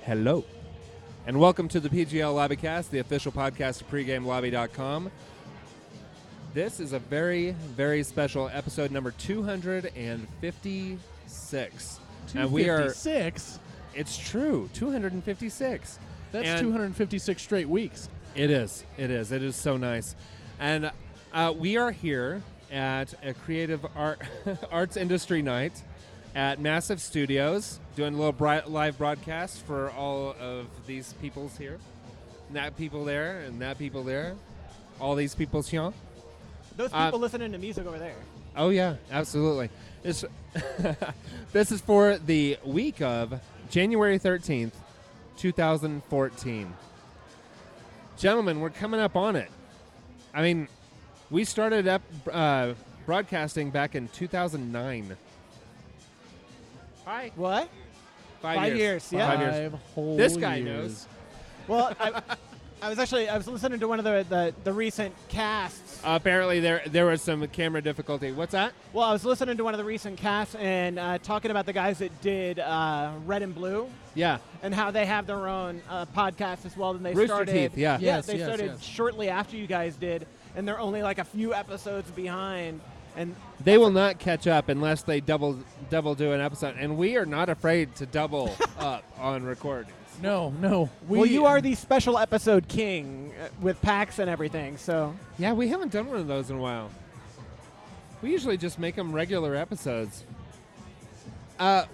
Hello. And welcome to the PGL Lobbycast, the official podcast of PreGameLobby.com. This is a very, very special episode number 256. 256? And we are... It's true, 256. That's 256 straight weeks. It is. It is so nice. And we are here at a creative arts industry night at Massive Studios, doing a little live broadcast for all of these peoples here. And that people there, and that people there. All these peoples here. Those people listening to music over there. Oh, yeah, absolutely. This is for the week of January 13th, 2014. Gentlemen, we're coming up on it. I mean, we started up broadcasting back in 2009. Hi. What? 5 years. Yeah. 5 years. Whole This guy years. knows. Well, I was listening to one of the recent casts. Apparently, there was some camera difficulty. What's that? Well, I was listening to one of the recent casts and talking about the guys that did Red and Blue. Yeah. And how they have their own podcast as well. And they Rooster started. Teeth, yeah. They started shortly after you guys did, and they're only like a few episodes behind. And they will not catch up unless they double do an episode, and we are not afraid to double up on recordings. No. Well, you are the special episode king with packs and everything, so. Yeah, we haven't done one of those in a while. We usually just make them regular episodes.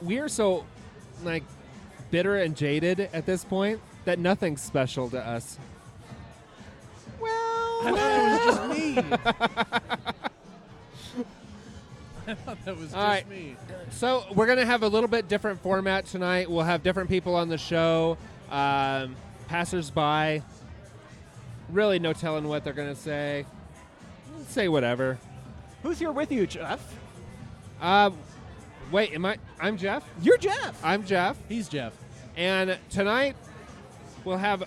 We are so, bitter and jaded at this point that nothing's special to us. Well, I thought it was just me. I thought that was just me. So we're going to have a little bit different format tonight. We'll have different people on the show, passers-by. Really no telling what they're going to say. Say whatever. who's here with you, Jeff? Wait, I'm Jeff? You're Jeff. I'm Jeff. He's Jeff. And tonight we'll have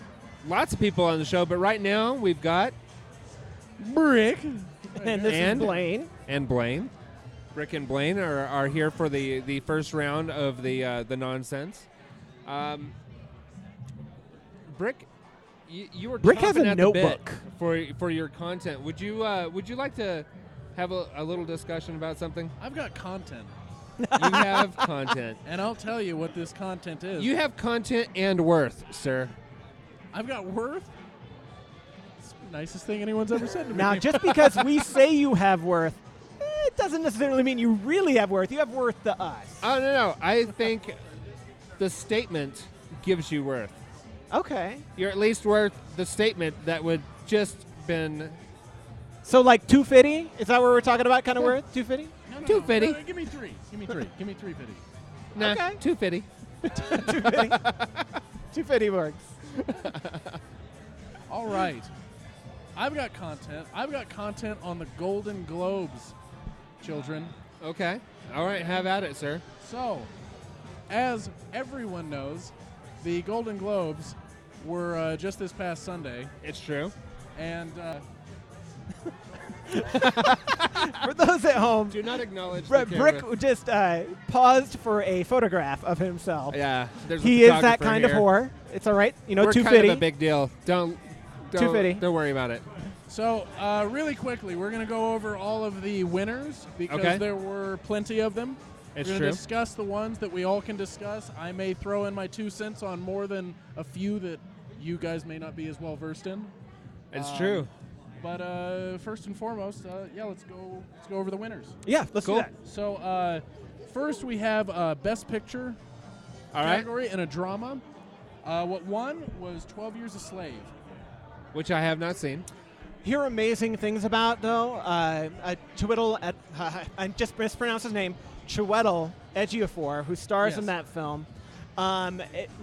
lots of people on the show, but right now we've got Brick. And this is Blaine. And Blaine. Brick and Blaine are here for the first round of the nonsense. Brick, you were Brick has chomping a at the bit notebook for your content. Would you like to have a little discussion about something? I've got content. You have content, And I'll tell you what this content is. you have content and worth, sir. I've got worth. It's the nicest thing anyone's ever said to me. Now, just because we say you have worth, it doesn't necessarily mean you really have worth. You have worth to us. Oh no! I think the statement gives you worth. Okay. You're at least worth the statement that would just been So, like 250? Is that what we're talking about? Kind of worth? 250? No, 250. No, give me three. Give me 350. nah, Okay. 250. 250. 250 works. All right. I've got content. I've got content on the Golden Globes, children. Okay. All right. Have at it, sir. So, as everyone knows, the Golden Globes were just this past Sunday, It's true. and For those at home, Do not acknowledge the Brick camera. just paused for a photograph of himself. Yeah. There's a He is that photographer kind here. of whore. It's all right. You know, We're 250. kind of a big deal. Don't 250. Don't worry about it. so really quickly, we're going to go over all of the winners because Okay. there were plenty of them. It's We're true. going to discuss the ones that we all can discuss. I may throw in my 2 cents on more than a few that you guys may not be as well versed in. It's true. But first and foremost, let's go over the winners. Yeah, let's Cool. do that. So first we have Best Picture All right. category in a drama. What won was 12 Years a Slave. Which I have not seen. Hear amazing things about, though. Chiwetel, I just mispronounced his name, Chiwetel Ejiofor, who stars in Yes. that film.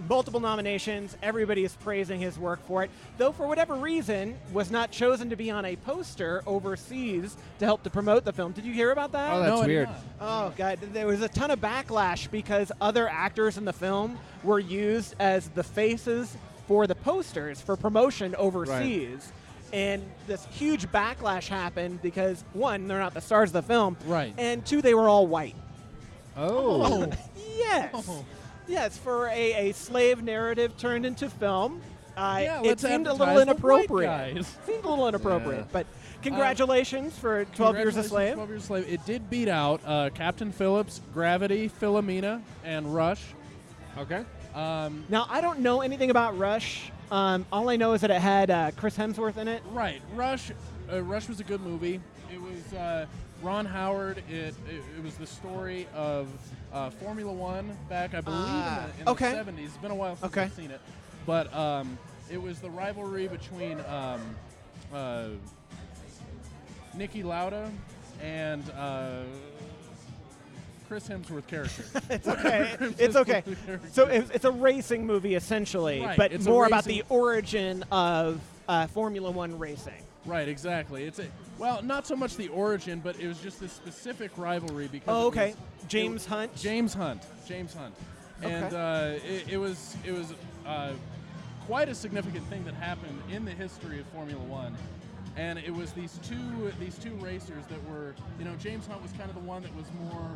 Multiple nominations. Everybody is praising his work for it. Though, for whatever reason, was not chosen to be on a poster overseas to help to promote the film. Did you hear about that? Oh, that's No, I did weird. not. Oh, God. There was a ton of backlash because other actors in the film were used as the faces for the posters for promotion overseas. And this huge backlash happened because, one, they're not the stars of the film. Right. And two, they were all white. Oh. Yes. Oh. Yes, for a slave narrative turned into film. Yeah, it let's seemed a advertise little the inappropriate. white guys. Seemed a little inappropriate, Yeah. but congratulations for 12 Years a Congratulations, Slave. 12 Years a Slave. It did beat out Captain Phillips, Gravity, Philomena, and Rush. Okay. Now, I don't know anything about Rush. All I know is that it had Chris Hemsworth in it. Right. Rush was a good movie. It was Ron Howard. It was the story of Formula One back, I believe, in the 70s. It's been a while since I've seen it. But it was the rivalry between Niki Lauda and Chris Hemsworth character. It's okay. It's okay. So it's a racing movie, essentially, Right, but it's a more about racing- the origin of Formula One racing. Right, exactly. Well, not so much the origin, but it was just this specific rivalry because. Oh, it okay. was- James Hunt. James Hunt, and it was quite a significant thing that happened in the history of Formula One, and it was these two racers that were, James Hunt was kind of the one that was more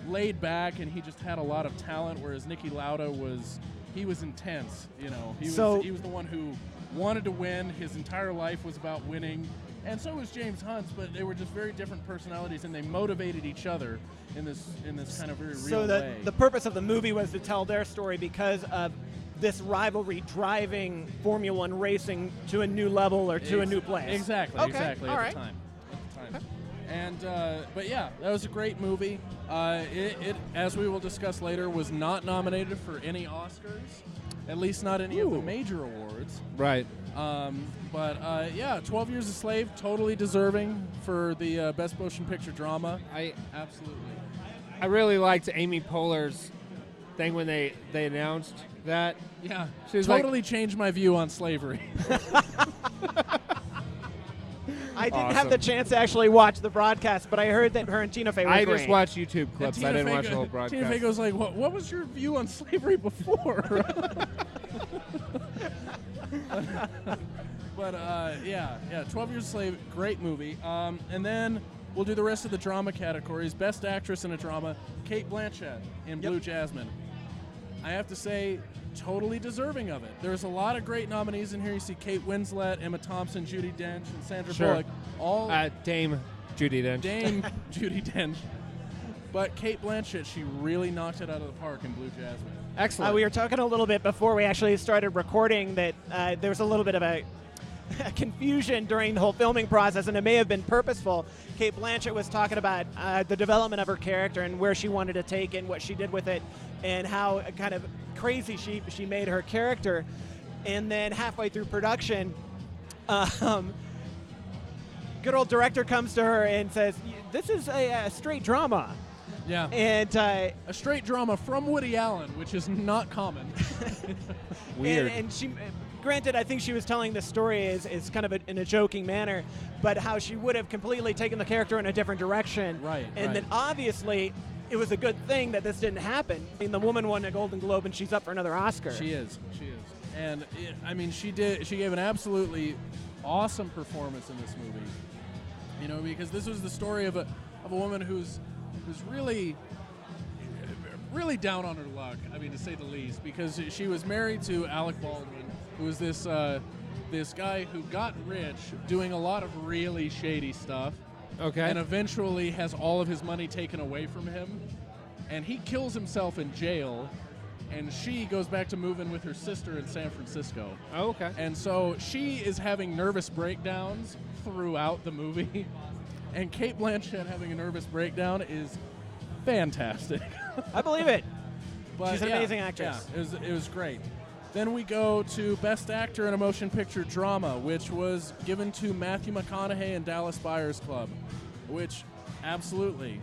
laid back, and he just had a lot of talent, whereas Niki Lauda was intense. He was the one who wanted to win. His entire life was about winning. And so was James Hunt, but they were just very different personalities, and they motivated each other in this kind of very real way. So the purpose of the movie was to tell their story because of this rivalry driving Formula One racing to a new level or to a new place. Exactly. Okay. Exactly. All At right. the time. Okay. And but yeah, that was a great movie. It, as we will discuss later, was not nominated for any Oscars, at least not any of the major awards. Right. But yeah, 12 Years a Slave, totally deserving for the Best Motion Picture Drama. Absolutely. I really liked Amy Poehler's thing when they announced that. Yeah, She was totally changed my view on slavery. I didn't have the chance to actually watch the broadcast, but I heard that her and Tina Fey were I great. just watched YouTube clips. I didn't watch the whole Tina broadcast. Fey goes like, "What was your view on slavery before?" But yeah, 12 Years a Slave, great movie. And then we'll do the rest of the drama categories. Best Actress in a Drama, Cate Blanchett in Blue Jasmine. I have to say, totally deserving of it. There's a lot of great nominees in here. You see Kate Winslet, Emma Thompson, Judi Dench, and Sandra Bullock. All Dame Judi Dench. Dame Judi Dench. But Cate Blanchett, she really knocked it out of the park in Blue Jasmine. Excellent. We were talking a little bit before we actually started recording that there was a little bit of a confusion during the whole filming process, and it may have been purposeful. Cate Blanchett was talking about the development of her character and where she wanted to take it and what she did with it and how kind of crazy she made her character. And then halfway through production, good old director comes to her and says, "This is a straight drama." Yeah. And a straight drama from Woody Allen, which is not common. Weird. And she, granted, I think she was telling the story is kind of in a joking manner, but how she would have completely taken the character in a different direction. Right. And then obviously, it was a good thing that this didn't happen. I mean, the woman won a Golden Globe, and she's up for another Oscar. She is. And she gave an absolutely awesome performance in this movie. Because this was the story of a woman who's really down on her luck, to say the least, because she was married to Alec Baldwin, who was this guy who got rich doing a lot of really shady stuff. Okay. And eventually has all of his money taken away from him, and he kills himself in jail, and she goes back to move in with her sister in San Francisco. Oh, okay. And so she is having nervous breakdowns throughout the movie. And Cate Blanchett having a nervous breakdown is fantastic. I believe it. But She's an amazing actress. Yeah, it was great. Then we go to Best Actor in a Motion Picture Drama, which was given to Matthew McConaughey in Dallas Buyers Club, which absolutely,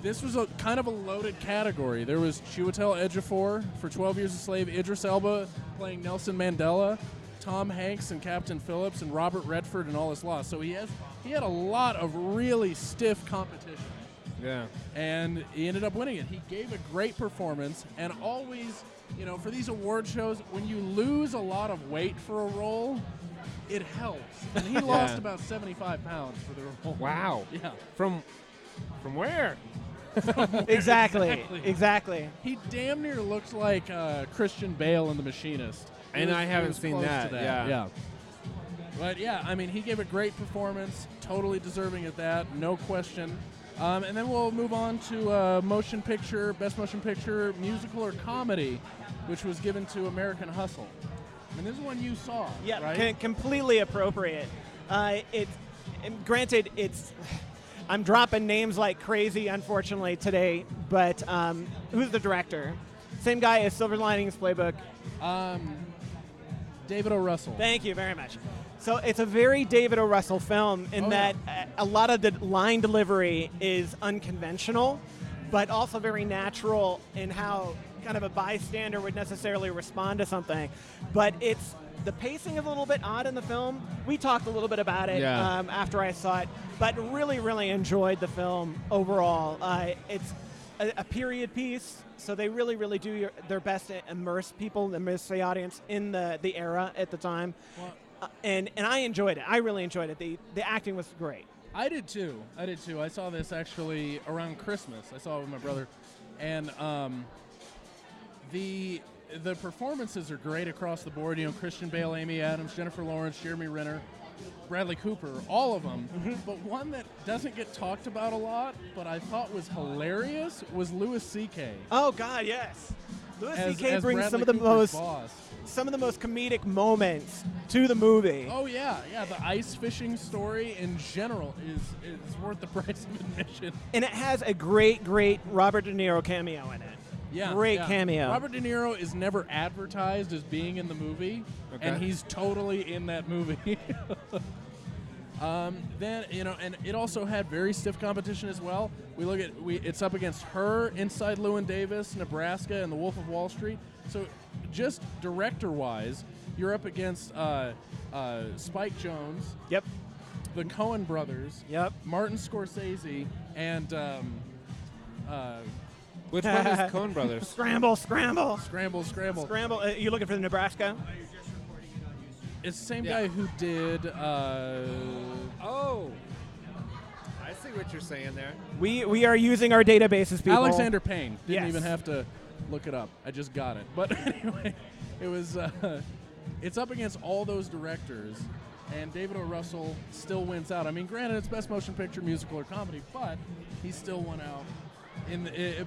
this was a kind of a loaded category. There was Chiwetel Ejiofor for 12 Years a Slave, Idris Elba playing Nelson Mandela, Tom Hanks and Captain Phillips, and Robert Redford in All Is Lost. So he had a lot of really stiff competition. Yeah. And he ended up winning it. He gave a great performance, and always, for these award shows, when you lose a lot of weight for a role, it helps. And he lost about 75 pounds for the role. Wow. Yeah. From where? Exactly. He damn near looks like Christian Bale in The Machinist. And I haven't seen that. Yeah. But yeah, I mean, he gave a great performance, totally deserving of that, no question. And then we'll move on to Best Motion Picture, Musical or Comedy, which was given to American Hustle. And this is one you saw, right? Completely appropriate. Granted, I'm dropping names like crazy, unfortunately, today, but who's the director? Same guy as Silver Linings Playbook. David O. Russell. Thank you very much. So it's a very David O. Russell film in that a lot of the line delivery is unconventional, but also very natural in how kind of a bystander would necessarily respond to something. But the pacing is a little bit odd in the film. We talked a little bit about it after I saw it, but really, really enjoyed the film overall. It's a period piece, so they really, really do their best to immerse the audience in the era at the time. Well, and I enjoyed it. I really enjoyed it. The acting was great. I did too. I saw this actually around Christmas. I saw it with my brother, and the performances are great across the board. You know, Christian Bale, Amy Adams, Jennifer Lawrence, Jeremy Renner, Bradley Cooper, all of them. Mm-hmm. But one that doesn't get talked about a lot, but I thought was hilarious, was Louis C.K. Oh God, yes. Louis C.K. brings Bradley some of the Cooper's most comedic moments to the movie. Oh yeah. The ice fishing story in general is worth the price of admission. And it has a great Robert De Niro cameo in it. Yeah, great cameo. Robert De Niro is never advertised as being in the movie, and he's totally in that movie. Then and it also had very stiff competition as well. It's up against Her, Inside Llewyn Davis, Nebraska, and The Wolf of Wall Street. So just director-wise, you're up against Spike Jonze. Yep. The Coen brothers. Yep. Martin Scorsese and. Which one is Coen Brothers? Scramble. You looking for the Nebraska? It's the same guy who did. Oh, I see what you're saying there. We are using our databases, people. Alexander Payne. Didn't even have to look it up. I just got it. But anyway, it was. It's up against all those directors, and David O. Russell still wins out. I mean, granted, it's Best Motion Picture, Musical, or Comedy, but he still won out.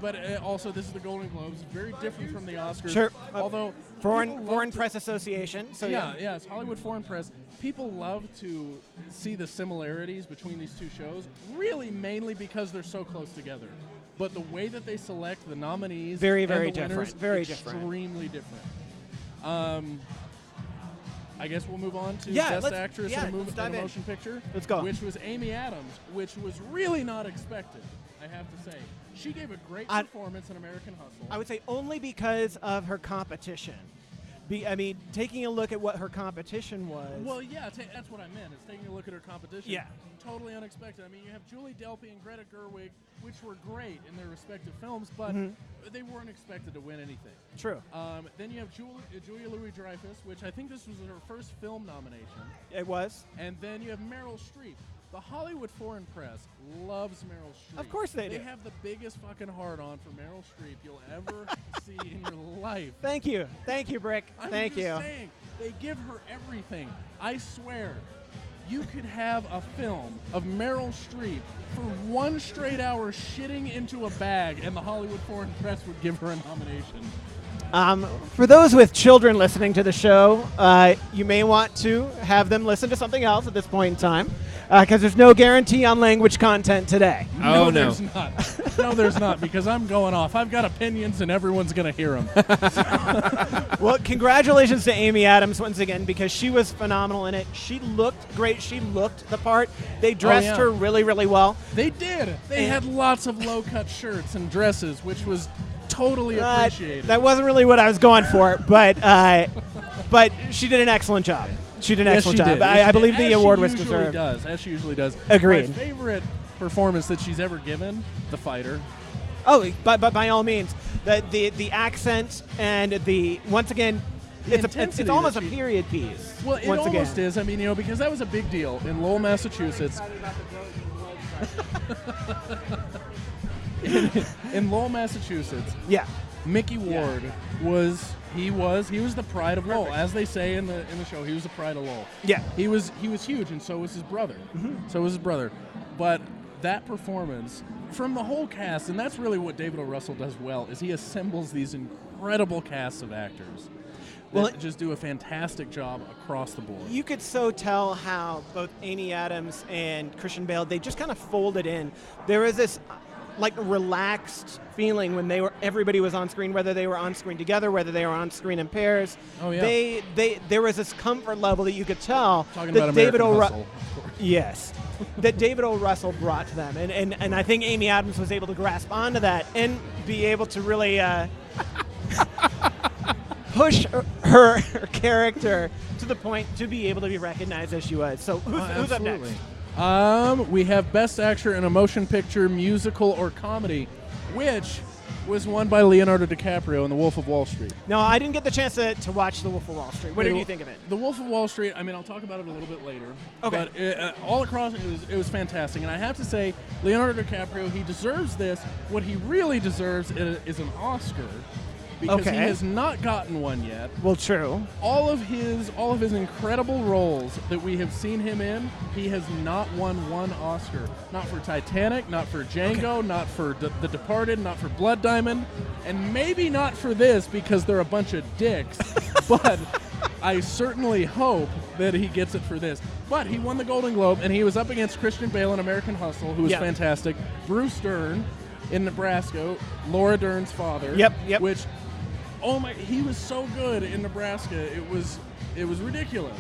But also, this is the Golden Globes, very different from the Oscars. Sure. Although Foreign Press Association. So yeah, it's Hollywood Foreign Press. People love to see the similarities between these two shows, really mainly because they're so close together. But the way that they select the nominees, very different, extremely different. I guess we'll move on to Best Actress in a Motion Picture. Let's go. Which was Amy Adams, which was really not expected, I have to say. She gave a great performance in American Hustle. I would say only because of her competition. Taking a look at what her competition was. Well, yeah, that's what I meant. It's taking a look at her competition. Yeah. Totally unexpected. I mean, you have Julie Delpy and Greta Gerwig, which were great in their respective films, but they weren't expected to win anything. True. Then you have Julia Louis-Dreyfus, which I think this was her first film nomination. It was. And then you have Meryl Streep. The Hollywood Foreign Press loves Meryl Streep. Of course they do. They have the biggest fucking hard-on for Meryl Streep you'll ever see in your life. Thank you, Brick. Thank you. Saying, they give her everything. I swear, you could have a film of Meryl Streep for 1 straight hour shitting into a bag, and the Hollywood Foreign Press would give her a nomination. For those with children listening to the show, you may want to have them listen to something else at this point in time, because there's no guarantee on language content today. No, there's not. No, there's not, because I'm going off. I've got opinions, and everyone's going to hear them. Well, congratulations to Amy Adams once again, because she was phenomenal in it. She looked great. She looked the part. They dressed her really, really well. They did. They had lots of low-cut shirts and dresses, which was totally appreciated. That wasn't really what I was going for, but she did an excellent job. She did an excellent job. I believe the award was deserved. As she usually does. Agreed. My favorite performance that she's ever given, The Fighter. Oh, but by all means, the accent and once again, it's almost a period piece. Well, it almost is. I mean, because that was a big deal in Lowell, Massachusetts. in Lowell, Massachusetts. Yeah. Mickey Ward was the pride of Lowell, as they say in the show. He was the pride of Lowell. Yeah. He was huge, and so was his brother. So was his brother. But that performance from the whole cast, and that's really what David O. Russell does well, is he assembles these incredible casts of actors that just do a fantastic job across the board. You could so tell how both Amy Adams and Christian Bale, they just kind of folded in. There was this like relaxed feeling when everybody was on screen, whether they were on screen together, whether they were on screen in pairs. Oh yeah. There was this comfort level that you could tell Talking that about David American O. Hustle, of course. Yes. That David O. Russell brought to them. And I think Amy Adams was able to grasp onto that and be able to really push her character to the point to be able to be recognized as she was. So who's up next? We have Best Actor in a Motion Picture, Musical, or Comedy, which was won by Leonardo DiCaprio in The Wolf of Wall Street. No, I didn't get the chance to watch The Wolf of Wall Street. What did you think of it? The Wolf of Wall Street, I mean, I'll talk about it a little bit later. Okay. But all across, it was fantastic. And I have to say, Leonardo DiCaprio, he deserves this. What he really deserves is an Oscar, because he has not gotten one yet. Well, true. All of his incredible roles that we have seen him in, he has not won one Oscar. Not for Titanic, not for Django, not for The Departed, not for Blood Diamond, and maybe not for this because they're a bunch of dicks. But I certainly hope that he gets it for this. But he won the Golden Globe, and he was up against Christian Bale in American Hustle, who was fantastic. Bruce Dern in Nebraska, Laura Dern's father. Yep. Which, oh my, he was so good in Nebraska. It was ridiculous.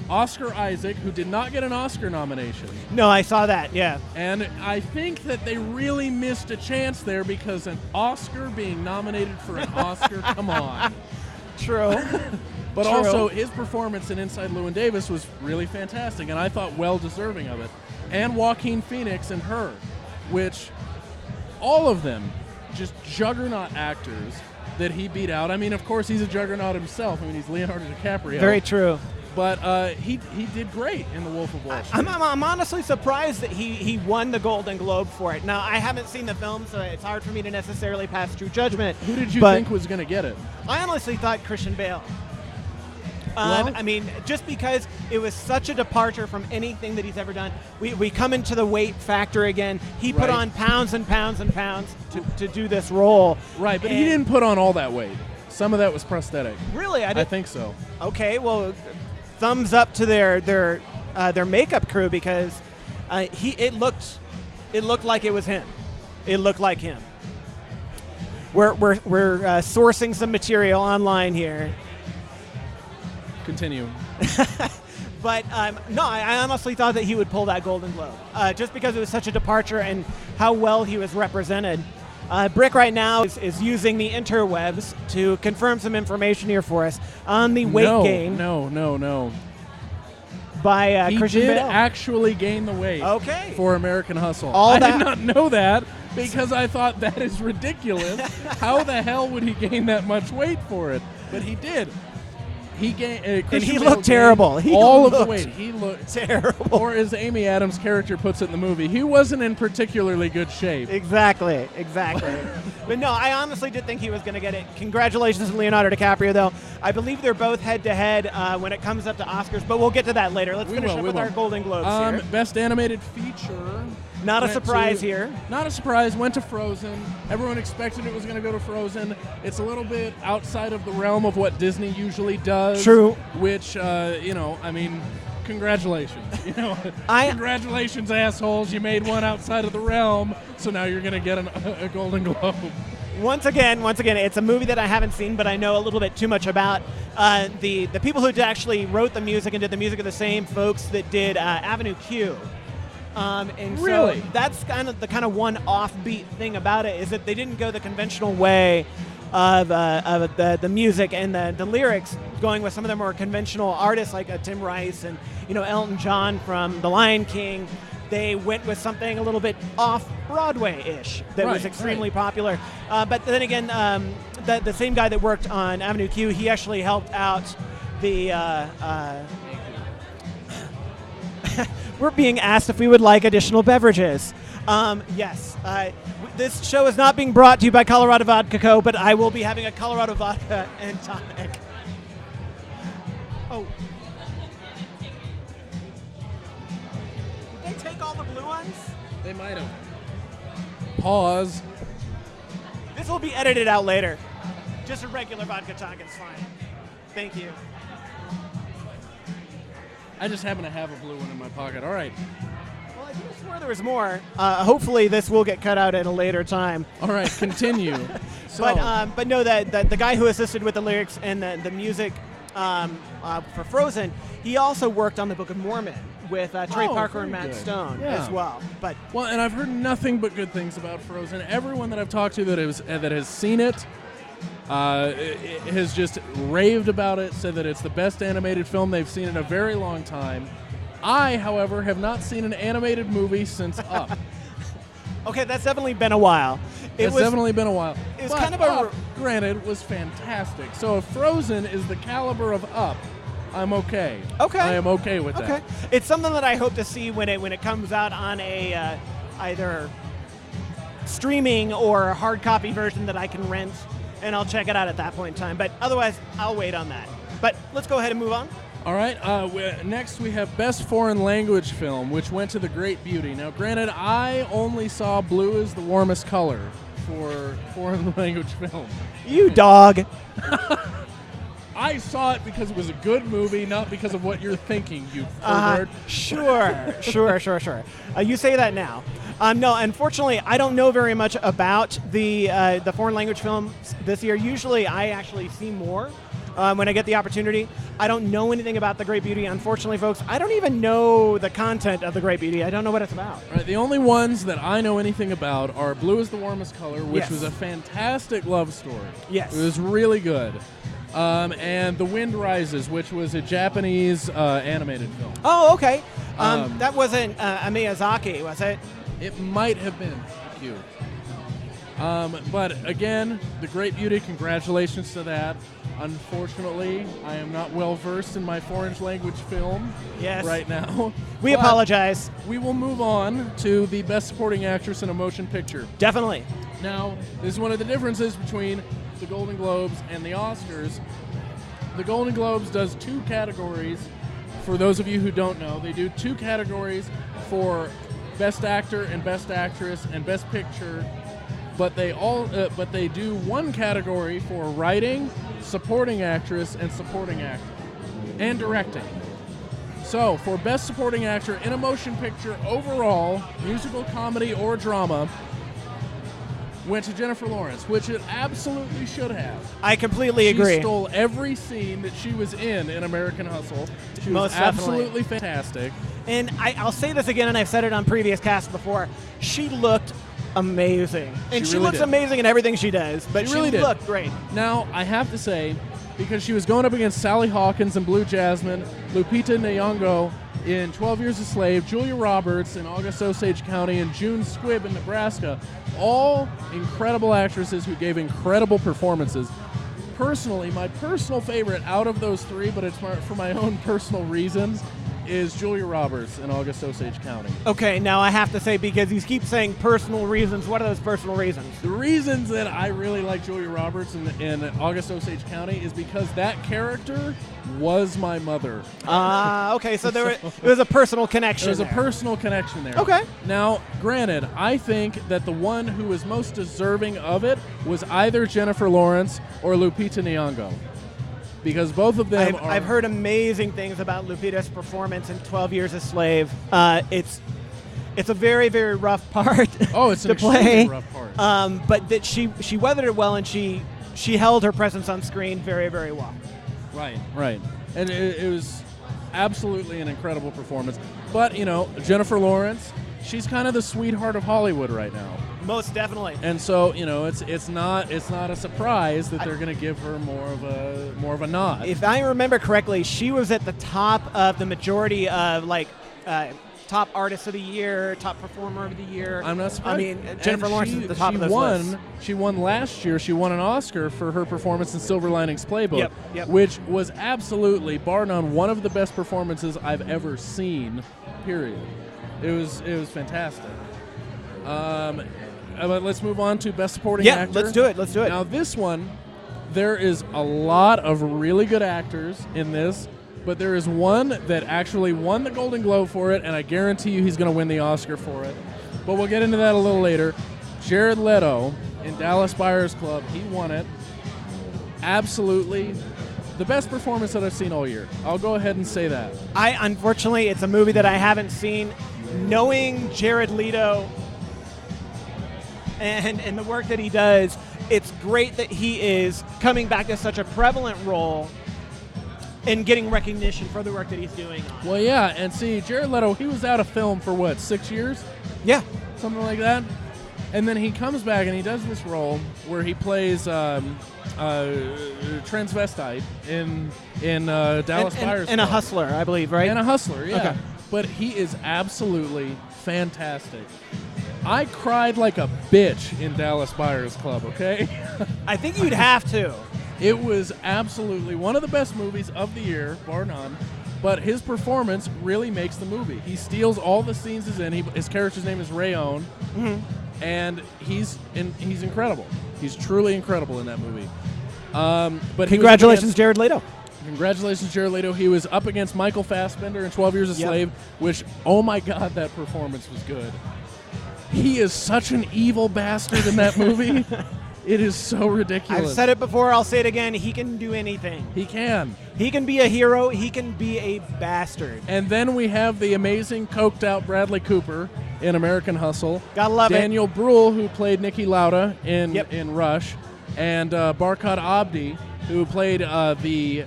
Oscar Isaac, who did not get an Oscar nomination. No, I saw that, yeah. And I think that they really missed a chance there, because an Oscar being nominated for an Oscar, come on. True. But also, his performance in Inside Llewyn Davis was really fantastic, and I thought well-deserving of it. And Joaquin Phoenix in Her, which all of them just juggernaut actors that he beat out. I mean, of course, he's a juggernaut himself. I mean, he's Leonardo DiCaprio. Very true. But he did great in The Wolf of Wall Street. I'm honestly surprised that he won the Golden Globe for it. Now, I haven't seen the film, so it's hard for me to necessarily pass true judgment. Who did you think was going to get it? I honestly thought Christian Bale. I mean, just because it was such a departure from anything that he's ever done. We come into the weight factor again. He put on pounds and pounds and pounds to do this role. Right, but he didn't put on all that weight. Some of that was prosthetic. Really? I think so. Okay, well, thumbs up to their makeup crew, because it looked like it was him. It looked like him. We're sourcing some material online here. Continue. But no, I honestly thought that he would pull that Golden Globe, just because it was such a departure and how well he was represented. Brick right now is using the interwebs to confirm some information here for us on the weight gain. No. By Christian Bale. He did actually gain the weight. Okay. For American Hustle. I did not know that, because I thought that is ridiculous. How the hell would he gain that much weight for it? But he did. He gained, and he looked terrible. He looked of the weight. He looked terrible. Or as Amy Adams' character puts it in the movie, he wasn't in particularly good shape. Exactly. But no, I honestly did think he was going to get it. Congratulations to Leonardo DiCaprio, though. I believe they're both head-to-head when it comes up to Oscars, but we'll get to that later. Let's finish up with our Golden Globes here. Best Animated Feature. Not a surprise here. Not a surprise. Went to Frozen. Everyone expected it was going to go to Frozen. It's a little bit outside of the realm of what Disney usually does. True. Which, I mean, congratulations. Congratulations, assholes. You made one outside of the realm, so now you're going to get a Golden Globe. Once again, it's a movie that I haven't seen, but I know a little bit too much about. The people who actually wrote the music and did the music are the same folks that did Avenue Q. And really? So that's kind of one offbeat thing about it, is that they didn't go the conventional way of the music and the lyrics, going with some of the more conventional artists like Tim Rice and Elton John from The Lion King. They went with something a little bit off-Broadway-ish that was extremely popular. But then again, the same guy that worked on Avenue Q, he actually helped out the... we're being asked if we would like additional beverages. Yes. This show is not being brought to you by Colorado Vodka Co., but I will be having a Colorado vodka and tonic. Oh. Did they take all the blue ones? They might have. Pause. This will be edited out later. Just a regular vodka tonic is fine. Thank you. I just happen to have a blue one in my pocket. All right. Well, I just swore there was more. Hopefully, this will get cut out at a later time. All right, continue. But no, the guy who assisted with the lyrics and the music for Frozen, he also worked on the Book of Mormon with Trey Parker and Matt Stone as well. Well, and I've heard nothing but good things about Frozen. Everyone that I've talked to that has seen it has just raved about it, said that it's the best animated film they've seen in a very long time. I, however, have not seen an animated movie since Up. Okay, that's definitely been a while. It's definitely been a while. It was kind of a... Up, granted, was fantastic. So if Frozen is the caliber of Up, I'm okay. Okay. I am okay with that. Okay. It's something that I hope to see when it comes out on a either streaming or hard copy version that I can rent, and I'll check it out at that point in time. But otherwise, I'll wait on that. But let's go ahead and move on. All right. Next, we have Best Foreign Language Film, which went to The Great Beauty. Now, granted, I only saw Blue as the Warmest Color for foreign language film. You dog. I saw it because it was a good movie, not because of what you're thinking, you pervert. Sure. You say that now. No, unfortunately, I don't know very much about the foreign language films this year. Usually, I actually see more when I get the opportunity. I don't know anything about The Great Beauty. Unfortunately, folks, I don't even know the content of The Great Beauty. I don't know what it's about. Right, the only ones that I know anything about are Blue is the Warmest Color, which was a fantastic love story. Yes. It was really good. And The Wind Rises, which was a Japanese animated film. Oh, okay. That wasn't a Miyazaki, was it? It might have been. Thank you. But again, The Great Beauty, congratulations to that. Unfortunately, I am not well versed in my foreign language film right now. We apologize. We will move on to the Best Supporting Actress in a Motion Picture. Definitely. Now, this is one of the differences between the Golden Globes and the Oscars. The Golden Globes does two categories. For those of you who don't know, they do two categories for Best Actor and Best Actress and Best Picture, but they do one category for writing, supporting actress, and supporting actor, and directing. So, for Best Supporting Actor in a Motion Picture overall, musical, comedy, or drama, went to Jennifer Lawrence, which it absolutely should have. I completely agree. She stole every scene that she was in American Hustle. She was absolutely fantastic. And I'll say this again, and I've said it on previous casts before. She looked amazing. And she looks amazing in everything she does, but she really looked great. Now, I have to say, because she was going up against Sally Hawkins in Blue Jasmine, Lupita Nyong'o in 12 Years a Slave, Julia Roberts in August Osage County, and June Squibb in Nebraska, all incredible actresses who gave incredible performances. Personally, my personal favorite out of those three, but it's for my own personal reasons, is Julia Roberts in August Osage County. Okay, now I have to say, because you keep saying personal reasons, what are those personal reasons? The reasons that I really like Julia Roberts in August Osage County is because that character was my mother. Okay, so it was a personal connection. There's a personal connection there. Okay. Now, granted, I think that the one who was most deserving of it was either Jennifer Lawrence or Lupita Nyong'o. Because both of them I've heard amazing things about Lupita's performance in 12 Years a Slave. It's a very, very rough part it's to an play. extremely rough part. But that she weathered it well, and she held her presence on screen very, very well. Right. And it was absolutely an incredible performance. But, Jennifer Lawrence, she's kind of the sweetheart of Hollywood right now. Most definitely. And so, it's not a surprise that they're going to give her more of a nod. If I remember correctly, she was at the top of the majority of top artist of the year, top performer of the year. I'm not surprised. I mean, Jennifer Lawrence is at the top of those lists. She won last year. She won an Oscar for her performance in Silver Linings Playbook, yep. which was absolutely, bar none, one of the best performances I've ever seen. Period. It was fantastic. But let's move on to Best Supporting Yeah, Actor. let's do it. Let's do it. Now, this one, there is a lot of really good actors in this, but there is one that actually won the Golden Globe for it, and I guarantee you he's going to win the Oscar for it. But we'll get into that a little later. Jared Leto in Dallas Buyers Club, he won it. Absolutely the best performance that I've seen all year. I'll go ahead and say that. Unfortunately, it's a movie that I haven't seen. Knowing Jared Leto and the work that he does, it's great that he is coming back to such a prevalent role and getting recognition for the work that he's doing. Well, yeah, and see, Jared Leto, he was out of film for what, 6 years? Yeah. Something like that. And then he comes back and he does this role where he plays transvestite in Dallas Buyers Club. And a hustler, I believe, right? And a hustler, yeah. Okay. But he is absolutely fantastic. I cried like a bitch in Dallas Buyers Club, okay? I think you'd have to. It was absolutely one of the best movies of the year, bar none. But his performance really makes the movie. He steals all the scenes he's in. His character's name is Rayon, and he's incredible. He's truly incredible in that movie. But congratulations, Jared Leto. Congratulations, Jared Leto. He was up against Michael Fassbender in 12 Years a Slave, which, oh my God, that performance was good. He is such an evil bastard in that movie. It is so ridiculous. I've said it before, I'll say it again. He can do anything. He can. He can be a hero. He can be a bastard. And then we have the amazing coked out Bradley Cooper in American Hustle. Gotta love Daniel Bruhl, who played Niki Lauda in Rush. And Barkhad Abdi, who played the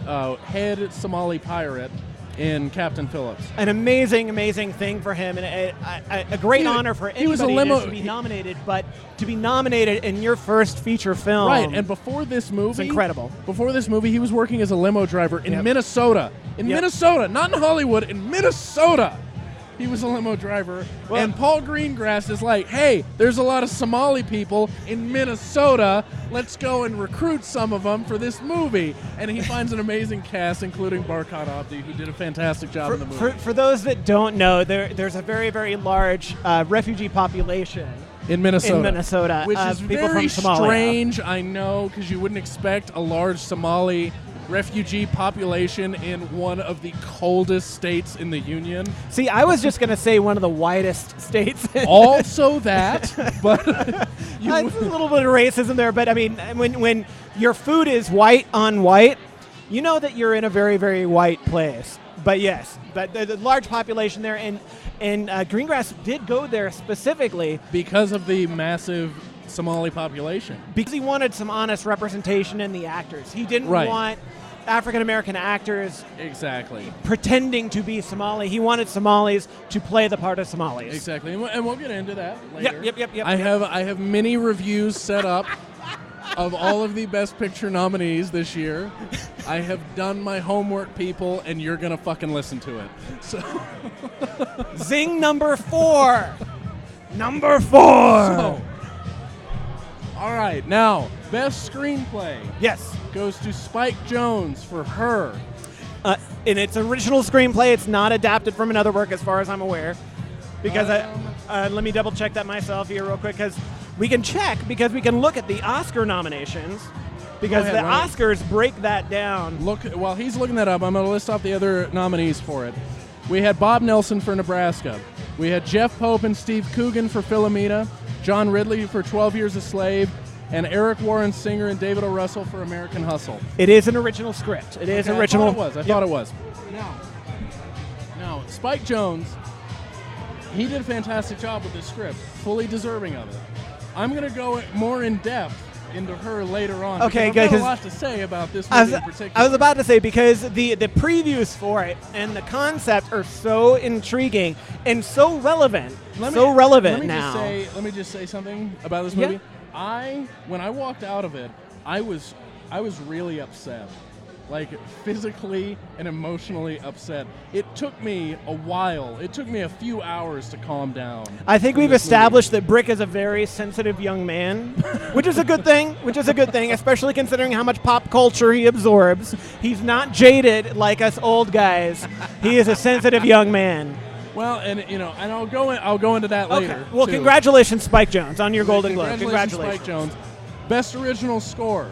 head Somali pirate in Captain Phillips. An amazing, amazing thing for him, and a great honor for anybody to be nominated, but to be nominated in your first feature film. Right, and before this movie... It's incredible. Before this movie, he was working as a limo driver in Minnesota. In Minnesota, not in Hollywood, in Minnesota. He was a limo driver, and Paul Greengrass is like, hey, there's a lot of Somali people in Minnesota. Let's go and recruit some of them for this movie. And he finds an amazing cast, including Barkhad Abdi, who did a fantastic job in the movie. For those that don't know, there's a very, very large refugee population in Minnesota. Which is people very from Somalia. Strange, I know, because you wouldn't expect a large Somali refugee population in one of the coldest states in the Union. See, I was just going to say one of the whitest states. Also that, but... It's a little bit of racism there, but I mean, when your food is white on white, you know that you're in a very, very white place. But yes, but there's a large population there, and Greengrass did go there specifically because of the massive Somali population. Because he wanted some honest representation in the actors. He didn't want African-American actors pretending to be Somali. He wanted Somalis to play the part of Somalis. Exactly, and we'll get into that later. Yep. I have many reviews set up of all of the Best Picture nominees this year. I have done my homework, people, and you're going to fucking listen to it. So Zing number 4. Number 4. All right, now, Best Screenplay. Yes. Goes to Spike Jonze for Her. In its original screenplay, it's not adapted from another work as far as I'm aware. Because let me double check that myself here real quick, because we can look at the Oscar nominations, because the Oscars break that down. While he's looking that up, I'm going to list off the other nominees for it. We had Bob Nelson for Nebraska. We had Jeff Pope and Steve Coogan for Philomena, John Ridley for 12 Years a Slave, and Eric Warren Singer and David O. Russell for American Hustle. It is an original script. It is original. I thought it was. Now, Spike Jonze, he did a fantastic job with this script, fully deserving of it. I'm going to go more in depth into Her later on. Okay, good. I've got a lot to say about this movie in particular. I was about to say, because the previews for it and the concept are so intriguing and so relevant. Let me just say something about this movie. When I walked out of it, I was really upset. Like, physically and emotionally upset. It took me a while. It took me a few hours to calm down. I think we've established that Brick is a very sensitive young man, which is a good thing, especially considering how much pop culture he absorbs. He's not jaded like us old guys. He is a sensitive young man. Well, and I'll go into that later. Okay. Well, too. congratulations, Spike Jonze, on your Golden Globe. Congratulations, Spike Jonze. Best original score.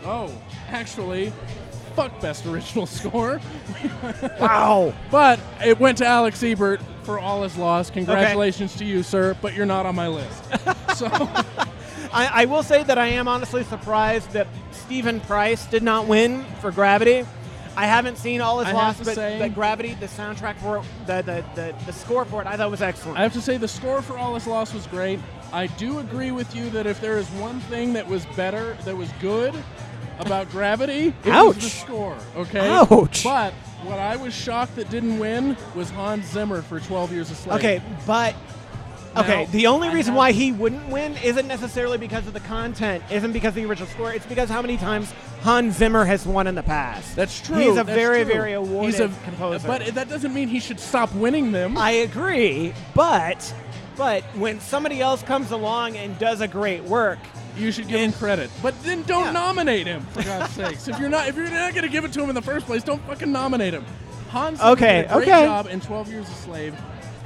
Oh, actually, fuck best original score. Wow. But it went to Alex Ebert for All Is Lost. Congratulations to you, sir, but you're not on my list. So I will say that I am honestly surprised that Stephen Price did not win for Gravity. I haven't seen All Is Lost, but Gravity, the soundtrack for it, the score for it, I thought was excellent. I have to say the score for All Is Lost was great. I do agree with you that if there is one thing that was better, that was good about Gravity, it was the score. Okay. Ouch. But what I was shocked that didn't win was Hans Zimmer for 12 Years a Slave. Okay, but the only reason why he wouldn't win isn't necessarily because of the content, isn't because of the original score. It's because how many times Hans Zimmer has won in the past. That's true. He's a very awarded composer. But that doesn't mean he should stop winning them. I agree, but when somebody else comes along and does a great work, you should give him credit. But then don't nominate him, for God's sakes. If you're not going to give it to him in the first place, don't fucking nominate him. Hans Zimmer did a great job in 12 Years a Slave.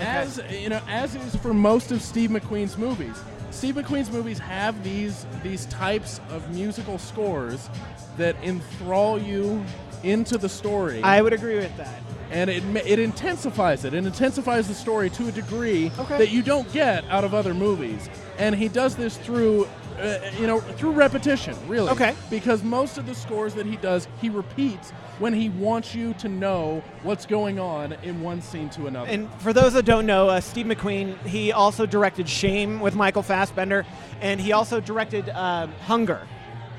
As is for most of Steve McQueen's movies. Steve McQueen's movies have these types of musical scores that enthrall you into the story. I would agree with that. And it intensifies it. It intensifies the story to a degree that you don't get out of other movies. And he does this through repetition, really. Okay. Because most of the scores that he does, he repeats when he wants you to know what's going on in one scene to another. And for those that don't know, Steve McQueen, he also directed Shame with Michael Fassbender, and he also directed Hunger.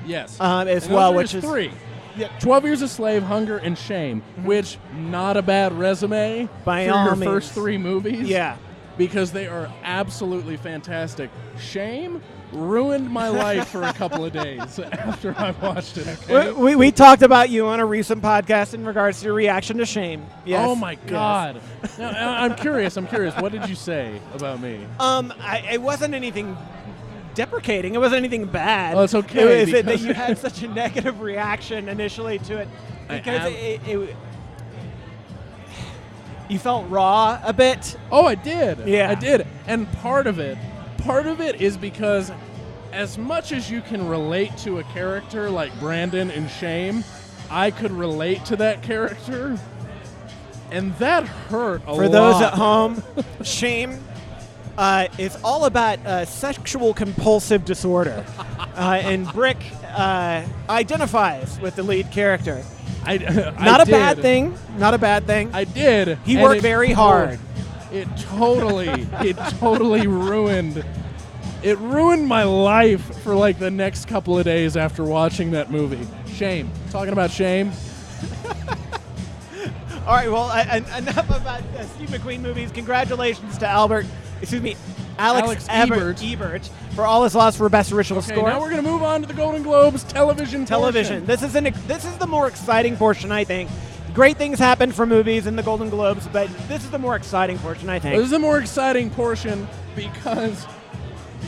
Yes. As well, which is 3. Yeah. 12 Years a Slave, Hunger, and Shame, which not a bad resume by for all your means. First 3 movies. Yeah. Because they are absolutely fantastic. Shame ruined my life for a couple of days after I watched it. Okay? We talked about you on a recent podcast in regards to your reaction to Shame. Yes. Oh my God! Yes. Now, I'm curious. What did you say about me? It wasn't anything deprecating. It wasn't anything bad. Oh, it's okay. It was that you had such a negative reaction initially to it because you felt raw a bit. Oh, I did. Yeah, I did. And part of it is because as much as you can relate to a character like Brandon in Shame, I could relate to that character, and that hurt a lot. For those at home, Shame is all about sexual compulsive disorder, and Brick identifies with the lead character. Not a bad thing. Not a bad thing. I did. He worked very hard. It totally ruined. It ruined my life for like the next couple of days after watching that movie. Shame. Talking about Shame. All right. Well, enough about Steve McQueen movies. Congratulations to Alex Ebert for All Is Lost for Best Original Score. Now we're going to move on to the Golden Globes television. This is the more exciting portion, I think. Great things happen for movies in the Golden Globes, but this is the more exciting portion, I think. This is the more exciting portion because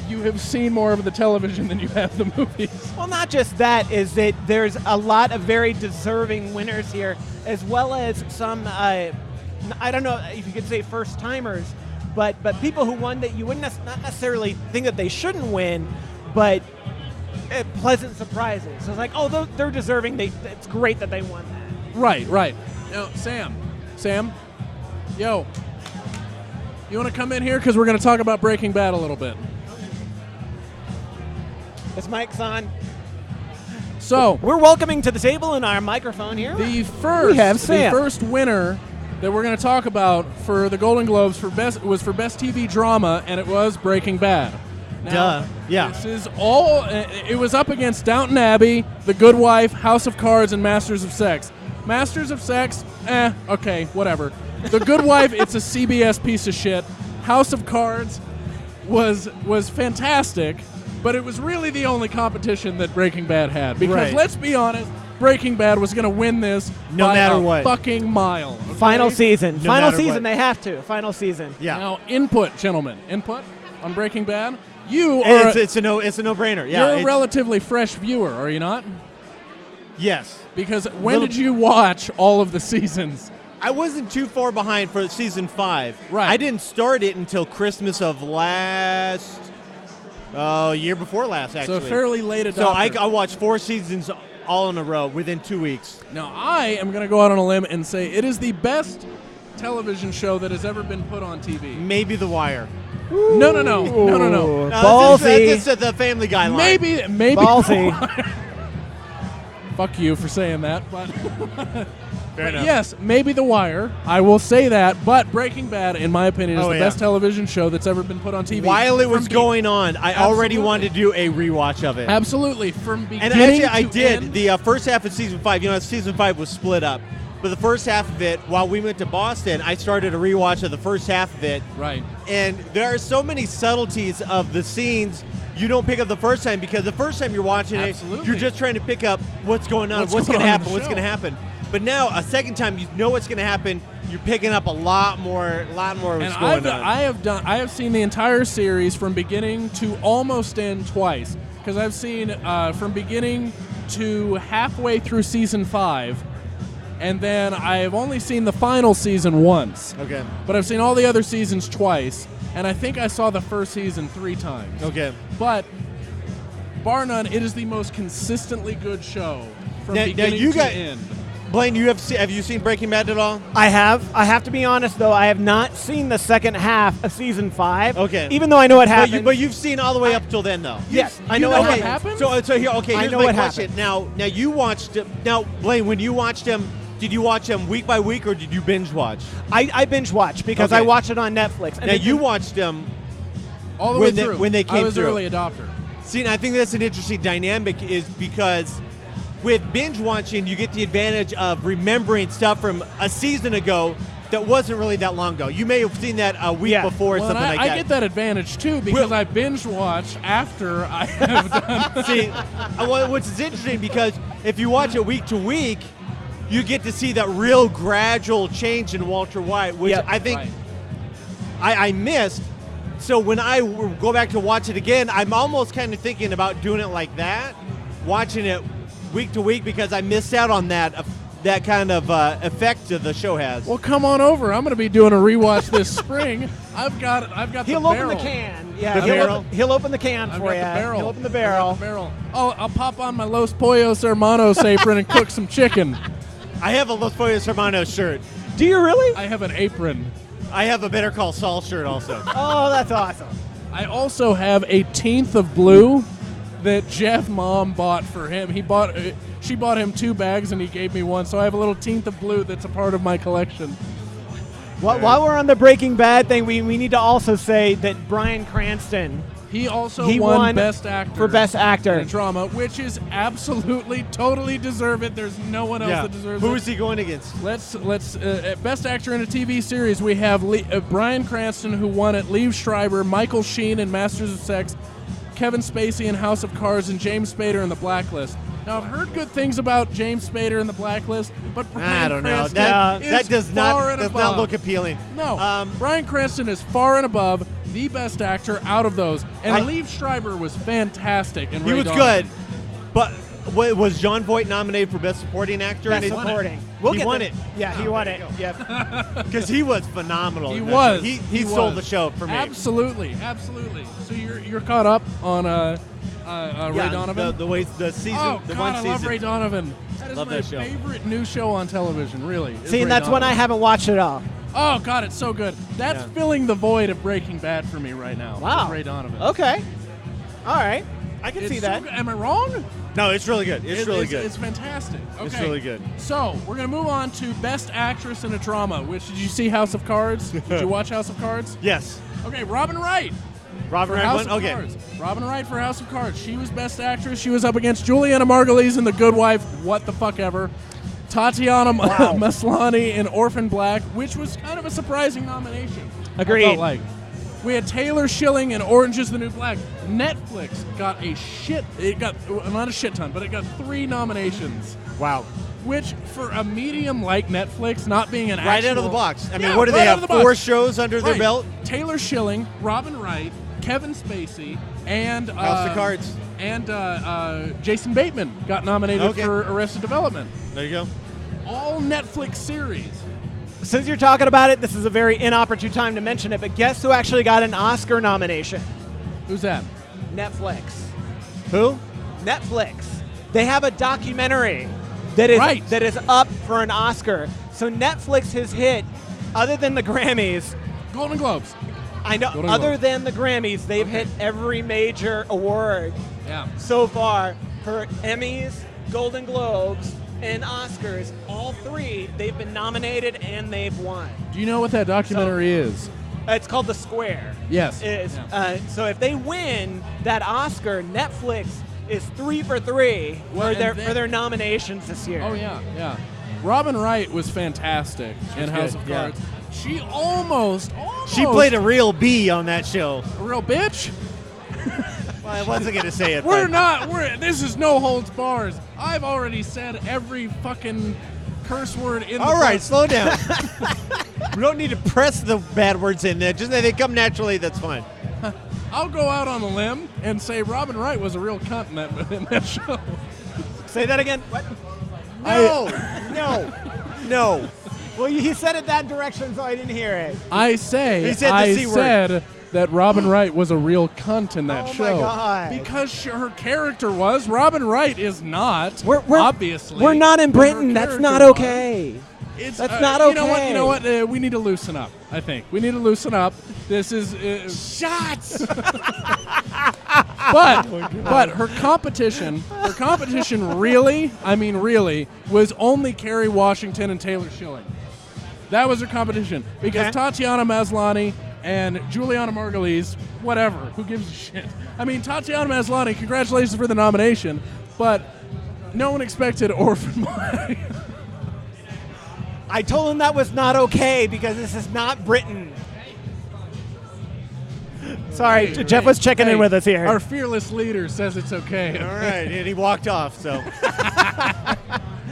you have seen more of the television than you have the movies. Well, not just that, is that there's a lot of very deserving winners here, as well as some, I don't know if you could say first-timers, but people who won that you wouldn't not necessarily think that they shouldn't win, but pleasant surprises. So it's like, oh, they're deserving. It's great that they won that. Right. Now, Sam, yo, you want to come in here because we're going to talk about Breaking Bad a little bit. This mic's on. So we're welcoming to the table in our microphone here. The first winner that we're going to talk about for the Golden Globes was for Best TV Drama, and it was Breaking Bad. Now, yeah. This is all. It was up against Downton Abbey, The Good Wife, House of Cards, and Masters of Sex. Masters of Sex, okay, whatever. The Good Wife, it's a CBS piece of shit. House of Cards was fantastic, but it was really the only competition that Breaking Bad had. Because let's be honest, Breaking Bad was going to win this by a fucking mile. Okay? Final season. Final season, what. They have to. Final season. Yeah. Now, input, gentlemen. Input on Breaking Bad. You are. It's a no-brainer. Yeah. You're a relatively fresh viewer, are you not? Yes. Because when did you watch all of the seasons? I wasn't too far behind for season 5. Right. I didn't start it until Christmas of year before last, actually. So fairly late adopter. So I watched 4 seasons all in a row within 2 weeks. Now, I am going to go out on a limb and say it is the best television show that has ever been put on TV. Maybe The Wire. No. Ballsy. That's the Family Guy line. Maybe. Ballsy. Fuck you for saying that, but Fair enough. yes, maybe The Wire. I will say that, but Breaking Bad, in my opinion, is Oh, the yeah. best television show that's ever been put on TV. While it was From going on, I already Absolutely. wanted to do a rewatch of it. Absolutely, from beginning And actually, I to did. end. The first half of season 5, season 5 was split up. But the first half of it, while we went to Boston, I started a rewatch of the first half of it. Right. And there are so many subtleties of the scenes you don't pick up the first time, because the first time you're watching Absolutely. it, you're just trying to pick up what's going on, what's going going to on in happen, the what's show. going to happen. But now, a second time, you know what's going to happen. You're picking up a lot more of what's And going on. I have seen the entire series from beginning to almost end twice, because I've seen from beginning to halfway through season 5, and then I've only seen the final season once. Okay. But I've seen all the other seasons twice, and I think I saw the first season 3 times. Okay. But bar none, it is the most consistently good show from Now beginning you to got- end. Blaine, have you seen Breaking Bad at all? I have. I have to be honest, though. I have not seen the second half of season 5. Okay. Even though I know what happened. But you've seen all the way up till then, though. Yes, I you know know what what happened. happened? So here, okay. I Here's know my what question. Now you watched it. Now, Blaine, when you watched him, did you watch him week by week or did you binge watch? I binge watch because Okay. I watch it on Netflix. And Now then- you watched him. All the when way they- through. when they I came was through. early adopter. See, and I think that's an interesting dynamic, is because with binge watching, you get the advantage of remembering stuff from a season ago that wasn't really that long ago. You may have seen that a week Yeah. before or Well, something and like I that. get that advantage too because I binge watch after I have done. See, which is interesting because if you watch it week to week, you get to see that real gradual change in Walter White, which Yep. I think Right. I missed. So when I go back to watch it again, I'm almost kind of thinking about doing it like that, watching it week to week, because I missed out on that kind of effect that the show has. Well, come on over. I'm going to be doing a rewatch this spring. I've got He'll the open barrel. the can. Yeah, The barrel? He'll open the can I've for got you. the barrel. He'll open the I've barrel. got the barrel. Oh, I'll pop on my Los Pollos Hermanos apron and cook some chicken. I have a Los Pollos Hermanos shirt. Do you really? I have an apron. I have a Better Call Saul shirt also. Oh, that's awesome. I also have a 10th of blue that Jeff Mom bought for him. She bought him 2 bags and he gave me 1, so I have a little 10th of blue that's a part of my collection. While we're on the Breaking Bad thing, we need to also say that Bryan Cranston He also He won won Best Actor for Best Actor. in a drama, which is absolutely, totally deserve it. There's no one else Yeah. that deserves Who it. is he going against? Let's Best Actor in a TV Series. We have Bryan Cranston, who won it, Liev Schreiber, Michael Sheen in Masters of Sex, Kevin Spacey in House of Cards, and James Spader in The Blacklist. Now, I've heard good things about James Spader in The Blacklist, but Bryan I don't know. Cranston That is does far and not above. look appealing. No, Bryan Cranston is far and above the best actor out of those. And Liev Schreiber was fantastic. And He was good, but was Jon Voight nominated for Best Supporting Actor? Best And he- supporting. He won it. Yeah, he won it. Yep. Because he was phenomenal. He in that was. show. He stole was. the show for me. Absolutely, absolutely. So you're caught up on Ray Donovan. The season, Oh the God, one I season. love Ray Donovan. That is Love my that show. favorite new show on television. Really. is See, Ray and that's one I Donovan. haven't watched at all. Oh God, it's so good. That's Yeah. filling the void of Breaking Bad for me right now. Wow. is Ray Donovan. Okay. All right. I can It's see so that. good. Am I wrong? No, it's really good. It's really good. It's fantastic. Okay. It's really good. So we're gonna move on to Best Actress in a Drama. Which did you see House of Cards? Did you watch House of Cards? Yes. Okay, Robin Wright. Robert For Wright House won? of Okay. Cards. Robin Wright for House of Cards. She was Best Actress. She was up against Juliana Margulies in The Good Wife. What the fuck ever. Tatiana Maslany in Orphan Black, which was kind of a surprising nomination. Agreed. I felt like. We had Taylor Schilling in Orange is the New Black. Netflix got not a shit ton, but it got 3 nominations. Wow. Which, for a medium like Netflix, not being an Right actual, out of the box. I mean, Yeah, what do right they out have? of the box. 4 shows under their Right. belt? Taylor Schilling, Robin Wright, Kevin Spacey, and House of Cards. and Jason Bateman got nominated Okay. for Arrested Development. There you go. All Netflix series. since you're talking about it, this is a very inopportune time to mention it, but guess who actually got an Oscar nomination? Who's that? Netflix. Who? Netflix. They have a documentary that is up for an Oscar. So Netflix has hit, other than the Grammys, Golden Globes. I know, Golden other Globes. than the Grammys, they've hit every major award Yeah. so far for Emmys, Golden Globes, and Oscars. All three, they've been nominated and they've won. Do you know what that documentary is? It's called The Square. Yes. Is so if they win that Oscar, Netflix is 3 for 3 Well, for and their nominations this year. Oh yeah. Robin Wright was fantastic in House of yeah. Cards. She almost She played a real bee on that show. a real bitch. Well, I wasn't going to say it. This is no holds bars. I've already said every fucking curse word in the All right, book. slow down. We don't need to press the bad words in there. Just that they come naturally. That's fine. I'll go out on a limb and say Robin Wright was a real cunt in that show. Say that again. What? No. Well, he said it that direction, so I didn't hear it. I say He said the I C word. said that Robin Wright was a real cunt in that Oh, show. my God. Because her character was. Robin Wright is not. We're obviously. We're not in but her Britain. That's character not was. okay. It's, That's not You know what? okay. You know what? We need to loosen up. I think we need to loosen up. This is Shots. but her competition really, I mean really, was only Kerry Washington and Taylor Schilling. That was her competition because Okay. Tatiana Maslany and Juliana Margulies, whatever, who gives a shit? I mean, Tatiana Maslany, congratulations for the nomination, but no one expected Orphan Boy. I told him that was not okay because this is not Britain. Sorry, Jeff was checking in with us here. Our fearless leader says it's okay. All right, and he walked off. So All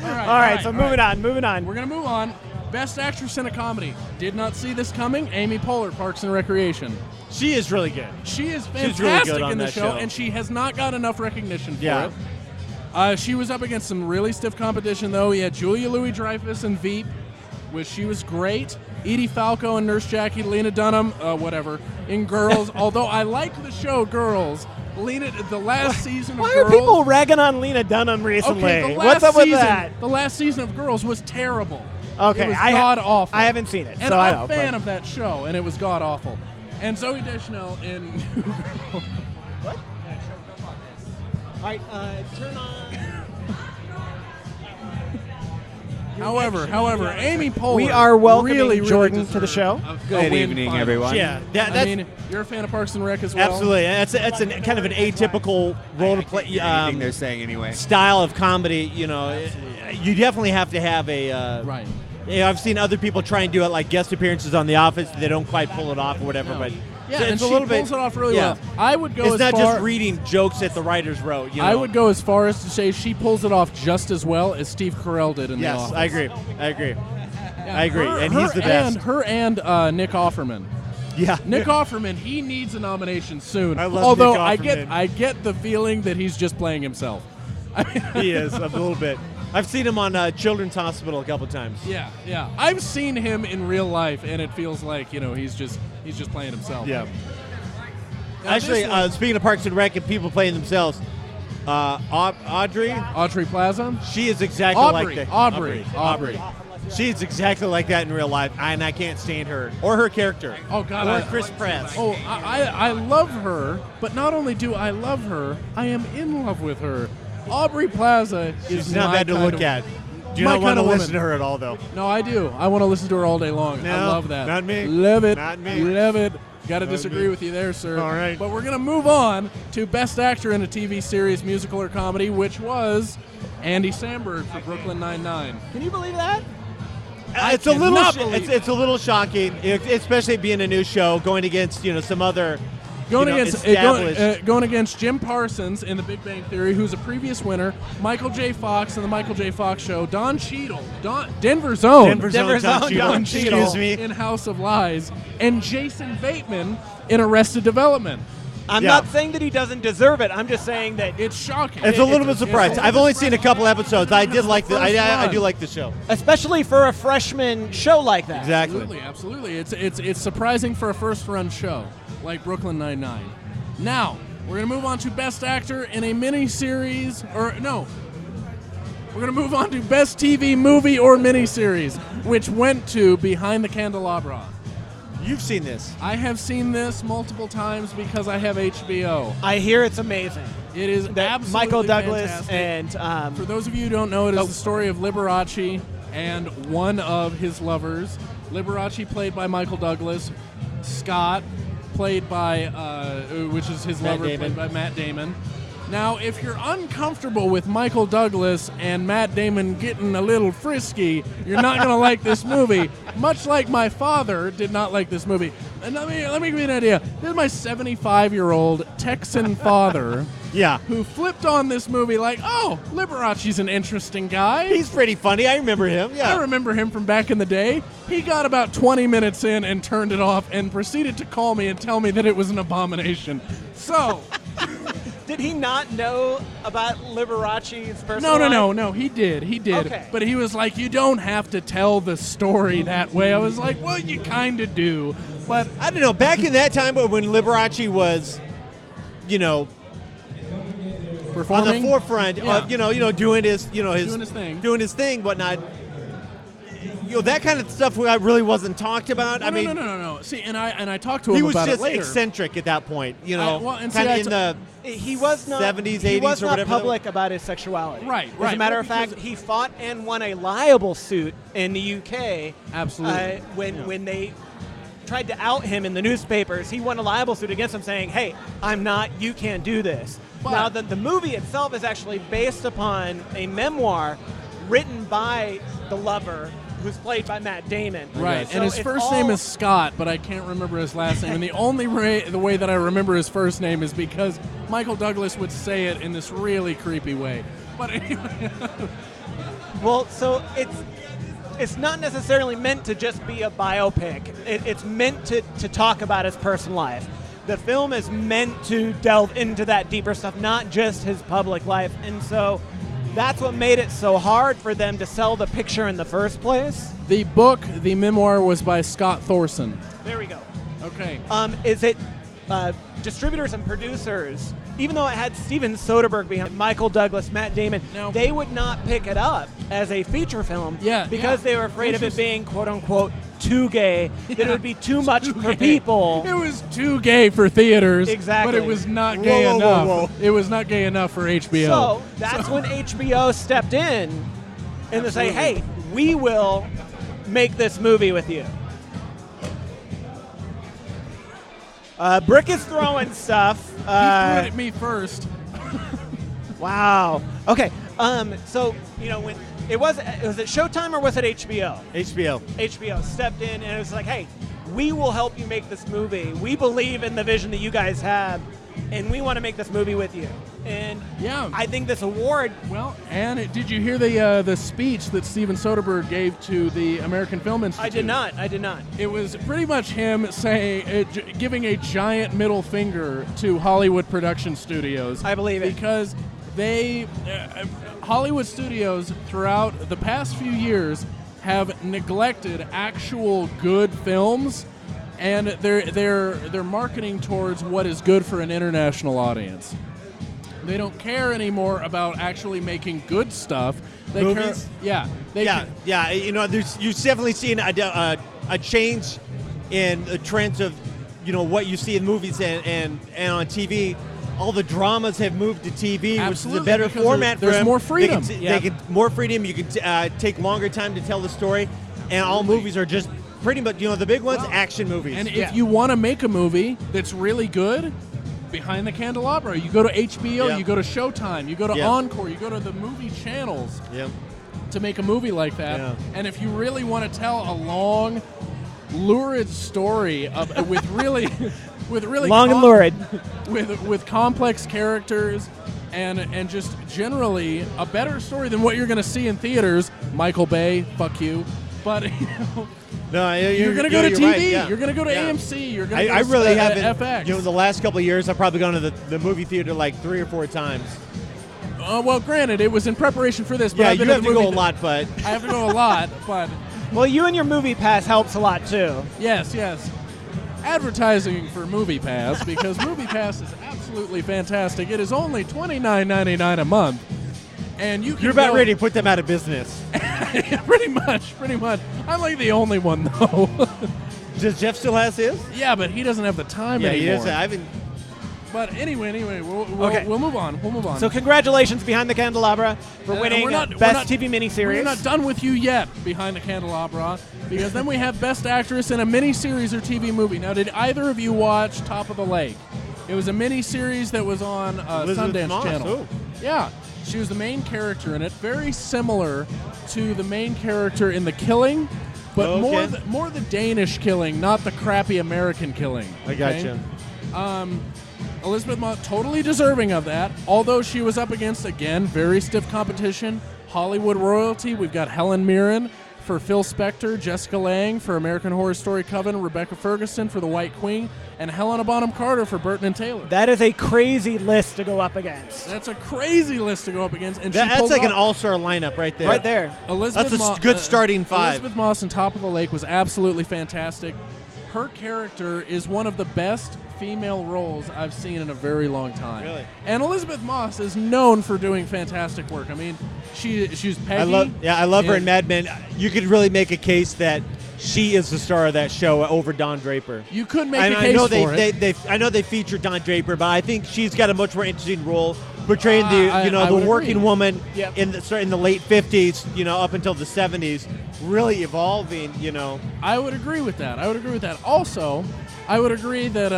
All right, so moving on. We're going to move on. Best Actress in a Comedy. Did not see this coming. Amy Poehler, Parks and Recreation. she is really good. She is She's really fantastic good on in the that show, show. and she has not got enough recognition for Yeah. it. She was up against some really stiff competition, though. We had Julia Louis-Dreyfus and Veep, which she was great. Edie Falco and Nurse Jackie, Lena Dunham, whatever, in Girls. Although I like the show Girls. The last season of Why Girls. are people ragging on Lena Dunham recently? Okay, What's up with that? The last season of Girls was terrible. Okay, it was god awful. I haven't seen it, And so I I'm know. a fan of that show, and it was god awful. And Zooey Deschanel in New Girl. What? All right, turn on. However, Amy Poehler. We are welcoming really Jordan deserved to the show. a Good win evening, finally. everyone. Yeah, I that's mean, you're a fan of Parks and Rec as well. absolutely. That's kind of an atypical role to play. Anything they're saying anyway. Style of comedy. You know, you definitely have to have a. Right. You know, I've seen other people try and do it like guest appearances on The Office. They don't quite pull it off or whatever. No. But Yeah, so and it's she a little pulls bit. it off really yeah. well. I would go It's as not far. just reading jokes at the writers wrote. You know? I would go as far as to say she pulls it off just as well as Steve Carell did in The Yes, Office. I agree. Yeah, I agree, and he's the best. Her and Nick Offerman. Yeah. Nick Offerman, he needs a nomination soon. I love Although Nick I Offerman. get the feeling that he's just playing himself. I mean, He is a little bit. I've seen him on Children's Hospital a couple times. yeah. I've seen him in real life, and it feels like he's just playing himself. Yeah. Now, Actually, this one- speaking of Parks and Rec and people playing themselves, Audrey, Aubrey Plaza. she is exactly Aubrey. like that. Aubrey. She's exactly like that in real life, and I can't stand her or her character. Oh God. Or Chris Pratt. Oh, I love her, but not only do I love her, I am in love with her. Aubrey Plaza is She's not my bad to kind look of- at. Do you my not want kind to of listen woman. to her at all, though? No, I do. I want to listen to her all day long. No, I love that. not me. Love it. Not me. Love it. Got to Not disagree me. with you there, sir. All right. But we're going to move on to Best Actor in a TV series, musical, or comedy, which was Andy Samberg for Brooklyn Nine-Nine. Can you believe that? It's a little. cannot believe It's a little shocking, especially being a new show going against some other. Going established. going against Jim Parsons in The Big Bang Theory, who's a previous winner, Michael J. Fox in The Michael J. Fox Show, Don Cheadle, Denver Zone, Denver Zone, Don Excuse me. in House of Lies, and Jason Bateman in Arrested Development. I'm Yeah. not saying that he doesn't deserve it. I'm just saying that It's shocking. It's a little bit surprised. I've only seen a couple episodes. I did like I do like. like the show. especially for a freshman show like that. Exactly. Absolutely. It's surprising for a first-run show like Brooklyn Nine-Nine. Now we're gonna move on to Best Actor in a miniseries, or no. We're gonna move on to Best TV Movie or Miniseries, which went to Behind the Candelabra. You've seen this. I have seen this multiple times because I have HBO. I hear it's amazing. It is That absolutely Michael Douglas fantastic. and For those of you who don't know, it is the story of Liberace and one of his lovers. Liberace, played by Michael Douglas. Scott, played by, which is his Matt lover, Damon. played by Matt Damon. Now, if you're uncomfortable with Michael Douglas and Matt Damon getting a little frisky, you're not going to like this movie. Much like my father did not like this movie. And let me give you an idea. This is my 75-year-old Texan father Yeah. who flipped on this movie like, oh, Liberace's an interesting guy. He's pretty funny. I remember him. Yeah. I remember him from back in the day. He got about 20 minutes in and turned it off and proceeded to call me and tell me that it was an abomination. So... did he not know about Liberace's personal life? No, he did. Okay. But he was like, you don't have to tell the story that way. I was like, well, you kind of do. But I don't know. Back in that time when Liberace was, on performing the forefront Yeah. of doing his Doing his thing. whatnot. That kind of stuff really wasn't talked about. I mean, no. See, and I talked to him he was about just it later. eccentric at that point. well, and see, kind I of in the He was not 70s, he 80s, was or not whatever. public about his sexuality. Right, As right. a matter Well, of fact, because- he fought and won a liable suit in the UK. Absolutely. When they tried to out him in the newspapers, he won a liable suit against them, saying, "Hey, I'm not. You can't do this." But- now, the movie itself is actually based upon a memoir written by the lover, who's played by Matt Damon. Right, So and his it's first name is Scott, but I can't remember his last name. And the only the way that I remember his first name is because Michael Douglas would say it in this really creepy way. But anyway, Well, so it's not necessarily meant to just be a biopic. It's meant to talk about his personal life. The film is meant to delve into that deeper stuff, not just his public life. And so that's what made it so hard for them to sell the picture in the first place. the memoir was by Scott Thorson. There we go. Okay. Is it distributors and producers, even though it had Steven Soderbergh behind it, Michael Douglas, Matt Damon, No. they would not pick it up as a feature film because they were afraid of it being, quote unquote, too gay, that it would be too much for people. It was too gay for theaters. Exactly. But it was not gay Whoa, whoa, enough. whoa, whoa. It was not gay enough for HBO. So that's when HBO stepped in and they say, hey, we will make this movie with you. Brick is throwing stuff. He threw it at me first. Wow. Okay. So when it was it Showtime or was it HBO? HBO. HBO stepped in and it was like, hey, we will help you make this movie. We believe in the vision that you guys have, and we want to make this movie with you. And Yeah. I think this award. Well, and did you hear the speech that Steven Soderbergh gave to the American Film Institute? I did not. It was pretty much him saying, giving a giant middle finger to Hollywood production studios. I believe it. Because they, Hollywood studios throughout the past few years have neglected actual good films, and they're marketing towards what is good for an international audience. They don't care anymore about actually making good stuff. They Movies? care, Yeah. You've definitely seen a change in the trends of, what you see in movies and on TV. All the dramas have moved to TV, which is a Absolutely, better because format for there's them. more freedom. They can more freedom. You can take longer time to tell the story, and all movies are just pretty much, the big ones, action movies. And if you want to make a movie that's really good, Behind the Candelabra, you go to HBO, Yeah. you go to Showtime, you go to Yeah. Encore, you go to the movie channels yeah. to make a movie like that. Yeah. And if you really want to tell a long, lurid story with really Long and lurid. with complex characters and just generally a better story than what you're going to see in theaters, Michael Bay, fuck you. But No, you're going to go to TV. Right, yeah. You're going to go to Yeah. AMC. You're going to go I to really haven't. FX. The last couple of years, I've probably gone to the movie theater like 3 or 4 times. Well, granted, it was in preparation for this. But Yeah, I've been you to have the to go a movie lot, but I have to go a lot, but Well, you and your movie pass helps a lot too. yes. Advertising for Movie Pass, because Movie Pass is absolutely fantastic. It is only $29.99 a month, and you can you're about go- ready to put them out of business. pretty much. I'm like the only one though. Does Jeff still has his? Yeah, but he doesn't have the time Yeah, he anymore. is. I haven't. But anyway, Okay. we'll move on. So congratulations, Behind the Candelabra, for And winning we're not- Best we're TV Miniseries. We're not done with you yet, Behind the Candelabra, because then we have Best Actress in a miniseries or TV movie. Now, did either of you watch Top of the Lake? It was a miniseries that was on Elizabeth Sundance Moss, Channel. ooh. Yeah, she was the main character in it, very similar to the main character in The Killing, but Okay. more the Danish Killing, not the crappy American Killing. I gotcha. Elizabeth Moss, totally deserving of that, although she was up against, again, very stiff competition. Hollywood royalty. We've got Helen Mirren for Phil Spector, Jessica Lange for American Horror Story Coven, Rebecca Ferguson for The White Queen, and Helena Bonham Carter for Burton and Taylor. That is a crazy list to go up against. That's a crazy list to go up against. And That's pulled like off- an all-star lineup right there. Right there. Elizabeth That's a Mo- good starting 5. Elizabeth Moss in Top of the Lake was absolutely fantastic. Her character is one of the best female roles I've seen in a very long time. Really? And Elizabeth Moss is known for doing fantastic work. I mean, she's Peggy. I love her in Mad Men. You could really make a case that she is the star of that show over Don Draper. You could make And a I case know for it. I know they featured Don Draper, but I think she's got a much more interesting role portraying I the would working agree. woman Yep. in the late 50s, up until the 70s, really evolving. I would agree with that. Also, I would agree that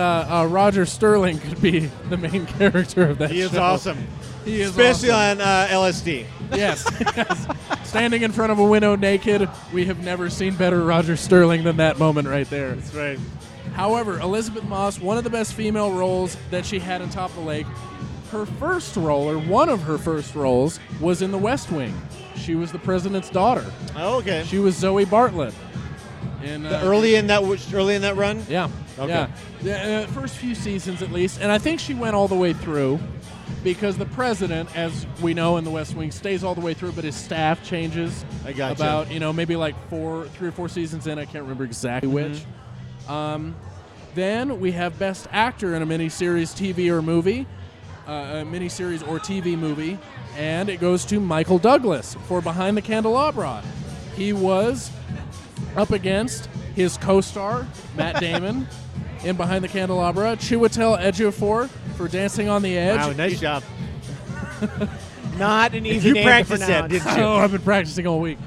Roger Sterling could be the main character of that show. He is awesome, He is especially awesome. on LSD. Yes. Standing in front of a window naked, we have never seen better Roger Sterling than that moment right there. That's right. However, Elizabeth Moss, one of the best female roles that she had in Top of the Lake, her first role, or one of her first roles, was in The West Wing. She was the president's daughter. Oh, okay. She was Zoe Bartlett. In, Early in that run. Yeah. Okay. Yeah. The first few seasons, at least. And I think she went all the way through because the president, as we know in The West Wing, stays all the way through, but his staff changes. I gotcha. About, maybe like 3 or 4 seasons in. I can't remember exactly which. Then we have Best Actor in a miniseries, TV, or movie. A miniseries or TV movie. And it goes to Michael Douglas for Behind the Candelabra. He was up against his co-star, Matt Damon, in Behind the Candelabra. Chiwetel Ejiofor for Dancing on the Edge. Wow, nice job. Not an easy You name to practiced that, pronounce. didn't you? Oh, I've been practicing all week.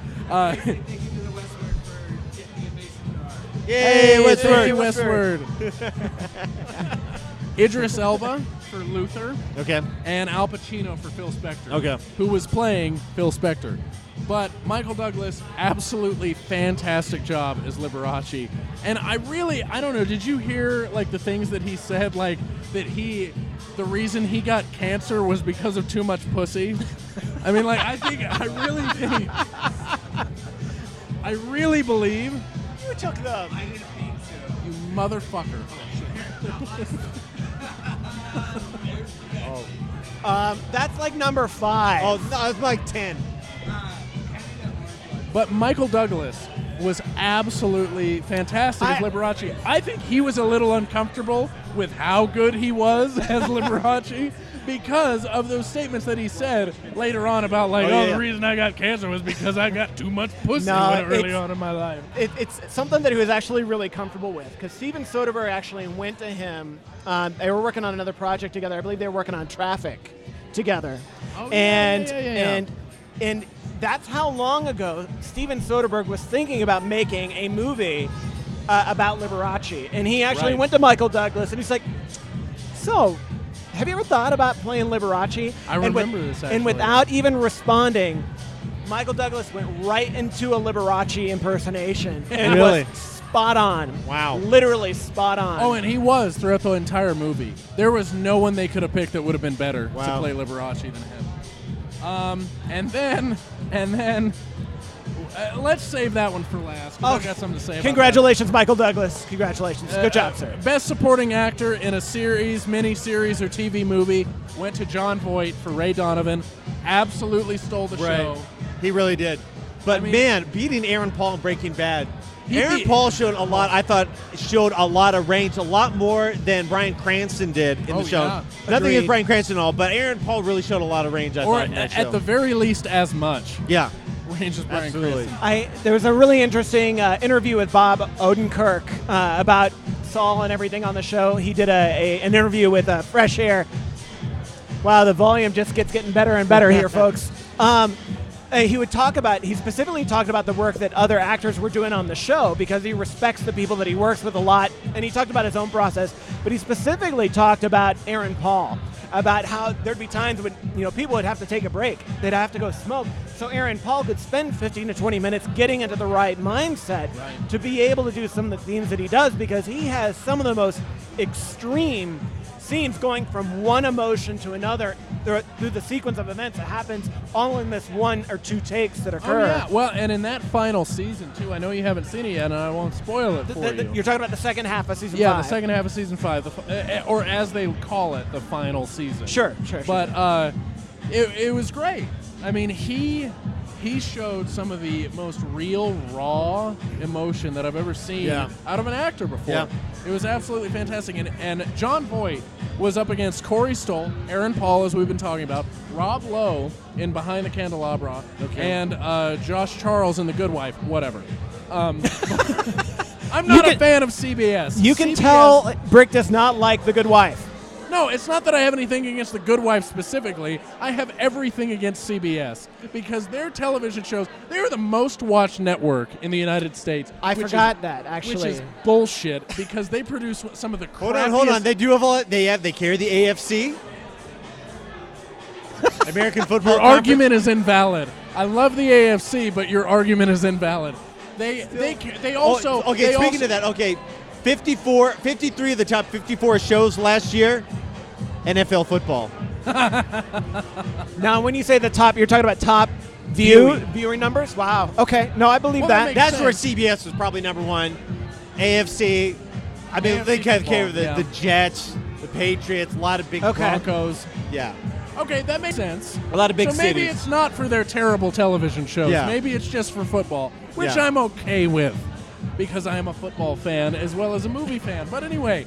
Yay, Westward. Westward. Idris Elba for Luther. Okay. And Al Pacino for Phil Spector. Okay. Who was playing Phil Spector. But Michael Douglas, absolutely fantastic job as Liberace. And I don't know, did you hear like the things that he said, like that the reason he got cancer was because of too much pussy? I mean, like, I really believe You took them. you motherfucker. That's like number 5. Oh, no, it's like 10. But Michael Douglas was absolutely fantastic as Liberace. I think he was a little uncomfortable with how good he was as Liberace because of those statements that he said later on about like, the reason I got cancer was because I got too much pussy early on in my life. It's something that he was actually really comfortable with because Steven Soderbergh actually went to him. They were working on another project together. I believe they were working on Traffic together. Oh, And that's how long ago Steven Soderbergh was thinking about making a movie about Liberace. And he actually went to Michael Douglas and he's like, so, have you ever thought about playing Liberace? I remember this, actually. And without even responding, Michael Douglas went right into a Liberace impersonation. And Really? was spot on. Wow. Literally spot on. Oh, and he was throughout the entire movie. There was no one they could have picked that would have been better to Wow. play Liberace than him. And then, let's save that one for last. 'Cause I've got something to say. Congratulations, Michael Douglas. Congratulations. Good job, sir. Best supporting actor in a series, miniseries, or TV movie went to Jon Voight for Ray Donovan. Absolutely stole the show. He really did. But man, beating Aaron Paul in Breaking Bad. Aaron Paul showed a lot. I thought showed a lot of range, a lot more than Bryan Cranston did in the show. Yeah. Nothing against Bryan Cranston at all, but Aaron Paul really showed a lot of range. I thought in that show. At the very least, as much. Yeah. Range as Bryan Absolutely. Cranston. There was a really interesting interview with Bob Odenkirk about Saul and everything on the show. He did an interview with Fresh Air. Wow, the volume just keeps getting better and better here, folks. He specifically talked about the work that other actors were doing on the show because he respects the people that he works with a lot, and he talked about his own process, but he specifically talked about Aaron Paul, about how there'd be times when people would have to take a break. They'd have to go smoke. So Aaron Paul could spend 15 to 20 minutes getting into the right mindset to be able to do some of the themes that he does, because he has some of the most extreme scenes going from one emotion to another through the sequence of events that happens all in this 1 or 2 takes that occur. Oh, yeah. Well, and in that final season, too, I know you haven't seen it yet, and I won't spoil it for you. You're talking about the second half of season 5. Yeah, the second half of season 5, or as they call it, the final season. Sure. But it was great. I mean, he showed some of the most real, raw emotion that I've ever seen out of an actor before. Yeah. It was absolutely fantastic. And Jon Voight was up against Corey Stoll, Aaron Paul, as we've been talking about, Rob Lowe in Behind the Candelabra, and Josh Charles in The Good Wife, whatever. I'm not a fan of CBS. You can tell Brick does not like The Good Wife. No, it's not that I have anything against The Good Wife specifically. I have everything against CBS because their television shows, they are the most watched network in the United States. I forgot that, actually. Which is bullshit because they produce some of the crappiest... Hold on. They do have all... They carry the AFC. American Football Your argument is invalid. I love the AFC, but your argument is invalid. They also... Speaking of that, 53 of the top 54 shows last year, NFL football. Now, when you say the top, you're talking about top viewing numbers? Wow. Okay. No, I believe that. That's where CBS was probably number one. AFC. I mean, they carry the Jets, the Patriots, a lot of big Broncos. Yeah. Okay, that makes sense. A lot of big cities. So maybe cities. it's not for their terrible television shows. Yeah. Maybe it's just for football, which I'm okay with because I am a football fan as well as a movie fan. But anyway,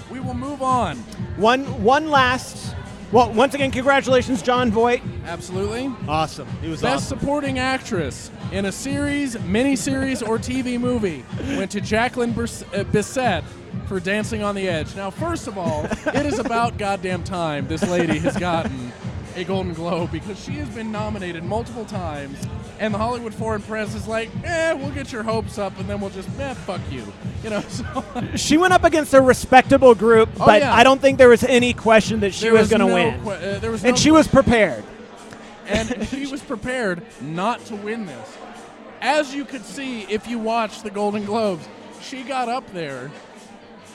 we will move on. One last... Well, once again, congratulations, Jon Voight. Absolutely. Awesome. It was Best Supporting Actress in a series, miniseries, or TV movie went to Jacqueline Bisset for Dancing on the Edge. Now, first of all, it is about goddamn time this lady has gotten a Golden Globe because she has been nominated multiple times, and the Hollywood Foreign Press is like, we'll get your hopes up, and then we'll just, fuck you. So she went up against a respectable group, but I don't think there was any question that she was going to win. She was prepared. And she was prepared not to win this. As you could see if you watched the Golden Globes, she got up there,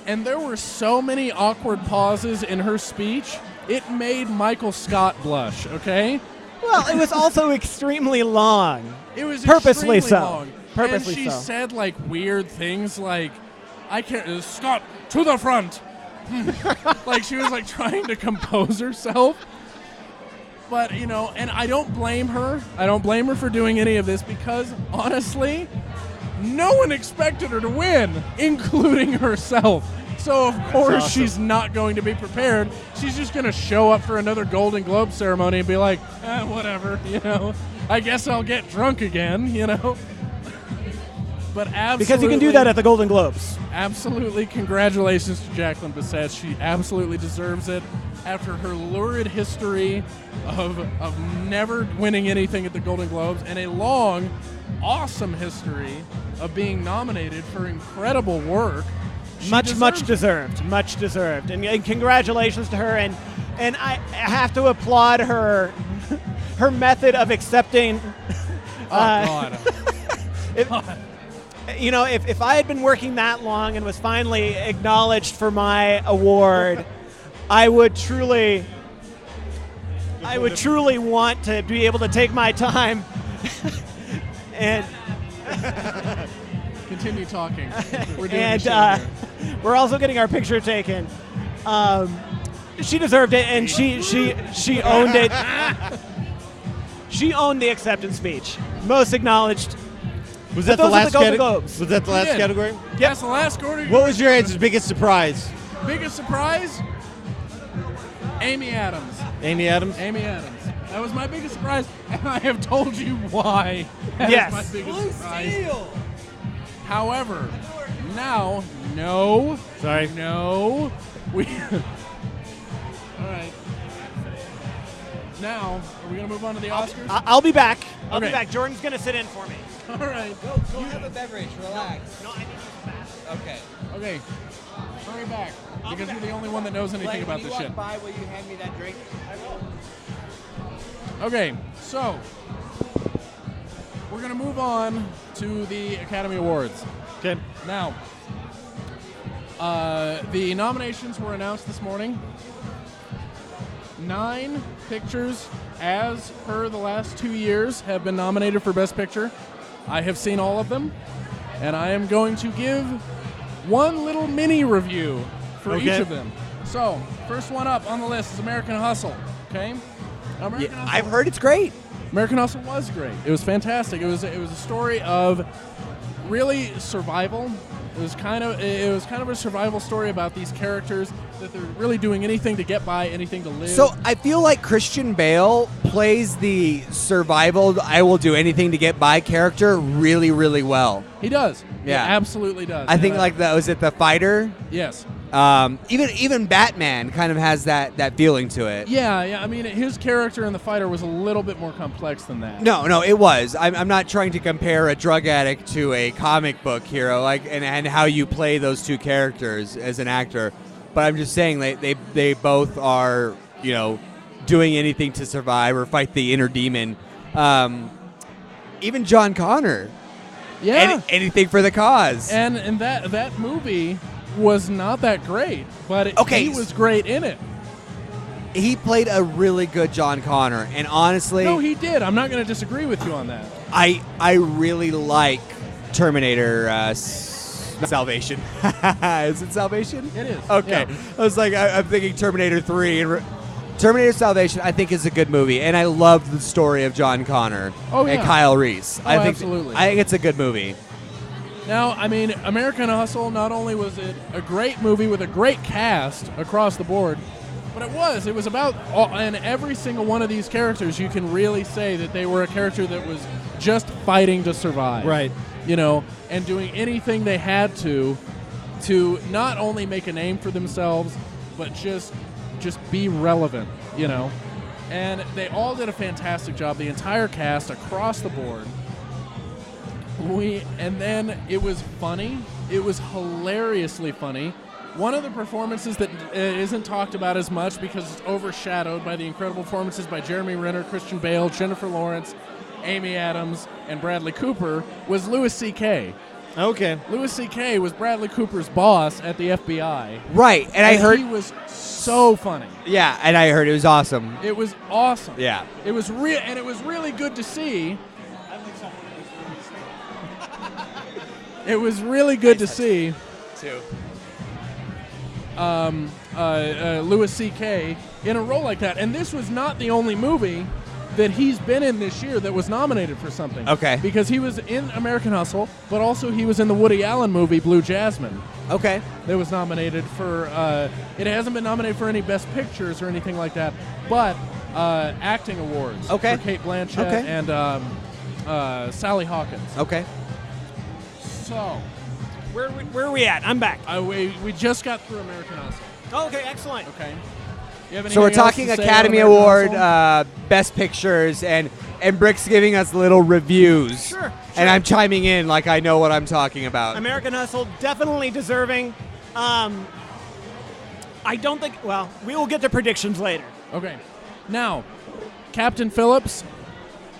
and there were so many awkward pauses in her speech, it made Michael Scott blush, okay? Well, it was also extremely long. It was purposely extremely so. long. Purposely and she so. said like weird things like, I can't, Scott, to the front. Like she was like trying to compose herself. But, and I don't blame her. I don't blame her for doing any of this because, honestly, no one expected her to win, including herself. So, of course, she's not going to be prepared. She's just going to show up for another Golden Globe ceremony and be like, whatever, I guess I'll get drunk again, But absolutely. Because you can do that at the Golden Globes. Absolutely. Congratulations to Jacqueline Bisset. She absolutely deserves it after her lurid history of never winning anything at the Golden Globes and a long, awesome history of being nominated for incredible work. Much deserved. And congratulations to her. And I have to applaud her method of accepting. God. If I had been working that long and was finally acknowledged for my award, I would truly I would truly want to be able to take my time and Continue talking. We're doing and a show here. we're also getting our picture taken. She deserved it, and she owned it. She owned the acceptance speech. Most acknowledged. Was that But the those are last the Golden category? Globes. Was that the last did. category? That's the last quarter. What was your answer's biggest surprise? Biggest surprise? Amy Adams. Amy Adams? Amy Adams. That was my biggest surprise, and I have told you why. That Yes. is my biggest surprise. However, now, no. Sorry. No. We. All right. Now, are we going to move on to the Oscars? I'll be back. I'll be Okay. back. Jordan's going to sit in for me. All right. Go have a beverage. Relax. No, I need to pass. Okay. Okay. Hurry back, because you're the only one that knows anything about when this you shit. walk by, will you hand me that drink? I will. Okay, so we're going to move on to the Academy Awards. Okay. Now, the nominations were announced this morning. 9 pictures, as per the last 2 years, have been nominated for Best Picture. I have seen all of them, and I am going to give one little mini review for each Okay. of them. So, first one up on the list is American Hustle. Okay, American Hustle. I've heard it's great. American Hustle was great. It was fantastic. It was a story of really survival. It was kind of a survival story about these characters that they're really doing anything to get by, anything to live. So I feel like Christian Bale plays the survival, I will do anything to get by character really, really well. he does. Yeah. He absolutely does. I think And like was it the fighter? yes. Even Batman kind of has that feeling to it. Yeah. I mean, his character in The Fighter was a little bit more complex than that. No, it was. I'm not trying to compare a drug addict to a comic book hero, like and how you play those two characters as an actor. But I'm just saying they both are, doing anything to survive or fight the inner demon. Even John Connor. Yeah. Anything for the cause. And that movie was not that great, but he was great in it. He played a really good John Connor, and honestly, No, he did. I'm not going to disagree with you on that. I really like Terminator Salvation. Is it Salvation? It is. Okay. Yeah. I was like, I'm thinking Terminator 3. And Terminator Salvation, I think, is a good movie, and I love the story of John Connor and yeah. Kyle Reese. Oh, I think absolutely. I think it's a good movie. Now, I mean, American Hustle, not only was it a great movie with a great cast across the board, but it was about, and every single one of these characters, you can really say that they were a character that was just fighting to survive. Right. And doing anything they had to not only make a name for themselves, but just be relevant, And they all did a fantastic job, the entire cast across the board. And then it was funny. It was hilariously funny. One of the performances that isn't talked about as much because it's overshadowed by the incredible performances by Jeremy Renner, Christian Bale, Jennifer Lawrence, Amy Adams, and Bradley Cooper was Louis C.K. Okay. Louis C.K. was Bradley Cooper's boss at the FBI. Right, and I heard he was so funny. Yeah, and I heard it was awesome. It was awesome. Yeah. It was and it was really good to see. It was really good to see Too. Louis C.K. in a role like that. And this was not the only movie that he's been in this year that was nominated for something. Okay. Because he was in American Hustle, but also he was in the Woody Allen movie Blue Jasmine. Okay. That was nominated for, it hasn't been nominated for any Best Pictures or anything like that, but acting awards. Okay. For Cate Blanchett Okay. and Sally Hawkins. Okay. So, Where are we at? I'm back. we just got through American Hustle. Oh, okay, excellent. Okay. You have So we're anything else talking to say Academy about American Award, Hustle? Best Pictures, and Brick's giving us little reviews. Sure. And I'm chiming in like I know what I'm talking about. American Hustle, definitely deserving. I don't think, well, we will get to predictions later. Okay. Now, Captain Phillips.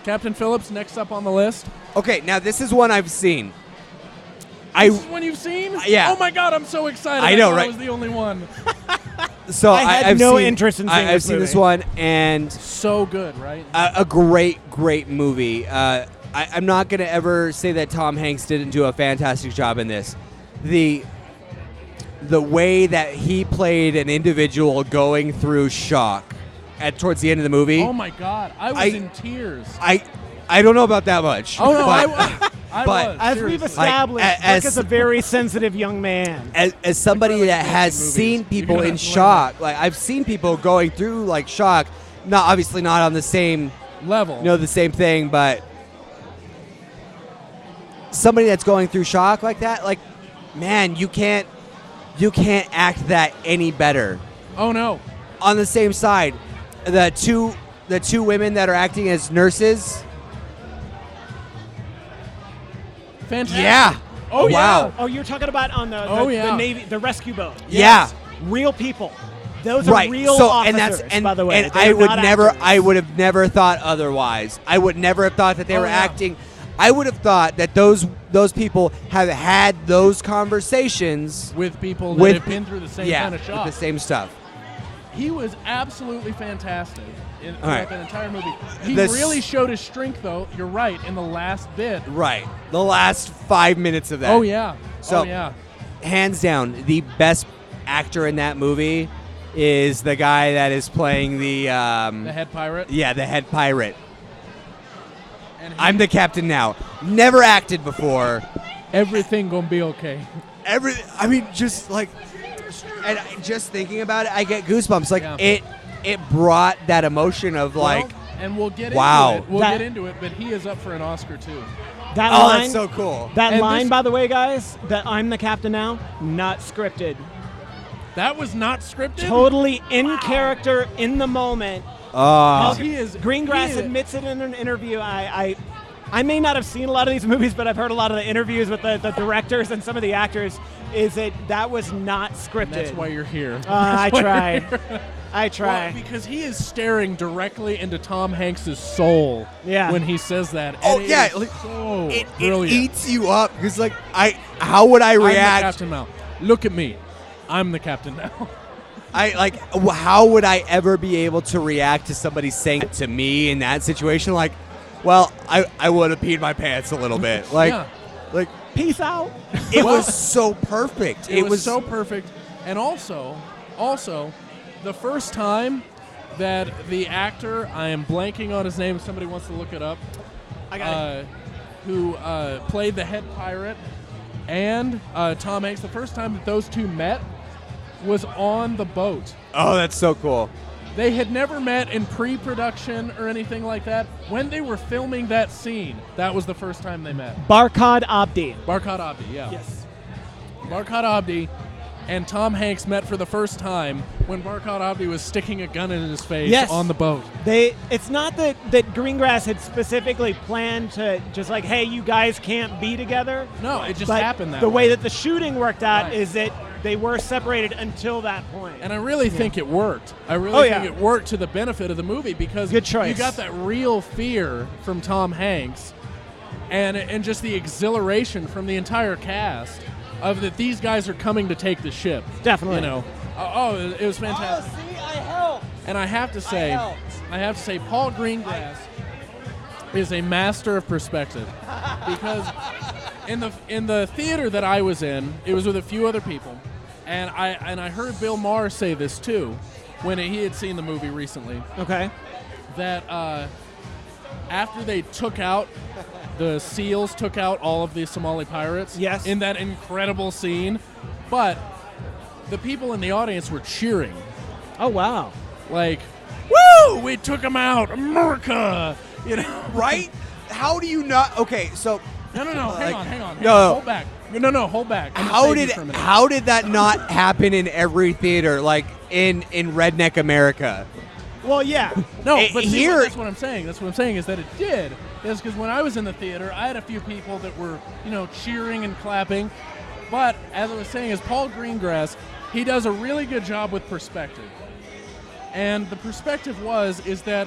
Captain Phillips next up on the list. Okay, now this is one I've seen. This is one you've seen? Yeah. Oh my God, I'm so excited. I know, thought right? I was the only one. So I had I've no seen, interest in seeing I've this seen this movie. one, and So good, right? a great movie. I'm not going to ever say that Tom Hanks didn't do a fantastic job in this. The way that he played an individual going through shock towards the end of the movie. Oh my God, I was in tears. I don't know about that much. Oh no, but, I but- was. As we've seriously. established, as- Rick is a very sensitive young man. as somebody Really that has movies. seen You're people gonna in have to learn shock, like I've seen people going through like shock, not obviously not on the same, level. the same thing, but somebody that's going through shock like that, like, man, you can't act that any better. Oh no. On the same side, the two women that are acting as nurses. Fantastic. Yeah. Oh wow. Oh, you're talking about on the Oh, yeah. the Navy, the rescue boat. Yeah. Real people. Those Right. are real so officers, and by the way. and They're I would not never actors. I would have never thought otherwise. I would never have thought that they Oh, were yeah. acting. I would have thought that those people have had those conversations With people that with have been through the same yeah, kind of with shock. the same stuff. He was absolutely fantastic in All right. that entire movie. He This- really showed his strength, though. You're right, in the last bit. Right. The last 5 minutes of that. Oh yeah. So- oh yeah. Hands down, the best actor in that movie is the guy that is playing the The head pirate. the head pirate. And he- I'm the captain now. Never acted before. everything gonna be okay. I mean, just like, and just thinking about it, I get goosebumps. Like Yeah. it brought that emotion of like, Well, and we'll get wow. into it. We'll That- get into it, but he is up for an Oscar too. That oh, line, that's so cool. that And line, this- by the way, guys, that I'm the captain now, not scripted. That was not scripted. Totally in character, in the moment. Oh, He is Greengrass he is- admits it in an interview. I may not have seen a lot of these movies, but I've heard a lot of the interviews with the directors and some of the actors. Is that was not scripted? That's why you're here. I That's why try. you're here. I try. Well, because he is staring directly into Tom Hanks' soul Yeah. when he says that. Oh, And it yeah, is like, so it brilliant. eats you up because like how would I I'm the react? captain now. Look at me. I'm the captain now. How would I ever be able to react to somebody saying it to me in that situation? Like, well, I would have peed my pants a little bit. Like, Yeah. like Peace out. it was so perfect. It was so perfect. And also, the first time that the actor, I am blanking on his name, somebody wants to look it up, I got who played the head pirate and Tom Hanks, the first time that those two met was on the boat. Oh, that's so cool. They had never met in pre-production or anything like that. When they were filming that scene, that was the first time they met. Barkhad Abdi. Barkhad Abdi, yeah. Yes. Barkhad Abdi and Tom Hanks met for the first time when Barkhad Abdi was sticking a gun in his face Yes. on the boat. It's not that Greengrass had specifically planned to just like, hey, you guys can't be together. No, it just But happened that the way way. that the shooting worked out Right. is that they were separated until that point. And I really think it worked. I Oh, really yeah. think it worked to the benefit of the movie because Good choice. you got that real fear from Tom Hanks and just the exhilaration from the entire cast of that these guys are coming to take the ship. Definitely. You know. It was fantastic. see, I helped. And I have to say, helped. Paul Greengrass is a master of perspective because in the theater that I was in, it was with a few other people, and I heard Bill Maher say this too when he had seen the movie recently Okay. that after they took out the SEALs took out all of the Somali pirates Yes. in that incredible scene, but the people in the audience were cheering. Oh, wow. Like, woo! We took him out, America. You know, Right? How do you not? Okay, so No, Like, hang on. no. Hold back. No, hold back. I'm gonna how save did you for a minute. how did that not happen in every theater? Like in redneck America? Well, yeah. No, Eh, but see, here- that's what I'm saying. That's what I'm saying is that it did. Is because when I was in the theater, I had a few people that were, cheering and clapping. But as I was saying, is Paul Greengrass, he does a really good job with perspective. And the perspective is that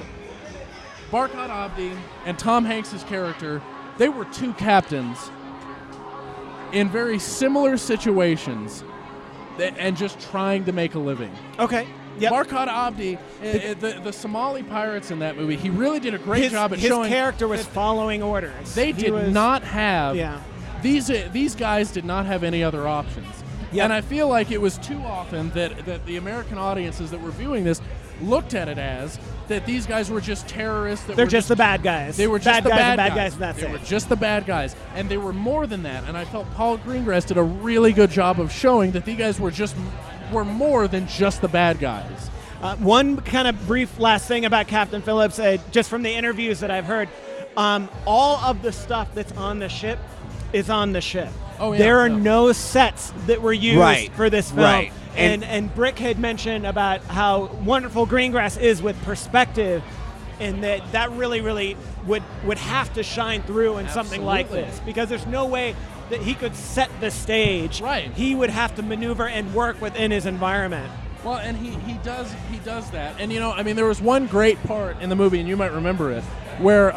Barkhad Abdi and Tom Hanks' character, they were two captains in very similar situations and just trying to make a living. Okay. Yep. Barkhad Abdi, the Somali pirates in that movie, he really did a great job at showing. His character was following orders. They did not have. Yeah. These guys did not have any other options. Yep. And I feel like it was too often that the American audiences that were viewing this looked at it as that these guys were just terrorists. They're just the bad guys. They were just the bad guys. That's they it. were just the bad guys, and they were more than that. And I felt Paul Greengrass did a really good job of showing that these guys were more than just the bad guys. One kind of brief last thing about Captain Phillips, just from the interviews that I've heard, all of the stuff that's on the ship is on the ship. Oh, yeah, there are no sets that were used for this film. Right. And Brick had mentioned about how wonderful Greengrass is with perspective, and that really, really would have to shine through in something like this, because there's no way that he could set the stage. Right. He would have to maneuver and work within his environment. Well, and he does that. And, you know, I mean, there was one great part in the movie, and you might remember it, where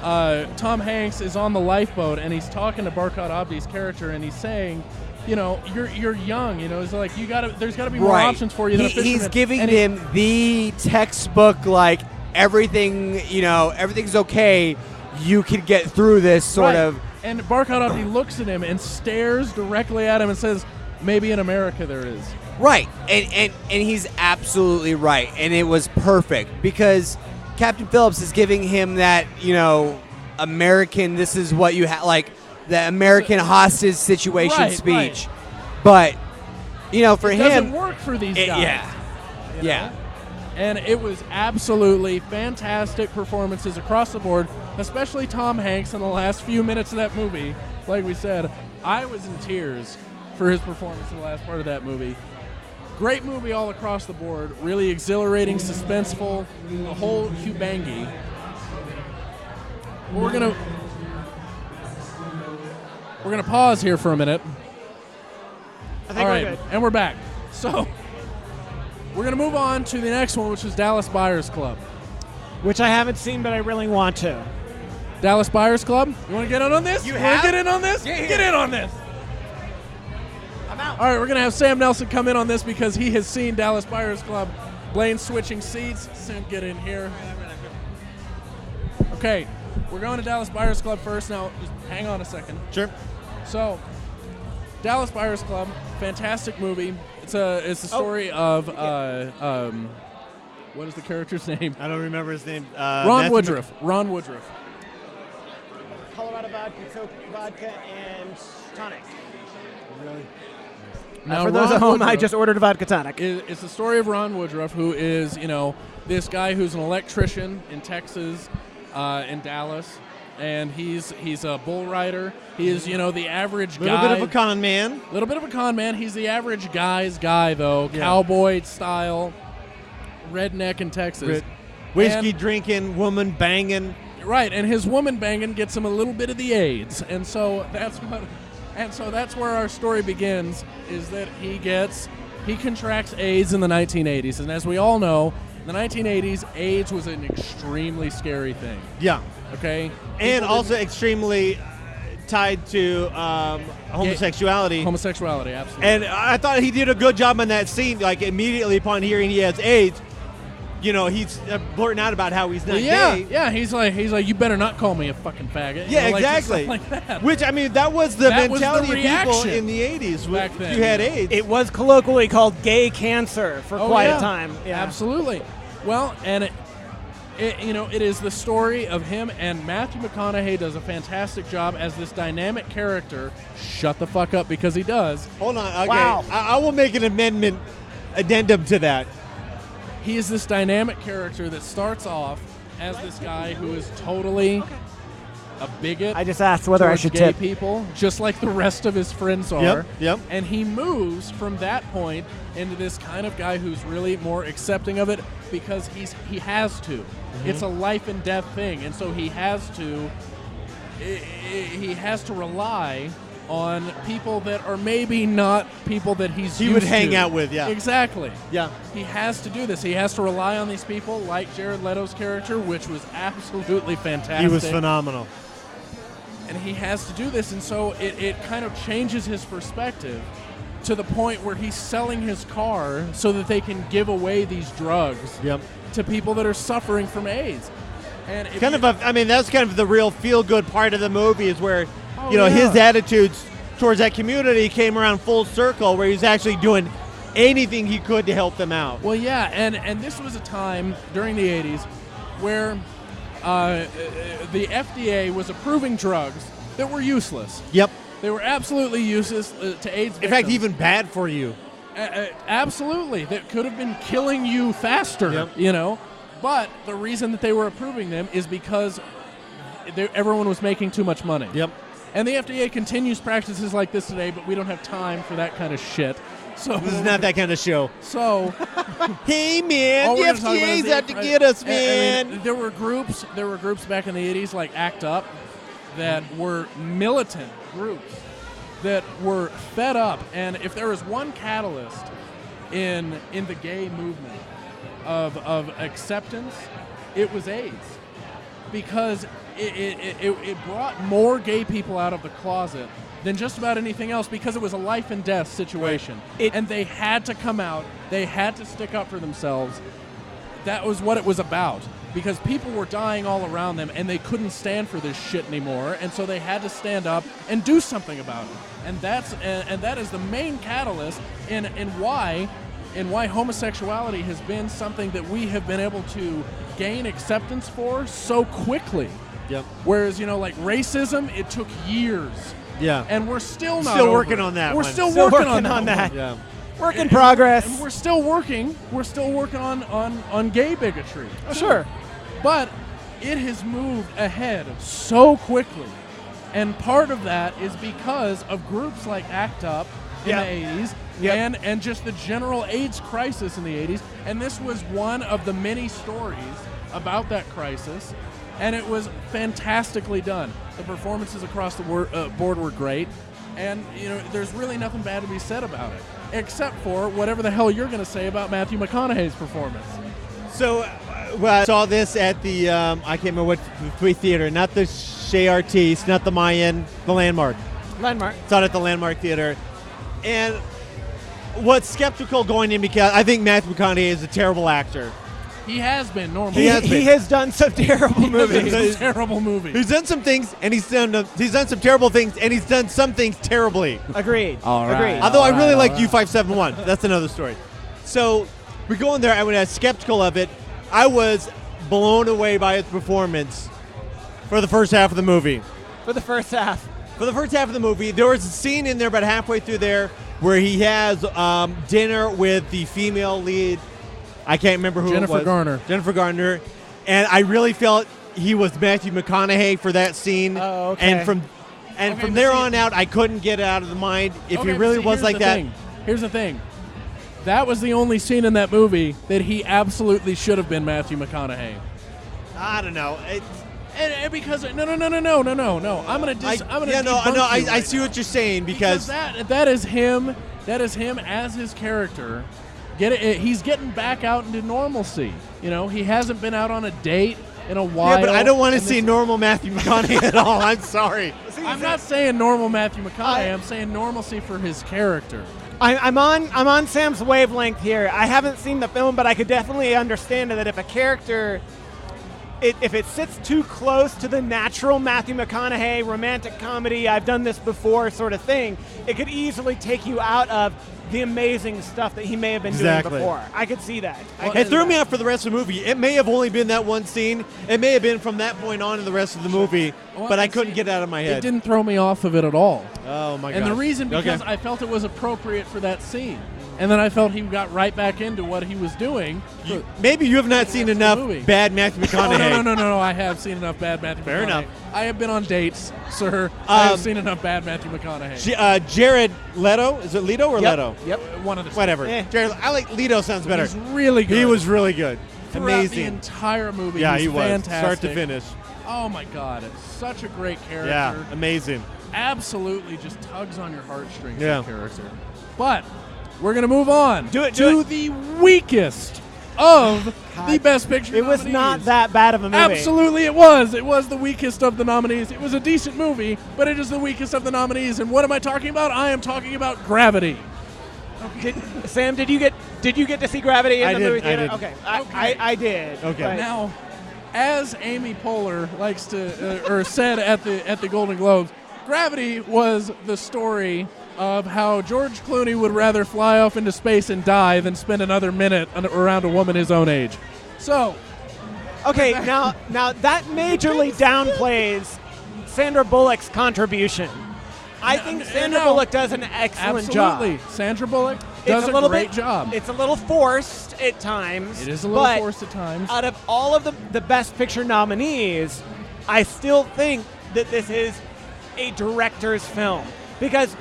Tom Hanks is on the lifeboat, and he's talking to Barkhad Abdi's character, and he's saying, you know, you're young, you know, it's like there's got to be more options for you than a fisherman. He's giving him the textbook, like, everything's okay, you can get through this sort of. And Barkhad Abdi looks at him and stares directly at him and says, maybe in America there is. Right, and he's absolutely right, and it was perfect, because Captain Phillips is giving him that, you know, American, this is what you have, like, the American hostage situation speech. Right. But, you know, for it him. It doesn't work for these guys. Yeah. Yeah. And it was absolutely fantastic performances across the board, especially Tom Hanks in the last few minutes of that movie. Like we said, I was in tears for his performance in the last part of that movie. Great movie all across the board, really exhilarating, suspenseful, the whole hubangy. We're gonna pause here for a minute. I think we're good. And we're back. So we're gonna move on to the next one, which is Dallas Buyers Club. Which I haven't seen, but I really want to. Dallas Buyers Club. You want to get in on this? You want have? to get in on this? Get in on this. I'm out. All right, we're going to have Sam Nelson come in on this because he has seen Dallas Buyers Club. Blaine switching seats. Sam, get in here. Okay, we're going to Dallas Buyers Club first. Now, just hang on a second. Sure. So, Dallas Buyers Club, fantastic movie. It's a story of what is the character's name? I don't remember his name. Ron Woodruff. Ron Woodruff. Colorado vodka, Coke vodka, and tonic. Really? Now, for those Ron at home, Woodruff I just ordered a vodka tonic. It's the story of Ron Woodruff, who is, you know, this guy who's an electrician in Texas, in Dallas, and he's a bull rider. He is, you know, the average guy. Little bit of a con man. Little bit of a con man. He's the average guy's guy, though. Yeah. Cowboy style, redneck in Texas. Whiskey drinking, woman banging. Right, and his woman banging gets him a little bit of the AIDS, and so that's where our story begins. Is that he contracts AIDS in the 1980s, and as we all know, in the 1980s, AIDS was an extremely scary thing. Yeah. Okay. And also extremely tied to homosexuality. Homosexuality, absolutely. And I thought he did a good job on that scene. Like, immediately upon hearing he has AIDS, you know, he's blurting out about how he's not gay. Yeah, he's like, you better not call me a fucking faggot. Yeah, you know, exactly. Like that. Which, I mean, that was the That was the mentality of people reaction in the 80s back if then. you had AIDS. It was colloquially called gay cancer for quite a time. Yeah. Absolutely. Well, and it is the story of him, and Matthew McConaughey does a fantastic job as this dynamic character. Shut the fuck up, because he does. Hold on. Okay. Wow. I will make an addendum to that. He is this dynamic character that starts off as this guy who is totally a bigot. I just asked whether I towards should gay tip. people, just like the rest of his friends are. Yep. And he moves from that point into this kind of guy who's really more accepting of it because he has to. Mm-hmm. It's a life and death thing, and so he has to rely on people that are maybe not people that he would hang out with. Yeah. Exactly. Yeah. He has to do this. He has to rely on these people like Jared Leto's character, which was absolutely fantastic. He was phenomenal. And he has to do this, and so it kind of changes his perspective to the point where he's selling his car so that they can give away these drugs to people that are suffering from AIDS. And that's kind of the real feel-good part of the movie is where, his attitudes towards that community came around full circle, where he's actually doing anything he could to help them out. Well, yeah, and this was a time during the 80s where the FDA was approving drugs that were useless. Yep. They were absolutely useless to AIDS victims. In fact, even bad for you. Absolutely. That could have been killing you faster, But the reason that they were approving them is because everyone was making too much money. Yep. And the FDA continues practices like this today, but we don't have time for that kind of shit. So this is not that kind of show. So, hey man, the FDA's out to get us, man. There were groups back in the 80s like ACT UP that were militant groups that were fed up. And if there was one catalyst in the gay movement of acceptance, it was AIDS, because it brought more gay people out of the closet than just about anything else, because it was a life and death situation. And they had to come out. They had to stick up for themselves. That was what it was about, because people were dying all around them and they couldn't stand for this shit anymore, and so they had to stand up and do something about it. And that is the main catalyst in why homosexuality has been something that we have been able to gain acceptance for so quickly. Yep. Whereas, like racism, it took years. Yeah. And we're still not working on that. We're still working on that. Yeah. Work in progress. And we're still working on gay bigotry. Oh, sure. But it has moved ahead so quickly. And part of that is because of groups like ACT UP in the 80s and just the general AIDS crisis in the 80s. And this was one of the many stories about that crisis. And it was fantastically done. The performances across the board were great. And, there's really nothing bad to be said about it, except for whatever the hell you're going to say about Matthew McConaughey's performance. So, I saw this at the, I can't remember what theater, not the Chez Artistes, not the Mayan, the Landmark. Saw it at the Landmark Theater. And what's skeptical going in, because I think Matthew McConaughey is a terrible actor. He has been normally. He has done some terrible movies. Terrible movies. He's done some things, and he's done some terrible things, and he's done some things terribly. Agreed. All right. Agreed. Although I really like U571. That's another story. So we go in there, I was skeptical of it. I was blown away by his performance for the first half of the movie. For the first half of the movie, there was a scene in there about halfway through there where he has dinner with the female lead. I can't remember who Jennifer it was. Jennifer Garner. And I really felt he was Matthew McConaughey for that scene. Oh, okay. And from there on out, I couldn't get it out of the mind if he really was like that. Here's the thing. That was the only scene in that movie that he absolutely should have been Matthew McConaughey. I don't know. And because no. I'm gonna I see what you're saying, because that is him. That is him as his character. He's getting back out into normalcy. He hasn't been out on a date in a while. Yeah, but I don't want to see normal Matthew McConaughey at all. I'm sorry. I'm not saying normal Matthew McConaughey. I'm saying normalcy for his character. I'm on Sam's wavelength here. I haven't seen the film, but I could definitely understand that if a character, if it sits too close to the natural Matthew McConaughey romantic comedy, I've done this before sort of thing, it could easily take you out of the amazing stuff that he may have been doing before. I could see that. It threw me off for the rest of the movie. It may have only been that one scene. It may have been from that point on in the rest of the movie, but I couldn't get it out of my head. It didn't throw me off of it at all. Oh, my God. And the reason, because I felt it was appropriate for that scene. And then I felt he got right back into what he was doing. Maybe you have not seen enough bad Matthew McConaughey. No. I have seen enough bad Matthew McConaughey. Fair enough. I have been on dates, sir. I have seen enough bad Matthew McConaughey. Jared Leto. Is it Leto or Leto? Yep. One of the two. Whatever. Jared, I like Leto sounds better. He's really good. He was really good. Throughout Amazing. the entire movie. Yeah, he was fantastic. Start to finish. Oh, my God. It's such a great character. Yeah, amazing. Absolutely just tugs on your heartstrings, that character. But we're going to move on to the weakest of the Best Picture It was nominees. not that bad of a movie. Absolutely it was. It was the weakest of the nominees. It was a decent movie, but it is the weakest of the nominees. And what am I talking about? I am talking about Gravity Sam, did you get to see Gravity in the movie theater? didn't. Okay, Okay. I did. Okay. but- Now, as Amy Poehler likes to, or said at the Golden Globes, Gravity was the story of how George Clooney would rather fly off into space and die than spend another minute around a woman his own age. So, Okay, now that majorly downplays Sandra Bullock's contribution. I think Sandra Bullock does an excellent absolutely, job. Sandra Bullock does a great job. It's a little forced at times. It is a little but forced at times. Out of all of the Best Picture nominees, I still think that this is a director's film because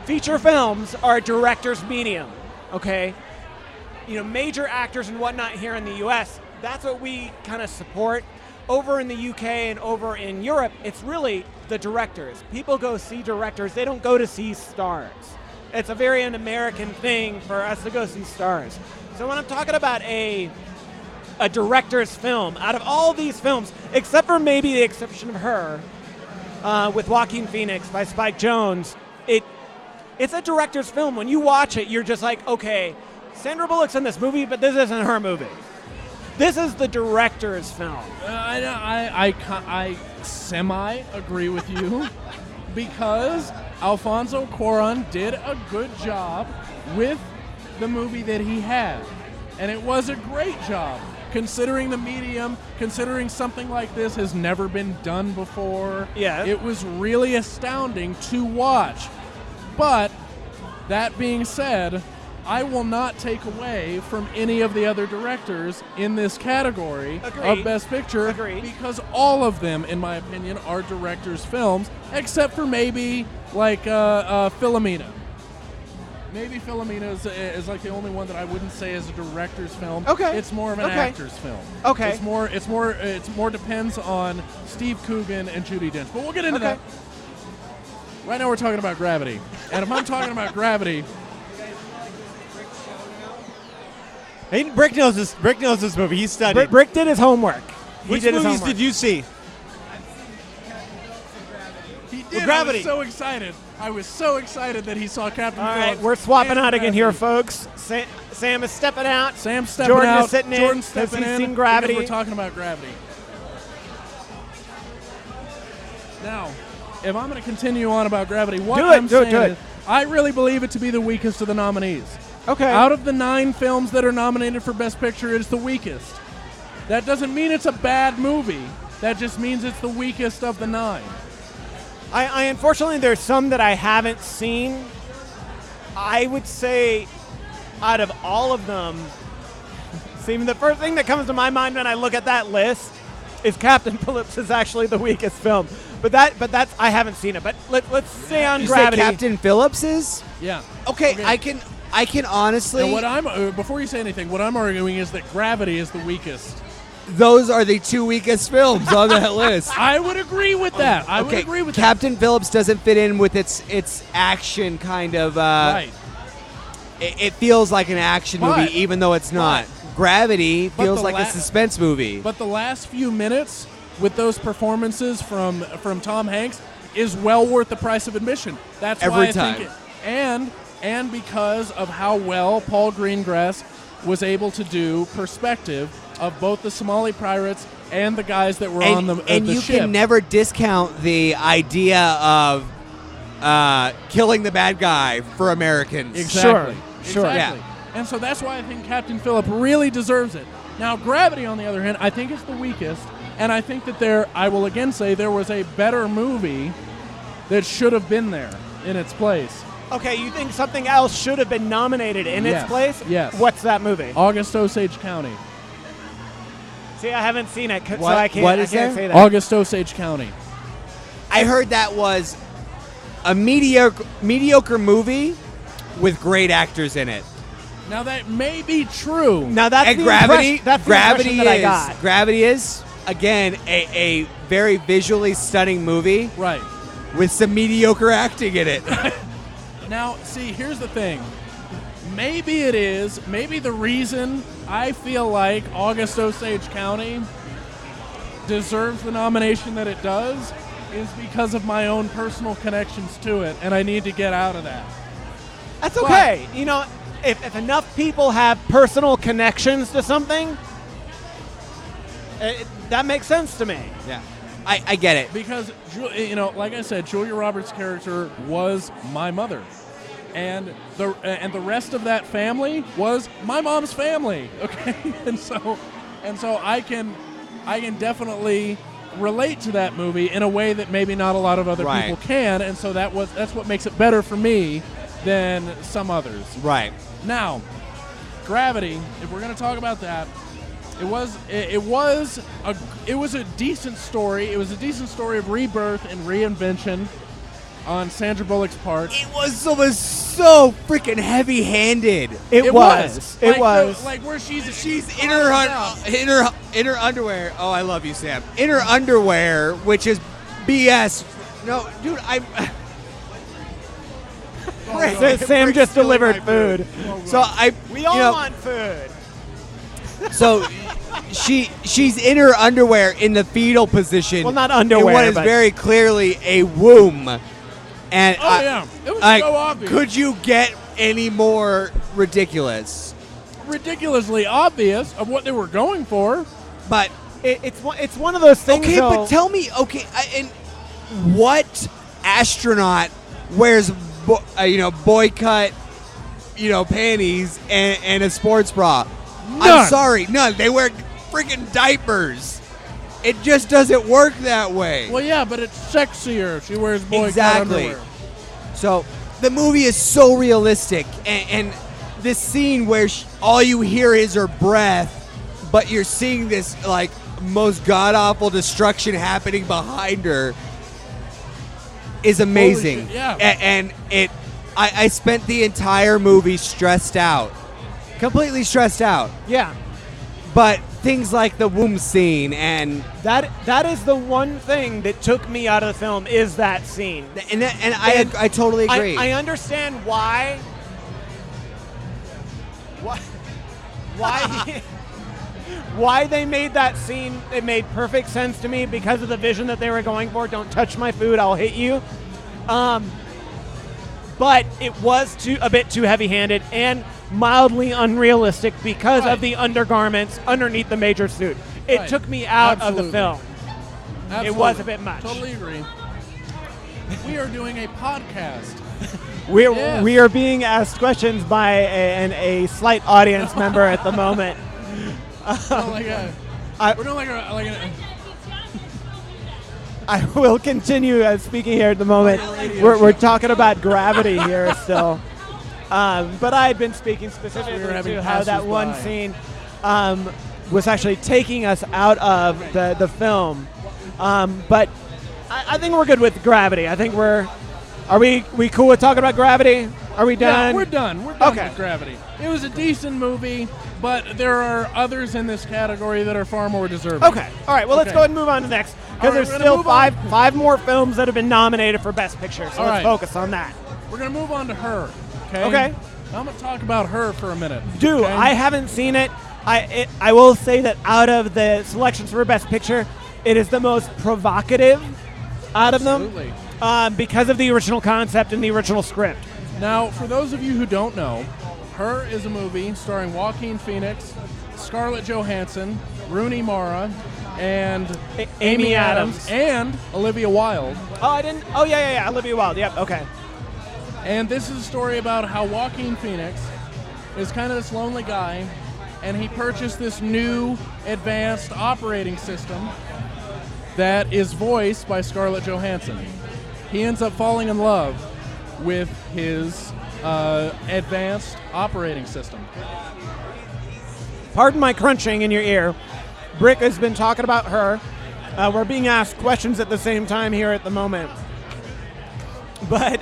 feature films are a director's medium. Okay, major actors and whatnot here in the U.S. That's what we kind of support. Over in the UK and over in Europe, it's really the directors. People go see directors. They don't go to see stars. It's a very un-American thing for us to go see stars. So when I'm talking about a director's film, out of all these films, except for maybe the exception of Her, with Joaquin Phoenix by Spike Jonze, it's a director's film. When you watch it, you're just like, okay, Sandra Bullock's in this movie, but this isn't her movie. This is the director's film. I semi-agree with you because Alfonso Cuarón did a good job with the movie that he had. And it was a great job, considering the medium, considering something like this has never been done before. Yeah. It was really astounding to watch. But, that being said, I will not take away from any of the other directors in this category of Best Picture because all of them, in my opinion, are directors' films, except for maybe like Philomena. Maybe Philomena is like the only one that I wouldn't say is a director's film. Okay. It's more of an actor's film. Okay. It's more depends on Steve Coogan and Judi Dench. But we'll get into that. Right now we're talking about Gravity. And if I'm talking about Gravity, Hey, Brick knows this movie. He studied. Brick did his homework. Which movies did you see? he did. Gravity. I was so excited that he saw Captain All Phillips. right, we're swapping and out again here, Gravity. folks. Sam is stepping out. Sam's stepping Jordan out. is sitting in. Jordan's Has stepping he in. seen Gravity? Because we're talking about Gravity. Now, if I'm going to continue on about Gravity, what I'm saying is I really believe it to be the weakest of the nominees. Okay. Out of the 9 films that are nominated for Best Picture, it's the weakest. That doesn't mean it's a bad movie. That just means it's the weakest of the 9. I unfortunately, there's some that I haven't seen. I would say out of all of them, the first thing that comes to my mind when I look at that list is Captain Phillips is actually the weakest film. But that's I haven't seen it. But let's stay on You Gravity. say Captain Phillips is? Yeah. Okay, I can honestly. And what I'm before you say anything, what I'm arguing is that Gravity is the weakest. Those are the 2 weakest films on that list. I would agree with that. I would Okay, agree with Captain Phillips doesn't fit in with its action kind of. that. Right. It feels like an action But- movie, even though it's not. Gravity But feels the like a suspense movie. But the last few minutes with those performances from Tom Hanks is well worth the price of admission. That's Every why I time. think it, and because of how well Paul Greengrass was able to do perspective of both the Somali pirates and the guys that were on the and the you ship. can never discount the idea of killing the bad guy for Americans. Exactly. Sure. Exactly. And so that's why I think Captain Phillip really deserves it. Now, Gravity, on the other hand, I think is the weakest, and I think that I will again say there was a better movie that should have been there in its place. Okay, you think something else should have been nominated in its place? Yes. What's that movie? August Osage County. See, I haven't seen it, so What- I can't, what I is can't there? say that. August Osage County. I heard that was a mediocre movie with great actors in it. Now, that may be true. Now that's And the Gravity, impression, that's the Gravity impression that I is got. Gravity is again a very visually stunning movie Right. with some mediocre acting in it. Now, see, here's the thing. Maybe it is. Maybe the reason I feel like August Osage County deserves the nomination that it does is because of my own personal connections to it, and I need to get out of that. That's okay. You know, if enough people have personal connections to something, that makes sense to me. Yeah, I get it. Because, you know, like I said, Julia Roberts' character was my mother. And the rest of that family was my mom's family, okay? And so I can definitely relate to that movie in a way that maybe not a lot of other people can, and so that's what makes it better for me than some others. Right. Now, Gravity, if we're going to talk about that, it was a decent story. It was a decent story of rebirth and reinvention on Sandra Bullock's part. It was so freaking heavy-handed. It was. Like where she's in her underwear. Oh, I love you, Sam. In her underwear, which is BS. No, dude, Sam just delivered food. So We all want food. So she's in her underwear in the fetal position. Well, not underwear, in what is but very clearly a womb. And yeah, it was so obvious. Could you get any more ridiculous? Ridiculously obvious of what they were going for. But it's one of those things. Okay, but tell me, and what astronaut wears boy cut panties and a sports bra? None. I'm sorry, none. They wear freaking diapers. It just doesn't work that way. Well, yeah, but it's sexier. She wears boy cut underwear. So the movie is so realistic, and this scene where all you hear is her breath, but you're seeing this like most god awful destruction happening behind her is amazing. Holy shit, yeah. And I spent the entire movie stressed out, completely stressed out. Yeah. But things like the womb scene and that is the one thing that took me out of the film is that scene. And I totally agree. I understand why why they made that scene. It made perfect sense to me because of the vision that they were going for. Don't touch my food, I'll hit you. But it was a bit too heavy-handed and mildly unrealistic because of the undergarments underneath the major suit. It took me out of the film. Absolutely. It was a bit much. Totally agree. We are doing a podcast. We are being asked questions by a slight audience member at the moment. We're doing like a I will continue speaking here at the moment. We're talking about Gravity here still. But I had been speaking specifically to how that one scene was actually taking us out of the film. But I think we're good with Gravity. I think are we cool with talking about Gravity? Are we done? Yeah, we're done. We're done with Gravity. It was a decent movie, but there are others in this category that are far more deserving. Okay. All right. Well, let's go ahead and move on to the next because there's still five more films that have been nominated for Best Picture. So let's focus on that. We're going to move on to Her. Okay. I'm going to talk about Her for a minute. I haven't seen it. I will say that out of the selections for Best Picture, it is the most provocative out of them because of the original concept and the original script. Now, for those of you who don't know, Her is a movie starring Joaquin Phoenix, Scarlett Johansson, Rooney Mara, and Amy Adams, and Olivia Wilde. Oh, I didn't. Oh, yeah. Olivia Wilde. Yep. Okay. And this is a story about how Joaquin Phoenix is kind of this lonely guy, and he purchased this new advanced operating system that is voiced by Scarlett Johansson. He ends up falling in love with his advanced operating system. Pardon my crunching in your ear. Brick has been talking about Her. We're being asked questions at the same time here at the moment. But,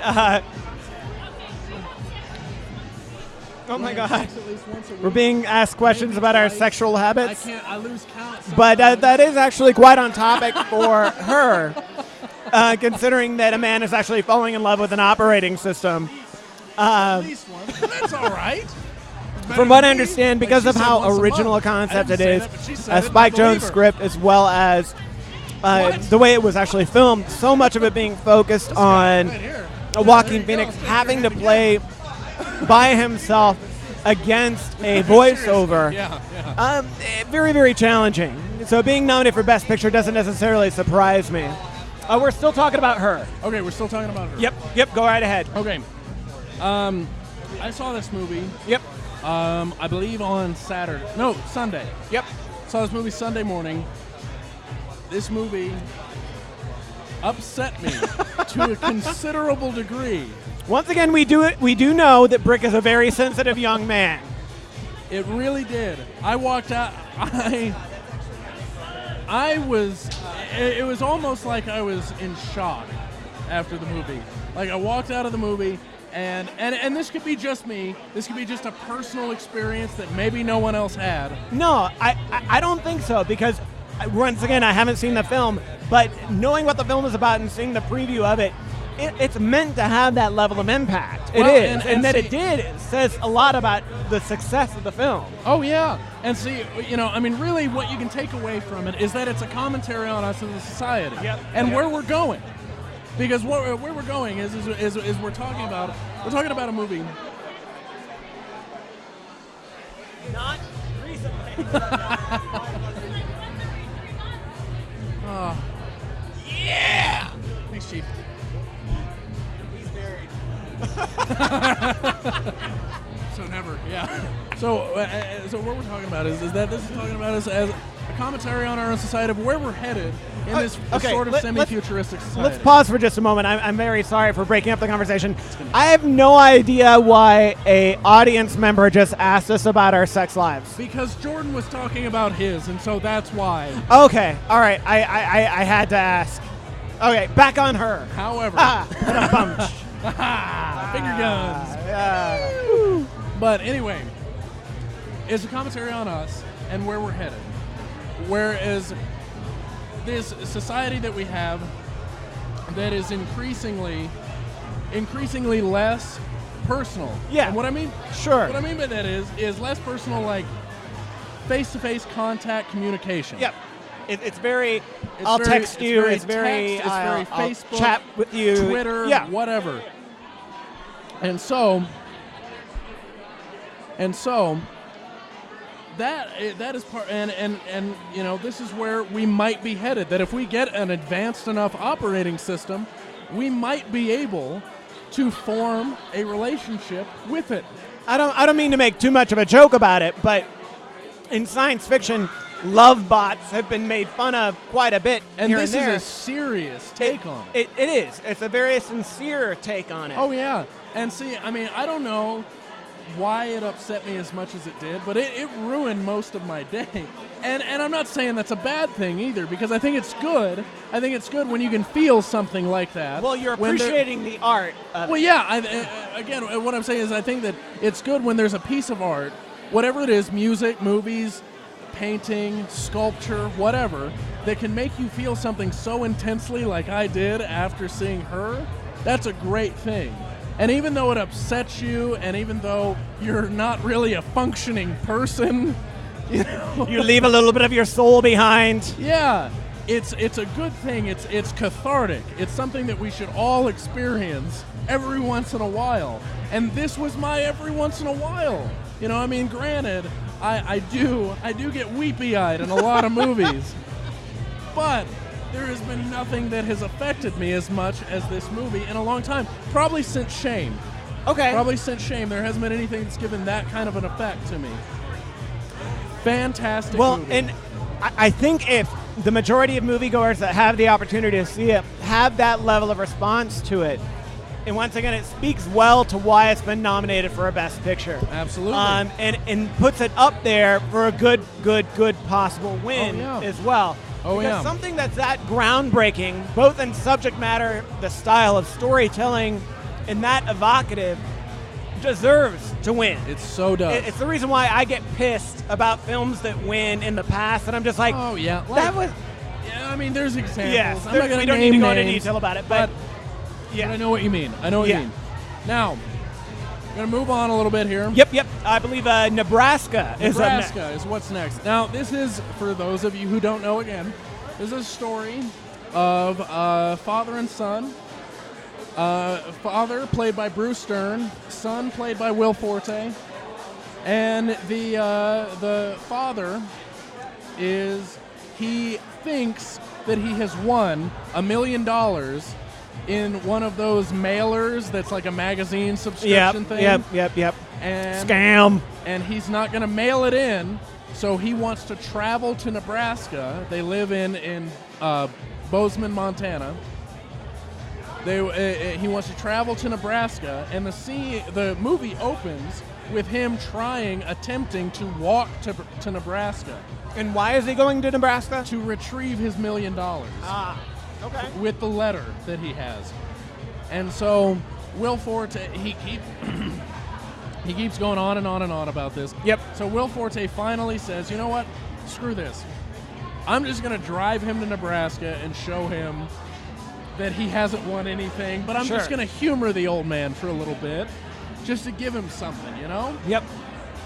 oh my God. We're being asked questions about our sexual habits. I lose count. But that is actually quite on topic for Her, considering that a man is actually falling in love with an operating system. At least once. That's all right. From what I understand, because of how original a concept it is, Spike Jonze' script, as well as the way it was actually filmed, so much of it being focused on Joaquin Phoenix having to play by himself against a voiceover. Yeah. Very, very challenging. So being nominated for Best Picture doesn't necessarily surprise me. We're still talking about her. Okay, we're still talking about her. Yep, go right ahead. Okay. I saw this movie. Yep. I believe on Sunday. Yep. Saw this movie Sunday morning. This movie upset me to a considerable degree. Once again, we do know that Brick is a very sensitive young man. It really did. I walked out. It was almost like I was in shock after the movie. Like I walked out of the movie, and this could be just me. This could be just a personal experience that maybe no one else had. No, I don't think so, because once again, I haven't seen the film, but knowing what the film is about and seeing the preview of it, it's meant to have that level of impact. It is, and that it did. It says a lot about the success of the film. Oh, yeah. And see, really what you can take away from it is that it's a commentary on us as a society and where we're going. Because where we're going is we're talking about a movie. Not recently. Yeah! Thanks, Chief. He's married. So never, yeah. So what we're talking about is that this is talking about us as a commentary on our own society of where we're headed in this sort of semi-futuristic society. Let's pause for just a moment. I'm very sorry for breaking up the conversation. I have no idea why a audience member just asked us about our sex lives. Because Jordan was talking about his, and so that's why. Okay, all right. I had to ask. Okay, back on her. However, finger guns. But anyway, it's a commentary on us and where we're headed. Whereas this society that we have that is increasingly less personal. Yeah. And what I mean? Sure. What I mean by that is less personal, like face-to-face contact communication. Yep. It's very. I'll text you. It's very. I'll I'll Facebook, chat with you. Twitter. Yeah. Whatever. And so that is part, and this is where we might be headed. That if we get an advanced enough operating system, we might be able to form a relationship with it. I don't mean to make too much of a joke about it, but in science fiction, love bots have been made fun of quite a bit here and there. And this is a serious take on it. It is. It's a very sincere take on it. Oh, yeah. And see, I don't know why it upset me as much as it did, but it ruined most of my day. And I'm not saying that's a bad thing either, because I think it's good. I think it's good when you can feel something like that. Well, you're appreciating the art of Well, it. yeah. Again, what I'm saying is I think that it's good when there's a piece of art, whatever it is, music, movies, painting, sculpture, whatever, that can make you feel something so intensely like I did after seeing her. That's a great thing. And even though it upsets you, and even though you're not really a functioning person, you leave a little bit of your soul behind. Yeah, it's a good thing. It's cathartic. It's something that we should all experience every once in a while. And this was my every once in a while. Granted, I do get weepy-eyed in a lot of movies, but there has been nothing that has affected me as much as this movie in a long time. Probably since Shame. Okay. Probably since Shame. There hasn't been anything that's given that kind of an effect to me. Fantastic movie. And I think if the majority of moviegoers that have the opportunity to see it have that level of response to it, and once again, it speaks well to why it's been nominated for a Best Picture. Absolutely. And puts it up there for a good possible win as well. Oh, because something that's that groundbreaking, both in subject matter, the style of storytelling, and that evocative, deserves to win. It so does. It's the reason why I get pissed about films that win in the past, and I'm just like, oh, yeah. That was... Yeah, there's examples. Yes, I'm not gonna we don't need to go into names, detail about it, but yeah. But I know what you mean. Now, I'm going to move on a little bit here. Yep. I believe Nebraska is up next. Nebraska is what's next. Now, this is, for those of you who don't know again, this is a story of father and son Father, played by Bruce Stern. Son, played by Will Forte. And the father he thinks that he has won $1 million in one of those mailers that's like a magazine subscription thing. Yep. And Scam. And he's not going to mail it in, so he wants to travel to Nebraska. They live in Bozeman, Montana. He wants to travel to Nebraska, and the movie opens with him attempting to walk to Nebraska. And why is he going to Nebraska? To retrieve his $1 million. Okay. With the letter that he has. And so Will Forte, he keeps going on and on and on about this. Yep. So Will Forte finally says, you know what? Screw this. I'm just going to drive him to Nebraska and show him that he hasn't won anything, but I'm just going to humor the old man for a little bit just to give him something, you know? Yep.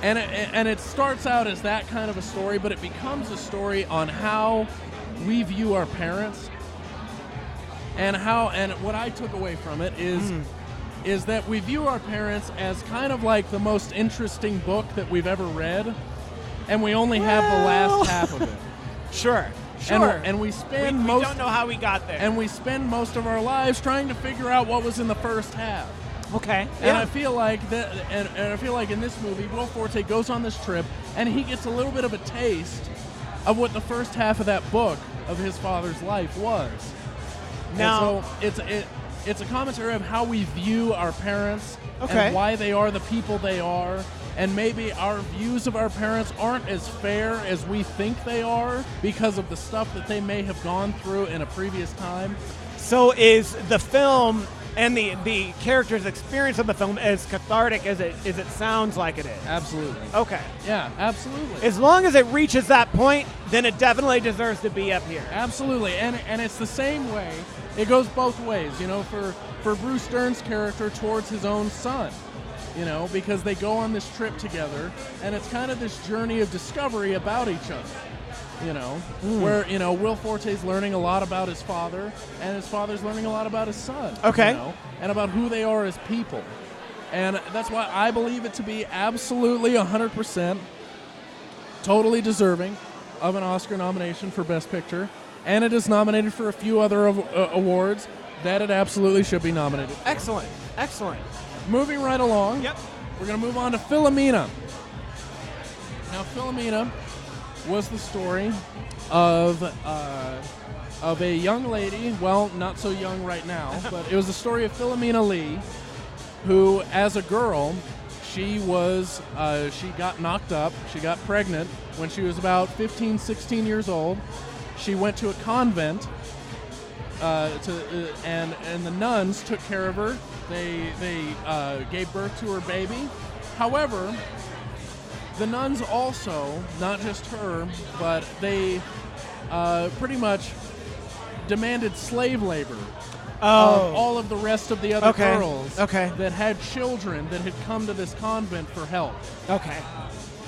And it starts out as that kind of a story, but it becomes a story on how we view our parents and what I took away from it is that we view our parents as kind of like the most interesting book that we've ever read, and we only have the last half of it. Sure. And we spend we don't know how we got there. And we spend most of our lives trying to figure out what was in the first half. Okay. And I feel like that, and I feel like in this movie, Will Forte goes on this trip, and he gets a little bit of a taste of what the first half of that book of his father's life was. Now, and so it's a commentary of how we view our parents Okay. and why they are the people they are, and maybe our views of our parents aren't as fair as we think they are because of the stuff that they may have gone through in a previous time. So is the film and the character's experience of the film as cathartic as it sounds like it is? Absolutely. Okay. Yeah, absolutely. As long as it reaches that point, then it definitely deserves to be up here. Absolutely. And it's the same way. It goes both ways, you know, for Bruce Stern's character towards his own son, you know, because they go on this trip together, and it's kind of this journey of discovery about each other. You know, where, you know, Will Forte's learning a lot about his father, and his father's learning a lot about his son. Okay. You know, and about who they are as people. And that's why I believe it to be absolutely 100% totally deserving of an Oscar nomination for Best Picture. And it is nominated for a few other awards that it absolutely should be nominated for. Excellent. Excellent. Moving right along, Yep. we're going to move on to Philomena. Now, Philomena was the story of a young lady, well, not so young right now, but it was the story of Philomena Lee, who, as a girl, she got knocked up, she got pregnant when she was about 15, 16 years old. She went to a convent, and the nuns took care of her. They gave birth to her baby. However, the nuns also, not just her, but they pretty much demanded slave labor of all of the rest of the other girls that had children that had come to this convent for help. Okay.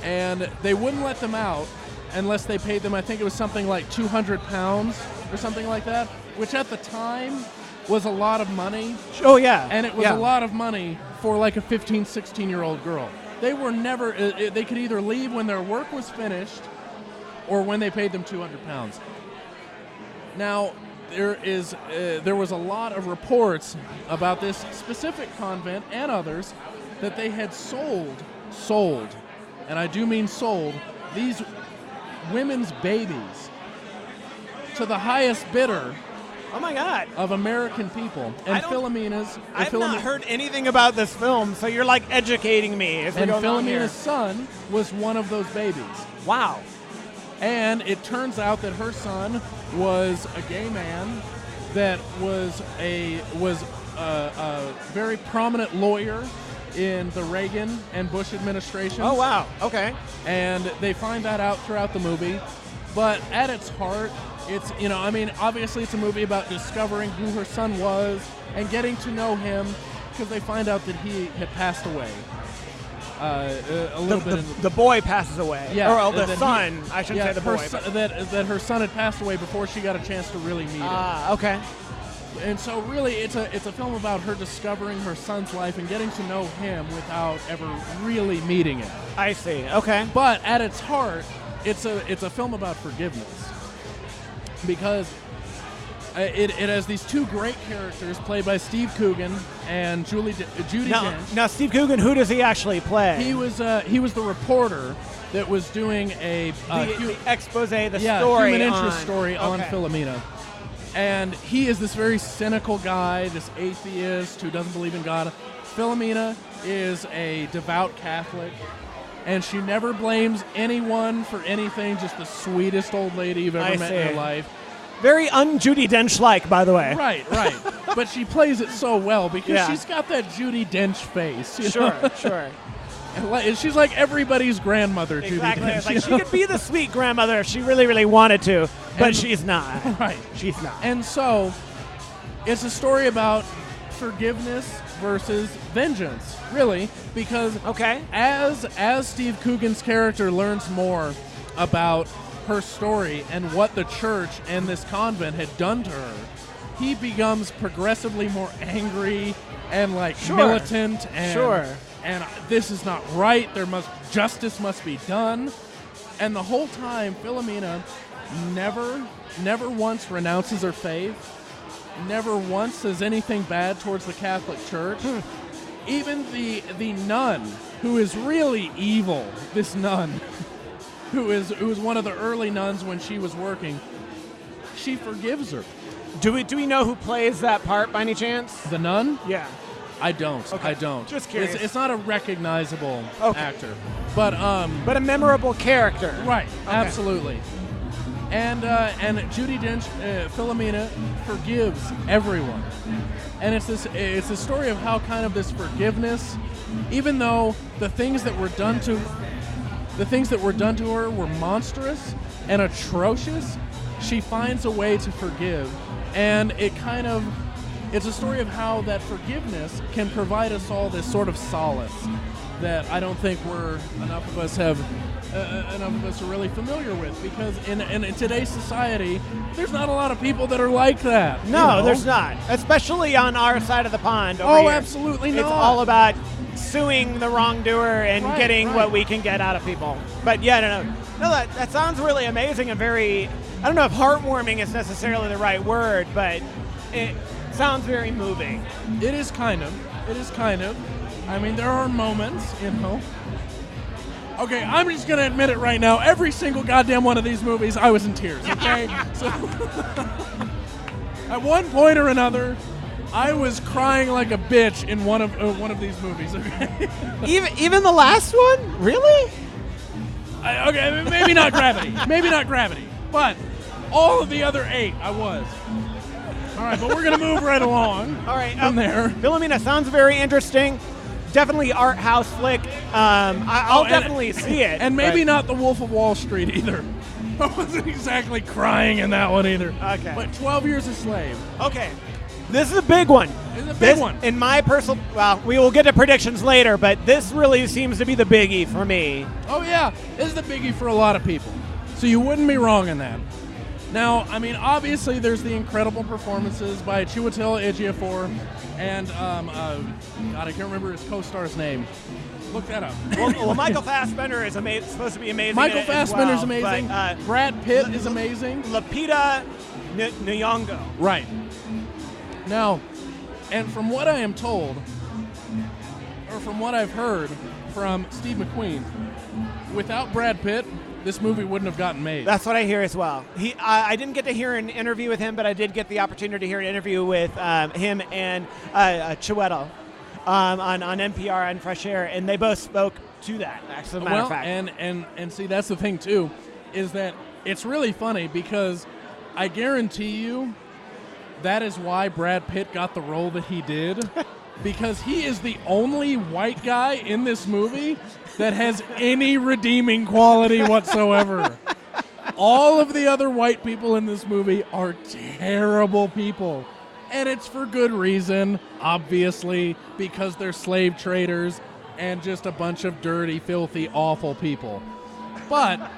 And they wouldn't let them out unless they paid them, I think it was something like 200 pounds or something like that, which at the time was a lot of money. Oh, yeah. And it was a lot of money for like a 15, 16-year-old girl. They were never, they could either leave when their work was finished or when they paid them 200 pounds. Now, there was a lot of reports about this specific convent and others that they had sold, and I do mean sold, these women's babies to the highest bidder. Oh my God! Of American people. And Philomena's... I've not heard anything about this film, so you're like educating me as we go along here. Philomena's son was one of those babies. Wow. And it turns out that her son was a gay man that was a very prominent lawyer in the Reagan and Bush administrations. Oh, wow. Okay. And they find that out throughout the movie. But at its heart, it's, you know, I mean, obviously it's a movie about discovering who her son was and getting to know him, because they find out that he had passed away. A little bit. The boy passes away. Yeah. Or the son. I shouldn't say the boy. That her son had passed away before she got a chance to really meet him. Okay. And so really it's a film about her discovering her son's life and getting to know him without ever really meeting him. I see. Okay. But at its heart, it's a film about forgiveness. Because it has these two great characters played by Steve Coogan and Judi Dench. Now, Steve Coogan, who does he actually play? He was the reporter that was doing the expose, the story, human interest story on Philomena. And he is this very cynical guy, this atheist who doesn't believe in God. Philomena is a devout Catholic, and she never blames anyone for anything, just the sweetest old lady you've ever met in your life. Very un-Judi Dench-like, by the way. Right. But she plays it so well because she's got that Judi Dench face. Sure. And she's like everybody's grandmother, exactly. Judi Dench. It's like she could be the sweet grandmother if she really, really wanted to, but she's not. Right. She's not. And so it's a story about forgiveness versus vengeance, really, because as Steve Coogan's character learns more about her story and what the church and this convent had done to her, he becomes progressively more angry and militant and this is not right. Justice must be done. And the whole time Philomena never once renounces her faith, never once says anything bad towards the Catholic Church. Even the nun, who is really evil, this nun who was one of the early nuns when she was working, she forgives her. Do we know who plays that part by any chance? The nun? Yeah. I don't. Okay. I don't. Just curious. It's not a recognizable actor, but a memorable character. Right. Okay. Absolutely. And Judi Dench, Philomena, forgives everyone, and it's a story of how kind of this forgiveness, even though the things that were done to her were monstrous and atrocious, she finds a way to forgive, and it's a story of how that forgiveness can provide us all this sort of solace that I don't think enough of us are really familiar with, because in today's society, there's not a lot of people that are like that. No, there's not, especially on our side of the pond. Oh, here. Absolutely not. It's all about suing the wrongdoer and getting what we can get out of people. But no, that sounds really amazing and very, I don't know if heartwarming is necessarily the right word, but it sounds very moving. It is kind of. I mean, there are moments, Okay, I'm just going to admit it right now. Every single goddamn one of these movies, I was in tears, okay? So, at one point or another, I was crying like a bitch in one of these movies, okay? Even the last one? Really? Okay, maybe not Gravity. But all of the other 8, I was. All right, but we're going to move right along. All right, from there. Philomena sounds very interesting. Definitely art house flick. I'll definitely see it. And maybe not The Wolf of Wall Street either. I wasn't exactly crying in that one either. Okay. But 12 Years a Slave. Okay. This is a big one. It's a big one. In my personal, we will get to predictions later, but this really seems to be the biggie for me. Oh, yeah. This is the biggie for a lot of people. So you wouldn't be wrong in that. Now, I mean, obviously there's the incredible performances by Chiwetel Ejiofor and, God, I can't remember his co-star's name. Look that up. Well, Michael Fassbender is supposed to be amazing. Michael Fassbender's well, amazing. But, Brad Pitt is amazing. Lupita Nyong'o. Right. Now, and from what I am told, or from what I've heard from Steve McQueen, without Brad Pitt, this movie wouldn't have gotten made. That's what I hear as well. I didn't get to hear an interview with him, but I did get the opportunity to hear an interview with him and Chiwetel on NPR on Fresh Air, and they both spoke to that, as a matter of fact. And see, that's the thing, too, is that it's really funny because I guarantee you that is why Brad Pitt got the role that he did, because he is the only white guy in this movie that has any redeeming quality whatsoever. All of the other white people in this movie are terrible people. And it's for good reason, obviously, because they're slave traders and just a bunch of dirty, filthy, awful people. But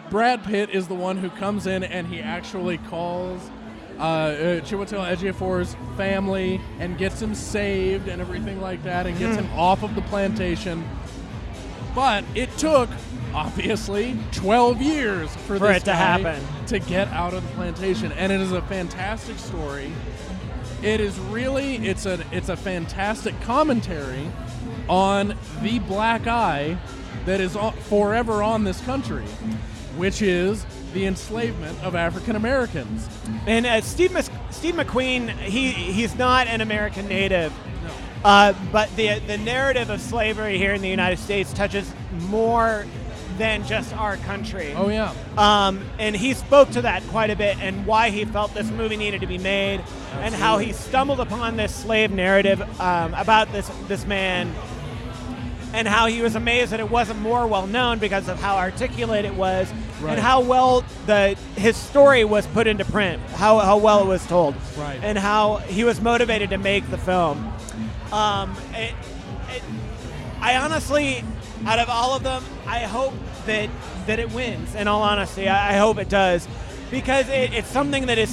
Brad Pitt is the one who comes in and he actually calls Chiwetel Ejiofor's family and gets him saved and everything like that and gets him off of the plantation. But it took, obviously, 12 years for this it to guy happen. to get out of the plantation. And it is a fantastic story. It is really, it's a fantastic commentary on the black eye that is forever on this country, which is the enslavement of African Americans. And Steve McQueen, he's not an American native, No. but the narrative of slavery here in the United States touches more than just our country. Oh, yeah. And he spoke to that quite a bit and why he felt this movie needed to be made. Absolutely. And how he stumbled upon this slave narrative about this man, and how he was amazed that it wasn't more well known because of how articulate it was, Right. and how well his story was put into print, how well it was told, Right. and how he was motivated to make the film. I honestly, out of all of them, I hope that it wins. In all honesty, I hope it does, because it's something that it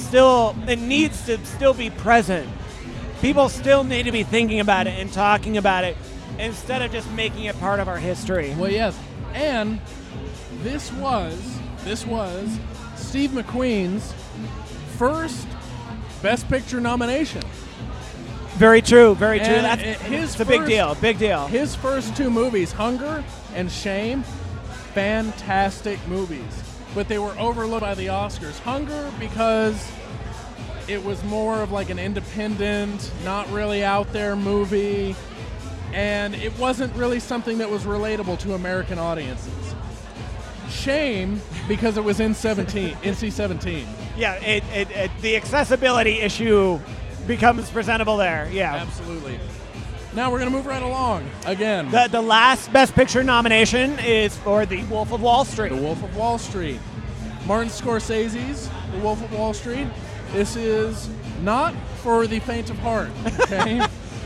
needs to still be present. People still need to be thinking about it and talking about it instead of just making it part of our history. Well, yes. And this was Steve McQueen's first Best Picture nomination. Very true. Very true. And It's a big deal. Big deal. His first two movies, Hunger and Shame, fantastic movies. But they were overlooked by the Oscars. Hunger because it was more of like an independent, not really out there movie. And it wasn't really something that was relatable to American audiences. Shame because it was NC-17. Yeah, the accessibility issue becomes presentable there. Yeah. Absolutely. Now we're going to move right along again. The last Best Picture nomination is for The Wolf of Wall Street. The Wolf of Wall Street. Martin Scorsese's The Wolf of Wall Street. This is not for the faint of heart, okay?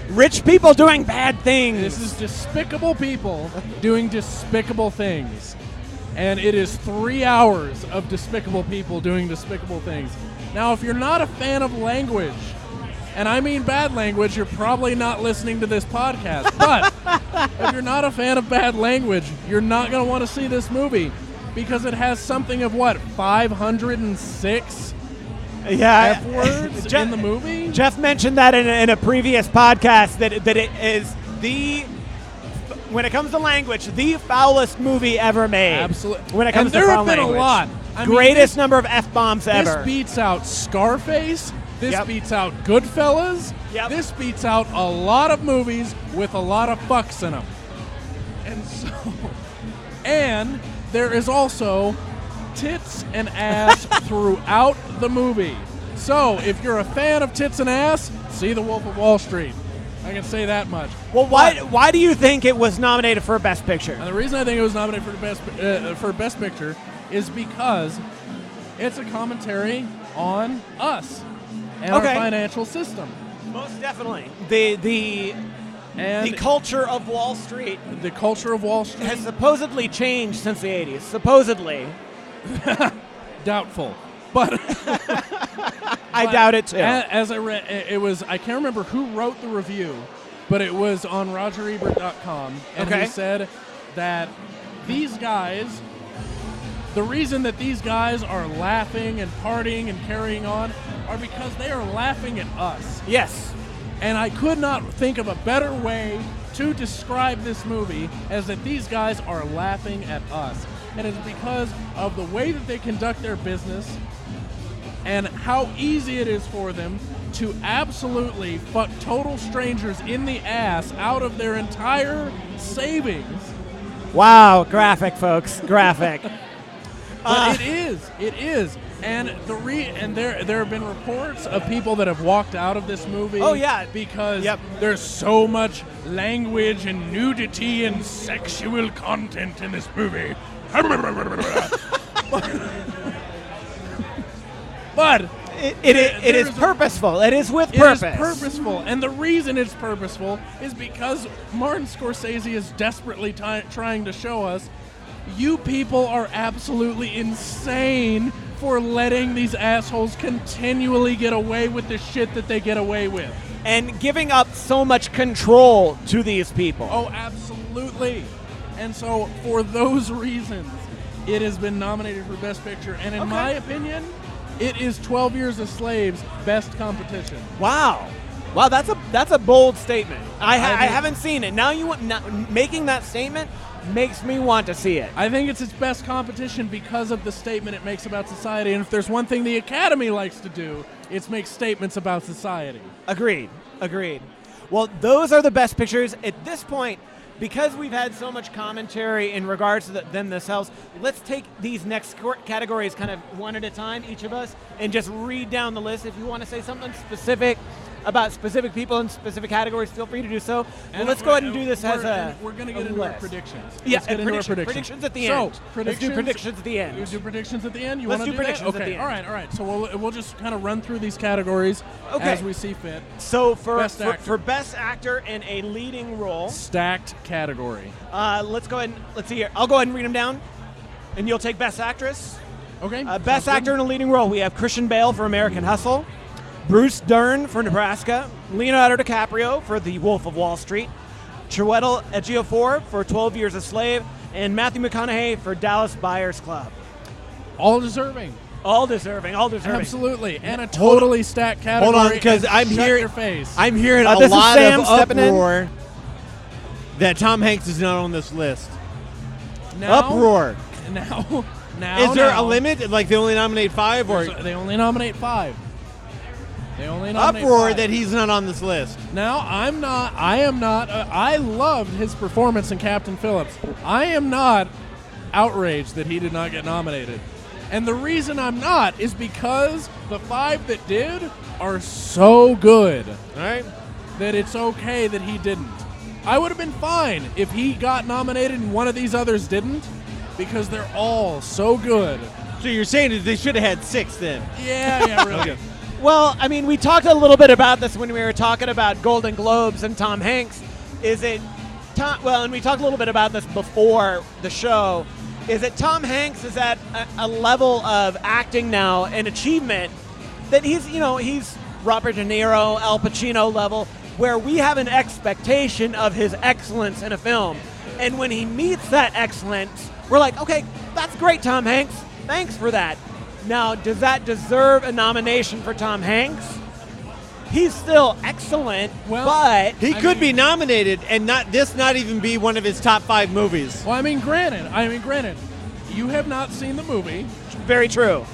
Rich people doing bad things. This is despicable people doing despicable things. And it is 3 hours of despicable people doing despicable things. Now, if you're not a fan of language, and I mean bad language, you're probably not listening to this podcast. But if you're not a fan of bad language, you're not going to want to see this movie because it has something of, 506 F words in the movie? Jeff mentioned that in a previous podcast that it is when it comes to language, the foulest movie ever made. Absolutely. When it comes and to there foul have been language. a lot. Greatest number of F-bombs ever. This beats out Scarface. This Yep. beats out Goodfellas. Yep. This beats out a lot of movies with a lot of fucks in them. And there is also tits and ass throughout the movie. So if you're a fan of tits and ass, see The Wolf of Wall Street. I can say that much. Well, why do you think it was nominated for Best Picture? And the reason I think it was nominated for Best Picture is because it's a commentary on us and our financial system. Most definitely. The culture of Wall Street. The culture of Wall Street has supposedly changed since the 80s. Supposedly. Doubtful. But I doubt it too. As I read, it was, I can't remember who wrote the review, but it was on RogerEbert.com. And he said that these guys, the reason that these guys are laughing and partying and carrying on are because they are laughing at us. Yes. And I could not think of a better way to describe this movie as that these guys are laughing at us. And it's because of the way that they conduct their business and how easy it is for them to absolutely fuck total strangers in the ass out of their entire savings. Wow, graphic, folks, graphic. But it is. And there have been reports of people that have walked out of this movie. Oh yeah, because there's so much language and nudity and sexual content in this movie. But it is purposeful. It is with purpose. It is purposeful, and the reason it's purposeful is because Martin Scorsese is desperately trying to show us you people are absolutely insane for letting these assholes continually get away with the shit that they get away with. And giving up so much control to these people. Oh, absolutely. And so, for those reasons, it has been nominated for Best Picture. And in my opinion, it is 12 Years a Slave's best competition. Wow. Wow, that's a bold statement. I haven't seen it. Now making that statement makes me want to see it. I think it's its best competition because of the statement it makes about society. And if there's one thing the Academy likes to do, it's make statements about society. Agreed. Well, those are the best pictures. At this point, because we've had so much commentary in regards to them themselves, let's take these next categories kind of one at a time, each of us, and just read down the list. If you want to say something specific about specific people in specific categories, feel free to do so. Well, let's go ahead and do this we're going to get into our predictions. Yeah, let's get into our predictions at the end. So, let's do predictions at the end. You do predictions at the end? Let's do predictions at the end. All right. So we'll just kind of run through these categories as we see fit. So for Best Actor in a Leading Role. Stacked category. Let's go ahead and let's see here. I'll go ahead and read them down, and you'll take Best Actress. Okay. Best Actor in a Leading Role. We have Christian Bale for American Hustle, Bruce Dern for Nebraska, Leonardo DiCaprio for The Wolf of Wall Street, Chiwetel Ejiofor for 12 Years a Slave, and Matthew McConaughey for Dallas Buyers Club. All deserving. Absolutely. And a totally stacked category. Hold on, because I'm hearing a lot of uproar that Tom Hanks is not on this list. Uproar. Now, is there a limit? Like they only nominate 5, or they only nominate 5? Uproar that he's not on this list. Now, I am not. I loved his performance in Captain Phillips. I am not outraged that he did not get nominated. And the reason I'm not is because the 5 that did are so good. All right. That it's okay that he didn't. I would have been fine if he got nominated and one of these others didn't, because they're all so good. So you're saying that they should have had 6 then? Yeah, really. Okay. Well, I mean, we talked a little bit about this when we were talking about Golden Globes and Tom Hanks. And we talked a little bit about this before the show. Is that Tom Hanks is at a level of acting now and achievement that he's Robert De Niro, Al Pacino level, where we have an expectation of his excellence in a film. And when he meets that excellence, we're like, okay, that's great, Tom Hanks. Thanks for that. Now, does that deserve a nomination for Tom Hanks? He's still excellent, but he could be nominated and not even be one of his top 5 movies. Well, granted, you have not seen the movie. Very true.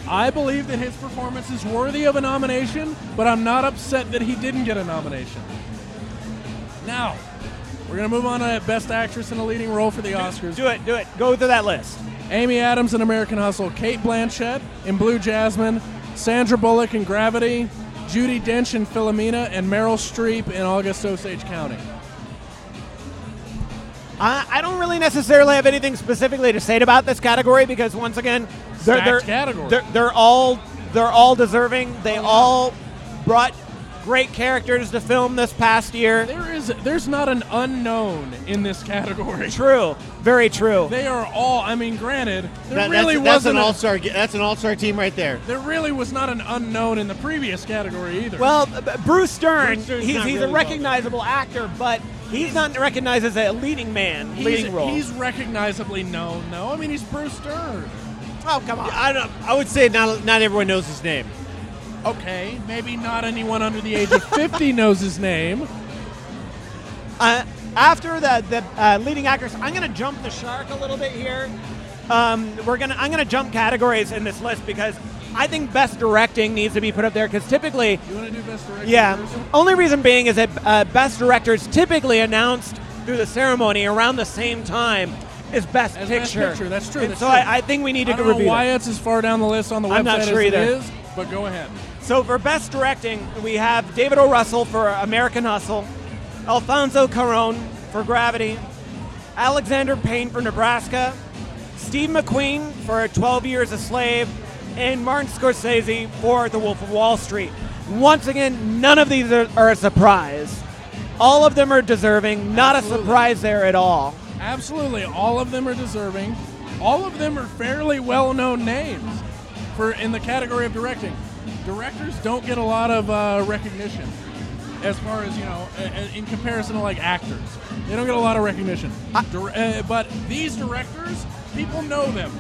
I believe that his performance is worthy of a nomination, but I'm not upset that he didn't get a nomination. Now, we're going to move on to Best Actress in a Leading Role for the Oscars. Do it. Go through that list. Amy Adams in American Hustle, Cate Blanchett in Blue Jasmine, Sandra Bullock in Gravity, Judi Dench in Philomena, and Meryl Streep in August Osage County. I don't really necessarily have anything specifically to say about this category because once again, they're all deserving. They all brought great characters to film this past year. There's not an unknown in this category. True, very true. They are all. Granted, that's an all-star. That's an all-star team right there. There really was not an unknown in the previous category either. Well, Bruce Dern, he's a recognizable actor, but he's not recognized as a leading role. He's recognizably known, though. He's Bruce Dern. Oh, come on. I would say not everyone knows his name. Okay, maybe not anyone under the age of 50 knows his name. After the leading actress, I'm going to jump the shark a little bit here. I'm going to jump categories in this list because I think Best Directing needs to be put up there because typically... You want to do Best Directing? Yeah. First? Only reason being is that Best Director is typically announced through the ceremony around the same time as Best Picture. Best Picture, that's true. And I think we need to review I don't know why it's as far down the list on the website I'm not sure as either. it is, but go ahead. So for Best Directing, we have David O. Russell for American Hustle, Alfonso Cuarón for Gravity, Alexander Payne for Nebraska, Steve McQueen for 12 Years a Slave, and Martin Scorsese for The Wolf of Wall Street. Once again, none of these are a surprise. All of them are deserving, not a surprise there at all. Absolutely, all of them are deserving. all of them are fairly well-known names in the category of directing. Directors don't get a lot of recognition as far as, in comparison to like actors. They don't get a lot of recognition. But these directors, people know them.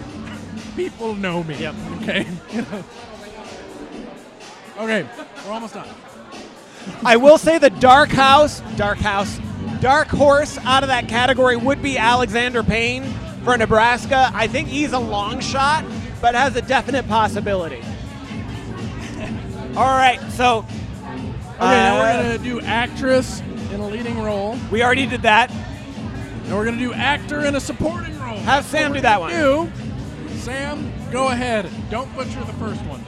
People know me. Yep. Okay. Okay, we're almost done. I will say the dark horse out of that category would be Alexander Payne for Nebraska. I think he's a long shot, but has a definite possibility. All right, so okay, now we're gonna do actress in a leading role. We already did that. Now we're gonna do actor in a supporting role. Have Sam do that one. Sam, go ahead. Don't butcher the first one.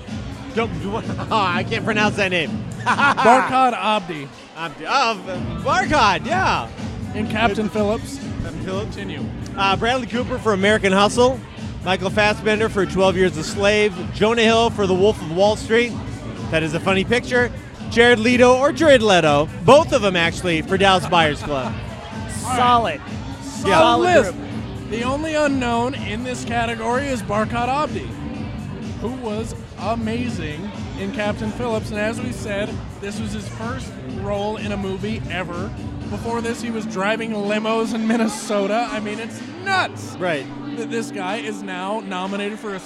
I can't pronounce that name. Barkhad Abdi Barkhad, yeah. in Captain Phillips. Continue. Bradley Cooper for American Hustle. Michael Fassbender for 12 Years a Slave. Jonah Hill for The Wolf of Wall Street. That is a funny picture. Jared Leto or Jared Leto. Both of them, actually, for Dallas Buyers Club. Solid. Solid list. group. The only unknown in this category is Barkhad Abdi, who was amazing in Captain Phillips. And as we said, this was his first role in a movie ever. Before this, he was driving limos in Minnesota. I mean, it's nuts. Right. That this guy is now nominated for a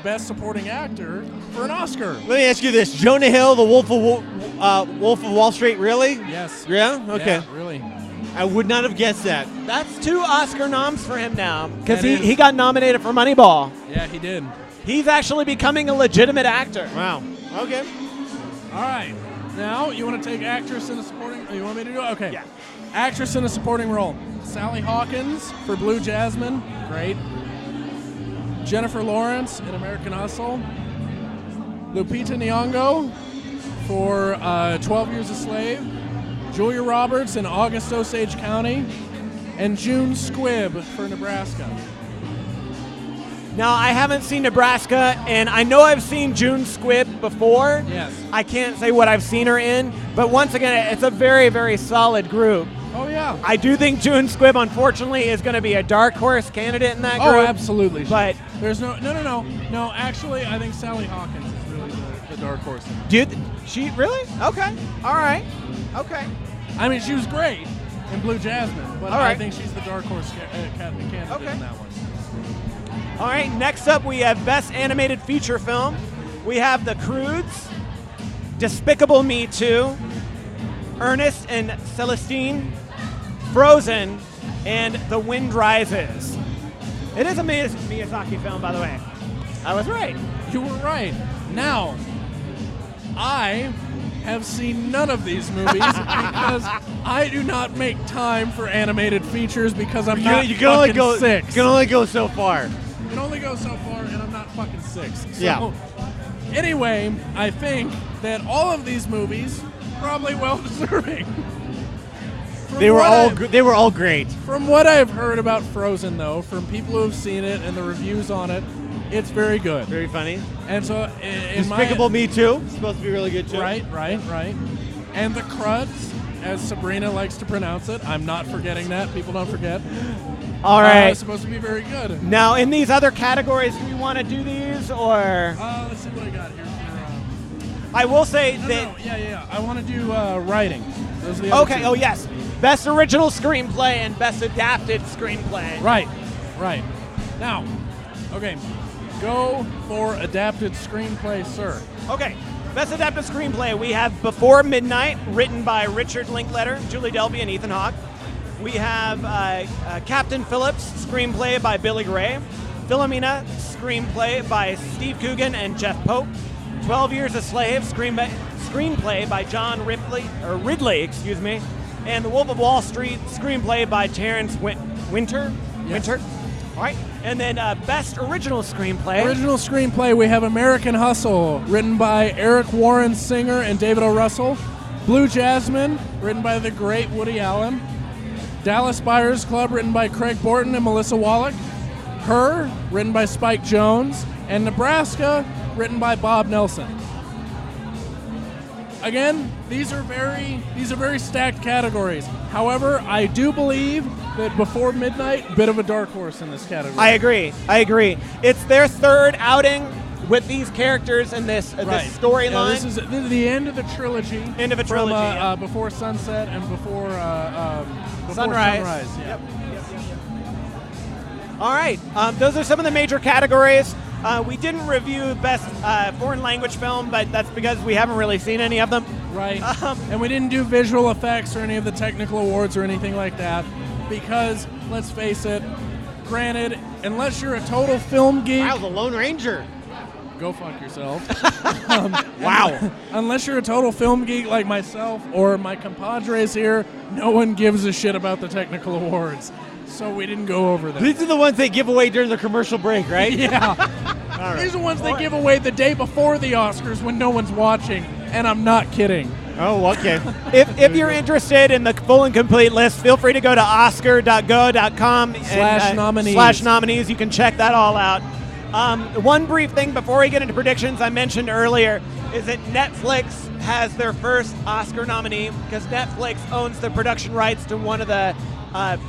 Best Supporting Actor for an Oscar. Let me ask you this. Jonah Hill, The Wolf of Wall Street, really? Yes. Yeah? Okay. Yeah, really. I would not have guessed that. That's 2 Oscar noms for him now because That is. he got nominated for Moneyball. Yeah, he did. He's actually becoming a legitimate actor. Wow. Okay. All right. Now, you want to take actress in a supporting... You want me to do it? Okay. Yeah. Actress in a supporting role. Sally Hawkins for Blue Jasmine. Great. Jennifer Lawrence in American Hustle. Lupita Nyong'o for 12 Years a Slave. Julia Roberts in August Osage County. And June Squibb for Nebraska. Now, I haven't seen Nebraska, and I know I've seen June Squibb before. Yes. I can't say what I've seen her in, but once again, it's a very, very solid group. Oh, yeah. I do think June Squibb, unfortunately, is going to be a dark horse candidate in that group. Oh, absolutely. But there's no. No, actually, I think Sally Hawkins is really the dark horse. dude, she really? Okay. All right. Okay. I mean, she was great in Blue Jasmine, but All I right. think she's the dark horse candidate Okay. in that one. All right. Next up, we have Best Animated Feature Film. We have The Croods, Despicable Me 2, Ernest and Celestine, Frozen, and The Wind Rises. It is a Miyazaki film, by the way. I was right. You were right. Now, I have seen none of these movies because I do not make time for animated features because I'm not You can only go. six. You can only go so far. You can only go so far, and I'm not fucking 6. So, Yeah. Anyway, I think that all of these movies probably well deserving. They were all great. From what I've heard about Frozen, though, from people who have seen it and the reviews on it, it's very good. Very funny. And so, in Despicable Me Too. It's supposed to be really good too. Right. And the Cruds, as Sabrina likes to pronounce it. I'm not forgetting that. People don't forget. All right. It's supposed to be very good. Now, in these other categories, do we want to do these or? Let's see what I got here. I will say that. Yeah. I want to do writing. Those are the other Okay. two. Oh yes. Best Original Screenplay and Best Adapted Screenplay. Right. Now, okay, go for adapted screenplay, sir. Okay. Best Adapted Screenplay, we have Before Midnight, written by Richard Linklater, Julie Delpy, and Ethan Hawke. We have Captain Phillips, screenplay by Billy Gray. Philomena, screenplay by Steve Coogan and Jeff Pope. 12 Years a Slave, screenplay by John Ridley, and The Wolf of Wall Street, screenplay by Terrence Winter. Yes. Winter. All right. And then Best Original Screenplay. Original screenplay, we have American Hustle, written by Eric Warren Singer and David O. Russell. Blue Jasmine, written by the great Woody Allen. Dallas Buyers Club, written by Craig Borton and Melissa Wallach. Her, written by Spike Jonze. And Nebraska, written by Bob Nelson. Again, these are very stacked categories. However, I do believe that Before Midnight, bit of a dark horse in this category. I agree. It's their third outing with these characters in this storyline. Yeah, this is the end of the trilogy. End of a trilogy. From, Before Sunset and before Sunrise. Yeah. Yep. All right. Those are some of the major categories. We didn't review Best Foreign Language Film, but that's because we haven't really seen any of them. Right. And we didn't do visual effects or any of the technical awards or anything like that because, let's face it, granted, unless you're a total film geek... Wow, the Lone Ranger. Go fuck yourself. Wow. Unless you're a total film geek like myself or my compadres here, no one gives a shit about the technical awards. So we didn't go over them. These are the ones they give away during the commercial break, right? Yeah. All right. These are the ones they give away the day before the Oscars when no one's watching. And I'm not kidding. Oh, okay. If you're interested in the full and complete list, feel free to go to oscar.go.com /nominees. You can check that all out. One brief thing before we get into predictions I mentioned earlier is that Netflix has their first Oscar nominee because Netflix owns the production rights to one of the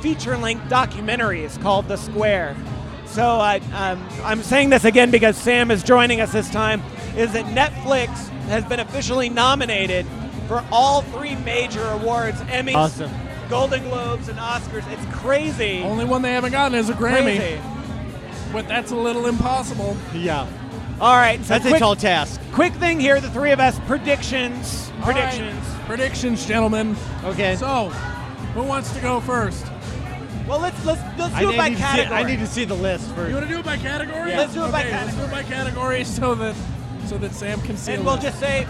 feature-length documentaries called The Square. So I'm saying this again because Sam is joining us this time, is that Netflix has been officially nominated for all 3 major awards, Emmys, Awesome. Golden Globes, and Oscars. It's crazy. Only one they haven't gotten is a Grammy. Crazy. But that's a little impossible. Yeah. All right. So That's a tall task. Quick thing here, the 3 of us, predictions. All right. Predictions, gentlemen. Okay. So, who wants to go first? Well, let's do it by category. I need to see the list You first. want to do it by category? Yeah. Let's do it by Let's do it by category so that Sam can see. And we'll just say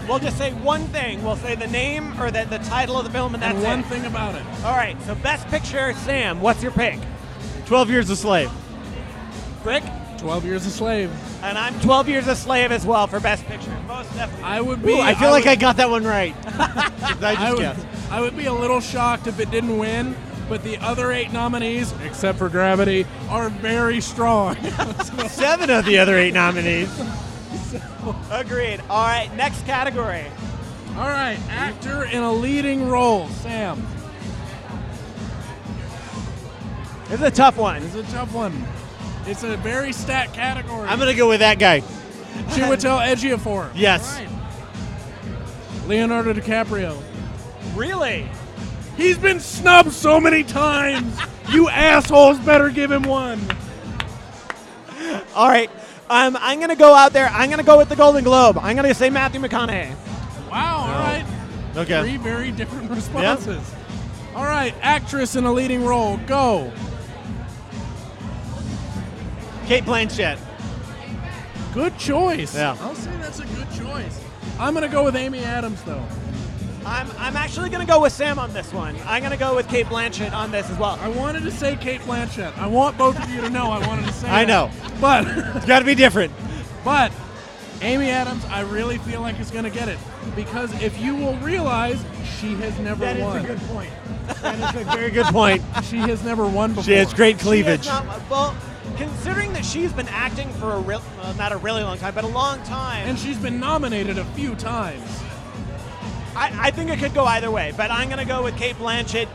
one thing. We'll say the name or the title of the film, and that's one it. thing about it. All right. So best picture, Sam. What's your pick? 12 Years a Slave. Rick? 12 Years a Slave. And I'm 12 Years a Slave as well for best picture. Most definitely. I would be. Ooh, I feel like I got that one right. I just guessed. I would be a little shocked if it didn't win, but the other 8 nominees, except for Gravity, are very strong. 7 of the other 8 nominees. Agreed. All right. Next category. All right, actor in a leading role, Sam. This is a tough one. This is a tough one. It's a very stat category. I'm going to go with that guy. Chiwetel Ejiofor. Yes. All right. Leonardo DiCaprio. Really? He's been snubbed so many times. You assholes better give him one. All right. I'm going to go out there. I'm going to go with the Golden Globe. I'm going to say Matthew McConaughey. Wow, all right. Okay. 3 very different responses. All right, actress in a leading role, go. Kate Blanchett. Good choice. Yeah. I'll say that's a good choice. I'm going to go with Amy Adams, though. I'm actually going to go with Sam on this one. I'm going to go with Kate Blanchett on this as well. I wanted to say Kate Blanchett. I want both of you to know I wanted to say I that. know. But It's got to be different. But Amy Adams, I really feel like is going to get it. Because if you will realize, she has never That is won. a good point. That is a very good point. She has never won before. She has great cleavage. She has not- well, considering that she's been acting for not a really long time, but a long time. And she's been nominated a few times. I think it could go either way, but I'm going to go with Kate Blanchett.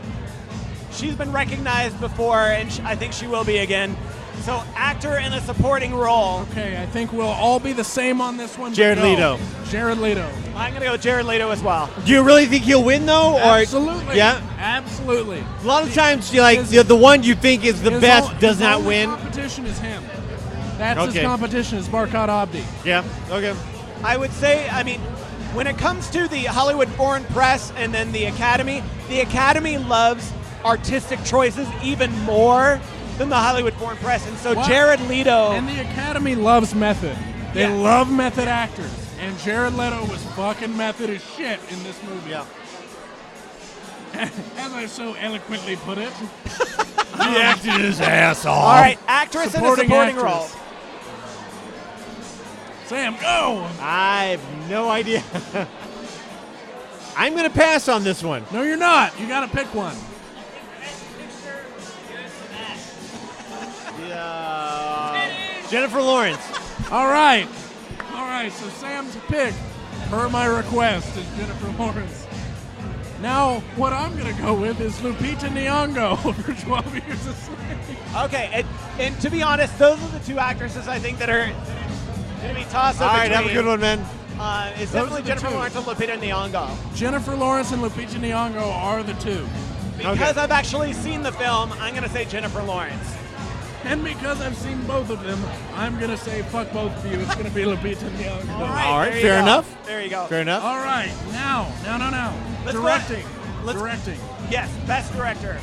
She's been recognized before, and I think she will be again. So, actor in a supporting role. Okay, I think we'll all be the same on this one. Jared Leto. Jared Leto. I'm going to go with Jared Leto as well. Do you really think he'll win, though? Or Absolutely. Yeah. Absolutely. A lot of times, you like the one you think is the best does his not only win. Competition is him. That's Okay. his competition is Barkat Abdi. Yeah. Okay. I would say, when it comes to the Hollywood Foreign Press and then the Academy loves artistic choices even more than the Hollywood Foreign Press. And so What? Jared Leto. And the Academy loves method. They Yeah. love method actors. And Jared Leto was fucking method as shit in this movie. Yeah. As I so eloquently put it. He acted his ass off. All right, actress in a supporting actress. role. Sam, go! I have no idea. I'm going to pass on this one. No, you're not. You got to pick one. Jennifer Lawrence. All right. So Sam's pick, per my request, is Jennifer Lawrence. Now, what I'm going to go with is Lupita Nyong'o for 12 Years a Slave. Okay, and to be honest, those are the two actresses I think that are going to be tossed up. All right, have a good one, man. It's Those definitely are the Jennifer two. Lawrence and Lupita Nyong'o. Jennifer Lawrence and Lupita Nyong'o are the two. Because I've actually seen the film, I'm going to say Jennifer Lawrence. And because I've seen both of them, I'm going to say fuck both of you. It's going to be Lupita Nyong'o. All right, All right, there you fair go. enough. There you go. Fair enough. All right, now. Let's Directing. let's- Directing. Yes, best director.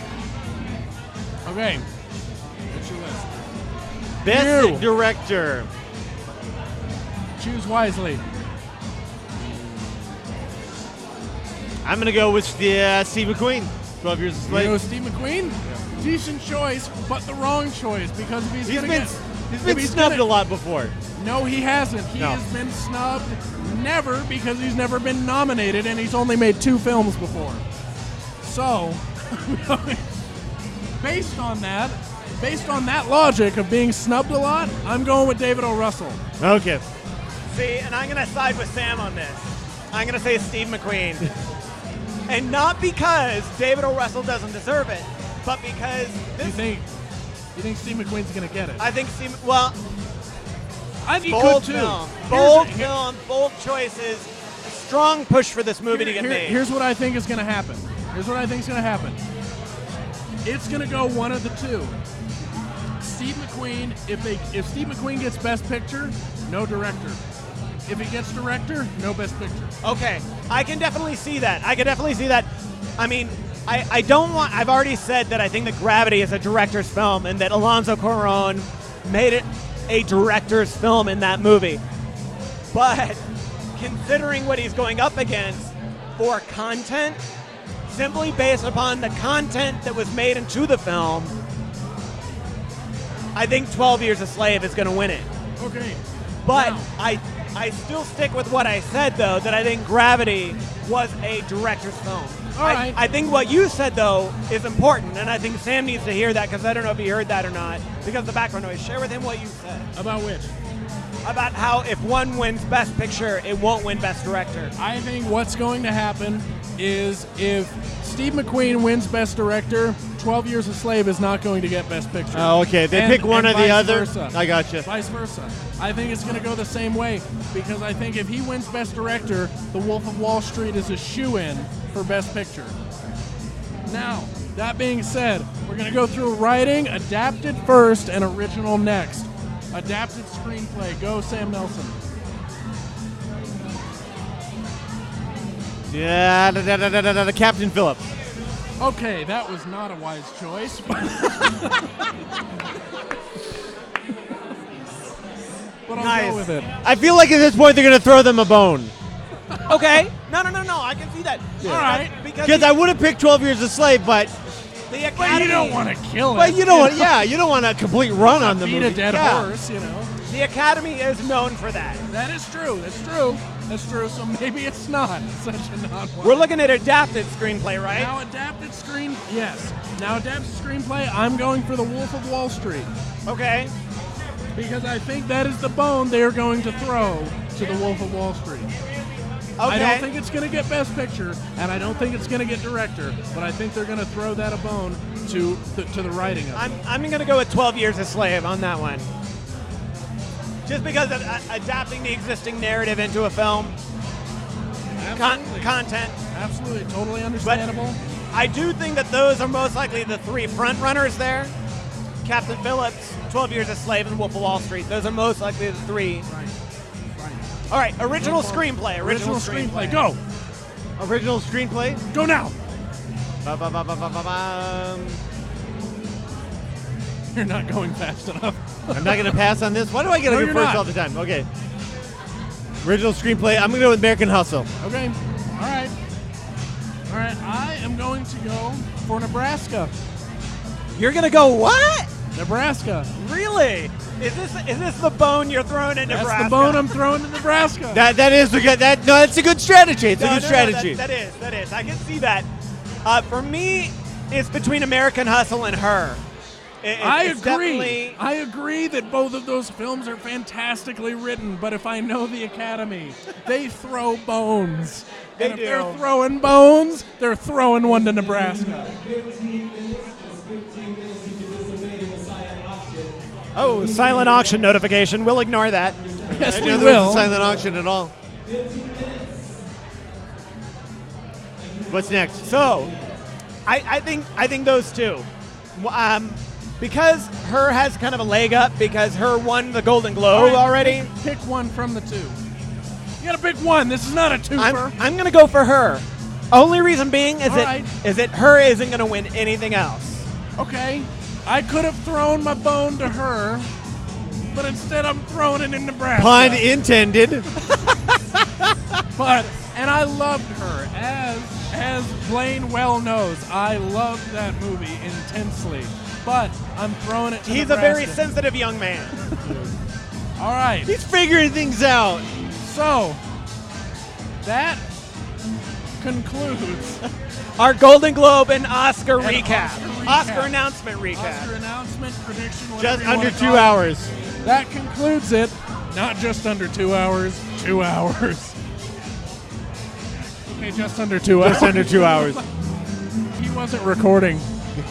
Okay. What's your list? Best You. director. Choose wisely. I'm going to go with Steve McQueen. 12 Years a You Slave. know Steve McQueen? Decent choice, but the wrong choice because if he's He's going to been, get... he's if been he's snubbed gonna- a lot before. No, he hasn't. He No. has been snubbed never because he's never been nominated and he's only made 2 films before. So, based on that logic of being snubbed a lot, I'm going with David O. Russell. Okay. See, and I'm going to side with Sam on this. I'm going to say Steve McQueen. And not because David O. Russell doesn't deserve it, but because You think Steve McQueen's going to get it? I think Steve, well, I think he bold could too. film, Here's- bold choices, a strong push for this movie to get made. Here's what I think is going to happen. It's going to go one of the two. Steve McQueen, if Steve McQueen gets Best Picture, no director. If he gets director, no Best Picture. Okay, I can definitely see that. I mean, I've already said that I think that Gravity is a director's film and that Alonso Cuarón made it a director's film in that movie. But considering what he's going up against for content, simply based upon the content that was made into the film, I think 12 Years a Slave is going to win it. Okay. But Now, I still stick with what I said, though, that I think Gravity was a director's film. All right. I think what you said, though, is important, and I think Sam needs to hear that because I don't know if he heard that or not because of the background noise. Share with him what you said about which? about how if one wins Best Picture, it won't win Best Director. I think what's going to happen is if Steve McQueen wins Best Director, 12 Years a Slave is not going to get Best Picture. Oh, okay. They And- pick one and or the vice other. versa. I gotcha. Vice versa. I think it's going to go the same way because I think if he wins Best Director, The Wolf of Wall Street is a shoo-in for Best Picture. Now, that being said, we're going to go through writing, adapted first, and original next. Adapted screenplay. Go, Sam Nelson. Yeah, Captain Phillips. Okay, that was not a wise choice. But I'll Nice. go with it. I feel like at this point they're going to throw them a bone. Okay. No, I can see that. All right. Because I would have picked 12 Years a Slave, but the But Academy, you don't want to kill it. you don't want, you don't want a complete run on the beat movie. a dead Yeah. horse, you know. the Academy is known for that. That is true. That's true. So maybe it's not such a non-one. We're looking at adapted screenplay, right? Now adapted screenplay. I'm going for The Wolf of Wall Street Okay. because I think that is the bone they are going to throw to The Wolf of Wall Street. I don't think it's going to get Best Picture, and I don't think it's going to get Director, but I think they're going to throw that a bone to the writing of it. I'm going to go with 12 Years a Slave on that one. Just because of adapting the existing narrative into a film, Absolutely. content. Absolutely, totally understandable. I do think that those are most likely the three front runners there. Captain Phillips, 12 Years a Slave, and Wolf of Wall Street. Those are most likely the three. Right. All right, original Wolf of- screenplay. Original screenplay. Go. Original screenplay. Go now. You're not going fast enough. I'm not going to pass on this. Why do I get to No, go you're first not. all the time? Okay. Original screenplay. I'm going to go with American Hustle. Okay. All right. I am going to go for Nebraska. You're going to go what? Nebraska. Really? Is this the bone you're throwing at Nebraska? That's the bone I'm throwing to Nebraska. That's a good strategy. It's a good strategy. That is. I can see that. For me, it's between American Hustle and Her. It's definitely- I agree that both of those films are fantastically written, but if I know the Academy, they throw bones. They and if do. they're throwing bones, they're throwing one to Nebraska. Oh, silent auction notification. We'll ignore that. Yes, I we didn't know there was will. a silent auction at all. What's next? So, I think those two, because her has kind of a leg up because her won the Golden Globe already. Pick one from the two. You gotta pick one. This is not a twofer. I'm gonna go for her. Only reason being is All right. that her isn't gonna win anything else. Okay. I could have thrown my bone to her, but instead I'm throwing it in Nebraska. Pun intended. And I loved her. As Blaine well knows, I loved that movie intensely. But I'm throwing it to He's Nebraska. a very sensitive young man. All right. He's figuring things out. So, that concludes Our Golden Globe and Oscar And recap. Oscar recap. Oscar announcement recap. Oscar announcement, prediction, whatever Just you under wanna 2 call it. hours. That concludes it. Not just under 2 hours, 2 hours. Okay, just under 2 hours. Just under 2 hours. He wasn't recording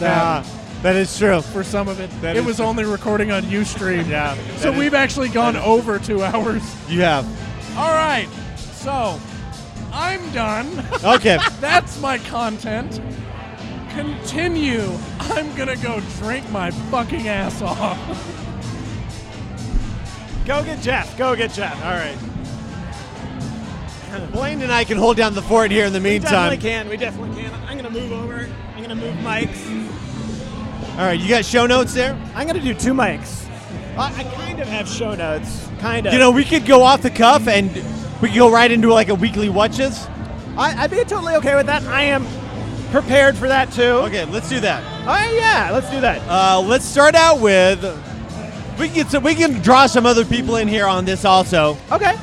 that That is true. for some of it. That It is was true. only recording on Ustream. Yeah. So that is- we've actually gone over 2 hours. You have. All right. So I'm done. Okay. That's my content. Continue. I'm going to go drink my fucking ass off. Go get Jeff. Go get Jeff. All right. Blaine and I can hold down the fort here in the We meantime. definitely can. I'm gonna move over. I'm gonna move mics. All right, you got show notes there? I'm gonna do 2 mics. I kind of have show notes. Kind of. You know, we could go off the cuff and we could go right into like a weekly watches. I'd be totally okay with that. I am prepared for that too. Okay, let's do that. All right, yeah, let's do that. Let's start out with we can draw some other people in here on this also. Okay,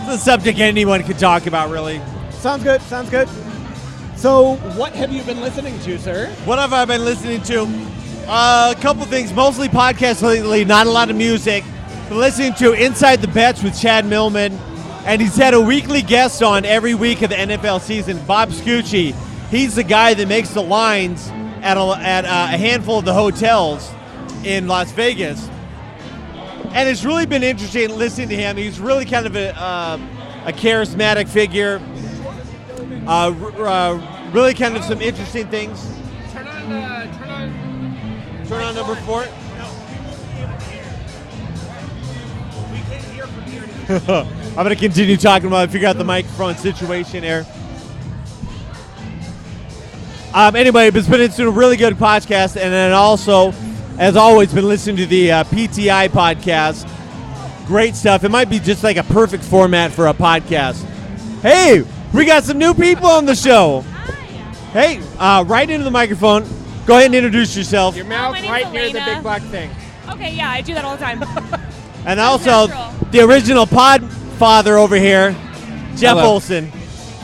It's a subject anyone could talk about, really. sounds good. Sounds good. So, what have you been listening to, sir? What have I been listening to? A couple things, mostly podcasts lately, not a lot of music. Been listening to Inside the Bets with Chad Millman, and he's had a weekly guest on every week of the NFL season, Bob Scucci. He's the guy that makes the lines at a handful of the hotels in Las Vegas. And it's really been interesting listening to him. He's really kind of a charismatic figure. Really kind of some interesting things. Turn on Number 4. I'm going to continue talking while I figure out the microphone situation here. Anyway, it's been a really good podcast, and then also, as always, been listening to the PTI podcast. Great stuff. It might be just like a perfect format for a podcast. Hey, we got some new people on the show. Hey, right into the microphone. Go ahead and introduce yourself. your mouth my name's right near the Elena. big black thing. Okay, yeah, I do that all the time. And also, natural. the original pod father over here, Jeff Hello. Olson.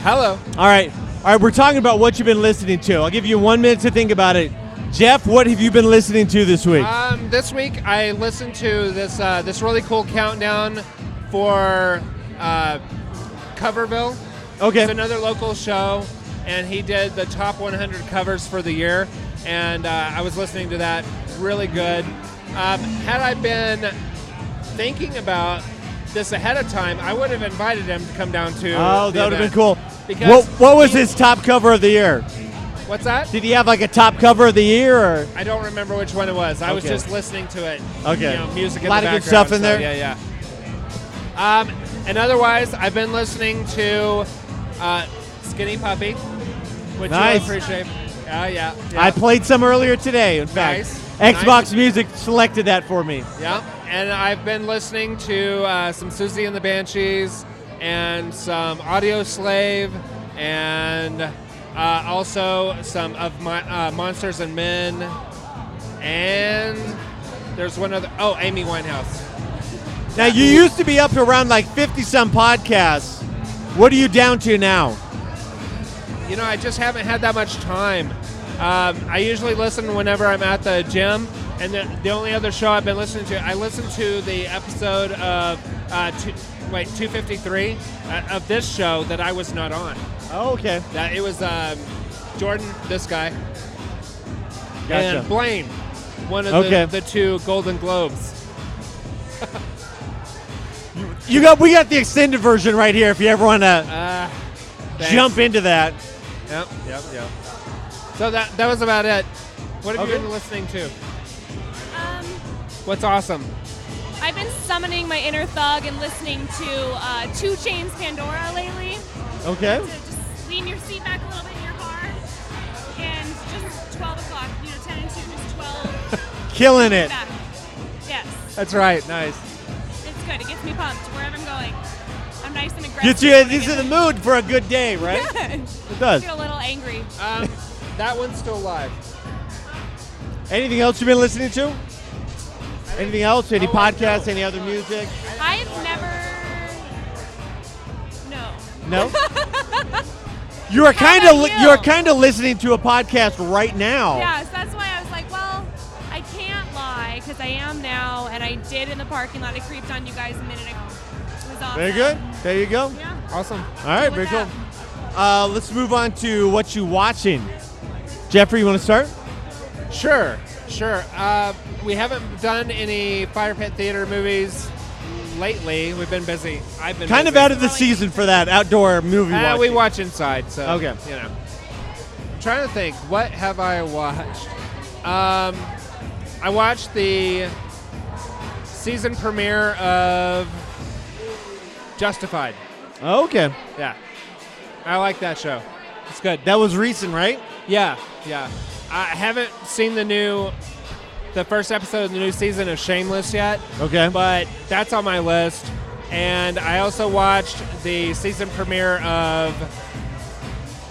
Hello. All right, we're talking about what you've been listening to. I'll give you 1 minute to think about it. Jeff, what have you been listening to this week? This week I listened to this really cool countdown for Coverville. Okay. It's another local show, and he did the top 100 covers for the year, and I was listening to that. Really good. Had I been thinking about this ahead of time, I would have invited him to come down to. Oh, the that would have been event. cool. Because What was he- his top cover of the year? What's that? Did he have like a top cover of the year? Or? I don't remember which one it was. I was Okay. just listening to it. Okay. You know, music A in lot the of good background, stuff in so, there? Yeah. And otherwise, I've been listening to Skinny Puppy, which Nice. you'll appreciate. Yeah. I played some earlier today, in fact. Nice. Xbox Nice. Music selected that for me. Yeah. And I've been listening to some Susie and the Banshees and some Audio Slave and also some of my Monsters and Men. And there's one other. Oh, Amy Winehouse. Now, you used to be up to around like 50-some podcasts. What are you down to now? You know, I just haven't had that much time. I usually listen whenever I'm at the gym, And the only other show I've been listening to, I listened to the episode of 253 of this show that I was not on. Oh, okay. That it was Jordan, this guy, Gotcha. and Blaine, one of the 2 Golden Globes. We got the extended version right here if you ever want to jump into that. Yep. So that was about it. What have you been listening to? What's awesome? I've been summoning my inner thug and listening to 2 Chainz Pandora lately. Okay. So just lean your seat back a little bit in your car, and just 12 o'clock, 10 and 2, just 12. Killing it. Back. Yes. That's right. Nice. It's good. It gets me pumped wherever I'm going. I'm nice and aggressive. Gets you into the mood for a good day, right? Yeah. It does. Get a little angry. That one's still live. Anything else you've been listening to? Anything else? Any podcasts? Any other music? I've never. No. You are kind of listening to a podcast right now. Yeah, so that's why I was like, well, I can't lie because I am now, and I did in the parking lot. I creeped on you guys a minute ago. It was awesome. Very good. There you go. Yeah. Awesome. All right, very cool. Let's move on to what you watching. Jeffrey, you want to start? Sure. We haven't done any Fire Pit Theater movies lately. We've been busy. I've been kind busy. of out of the season for that outdoor movie watching. We watch inside, so okay. I'm trying to think. What have I watched? I watched the season premiere of Justified. Oh, okay. Yeah. I like that show. It's good. That was recent, right? Yeah. I haven't seen the first episode of the new season of Shameless yet. Okay. But that's on my list. And I also watched the season premiere of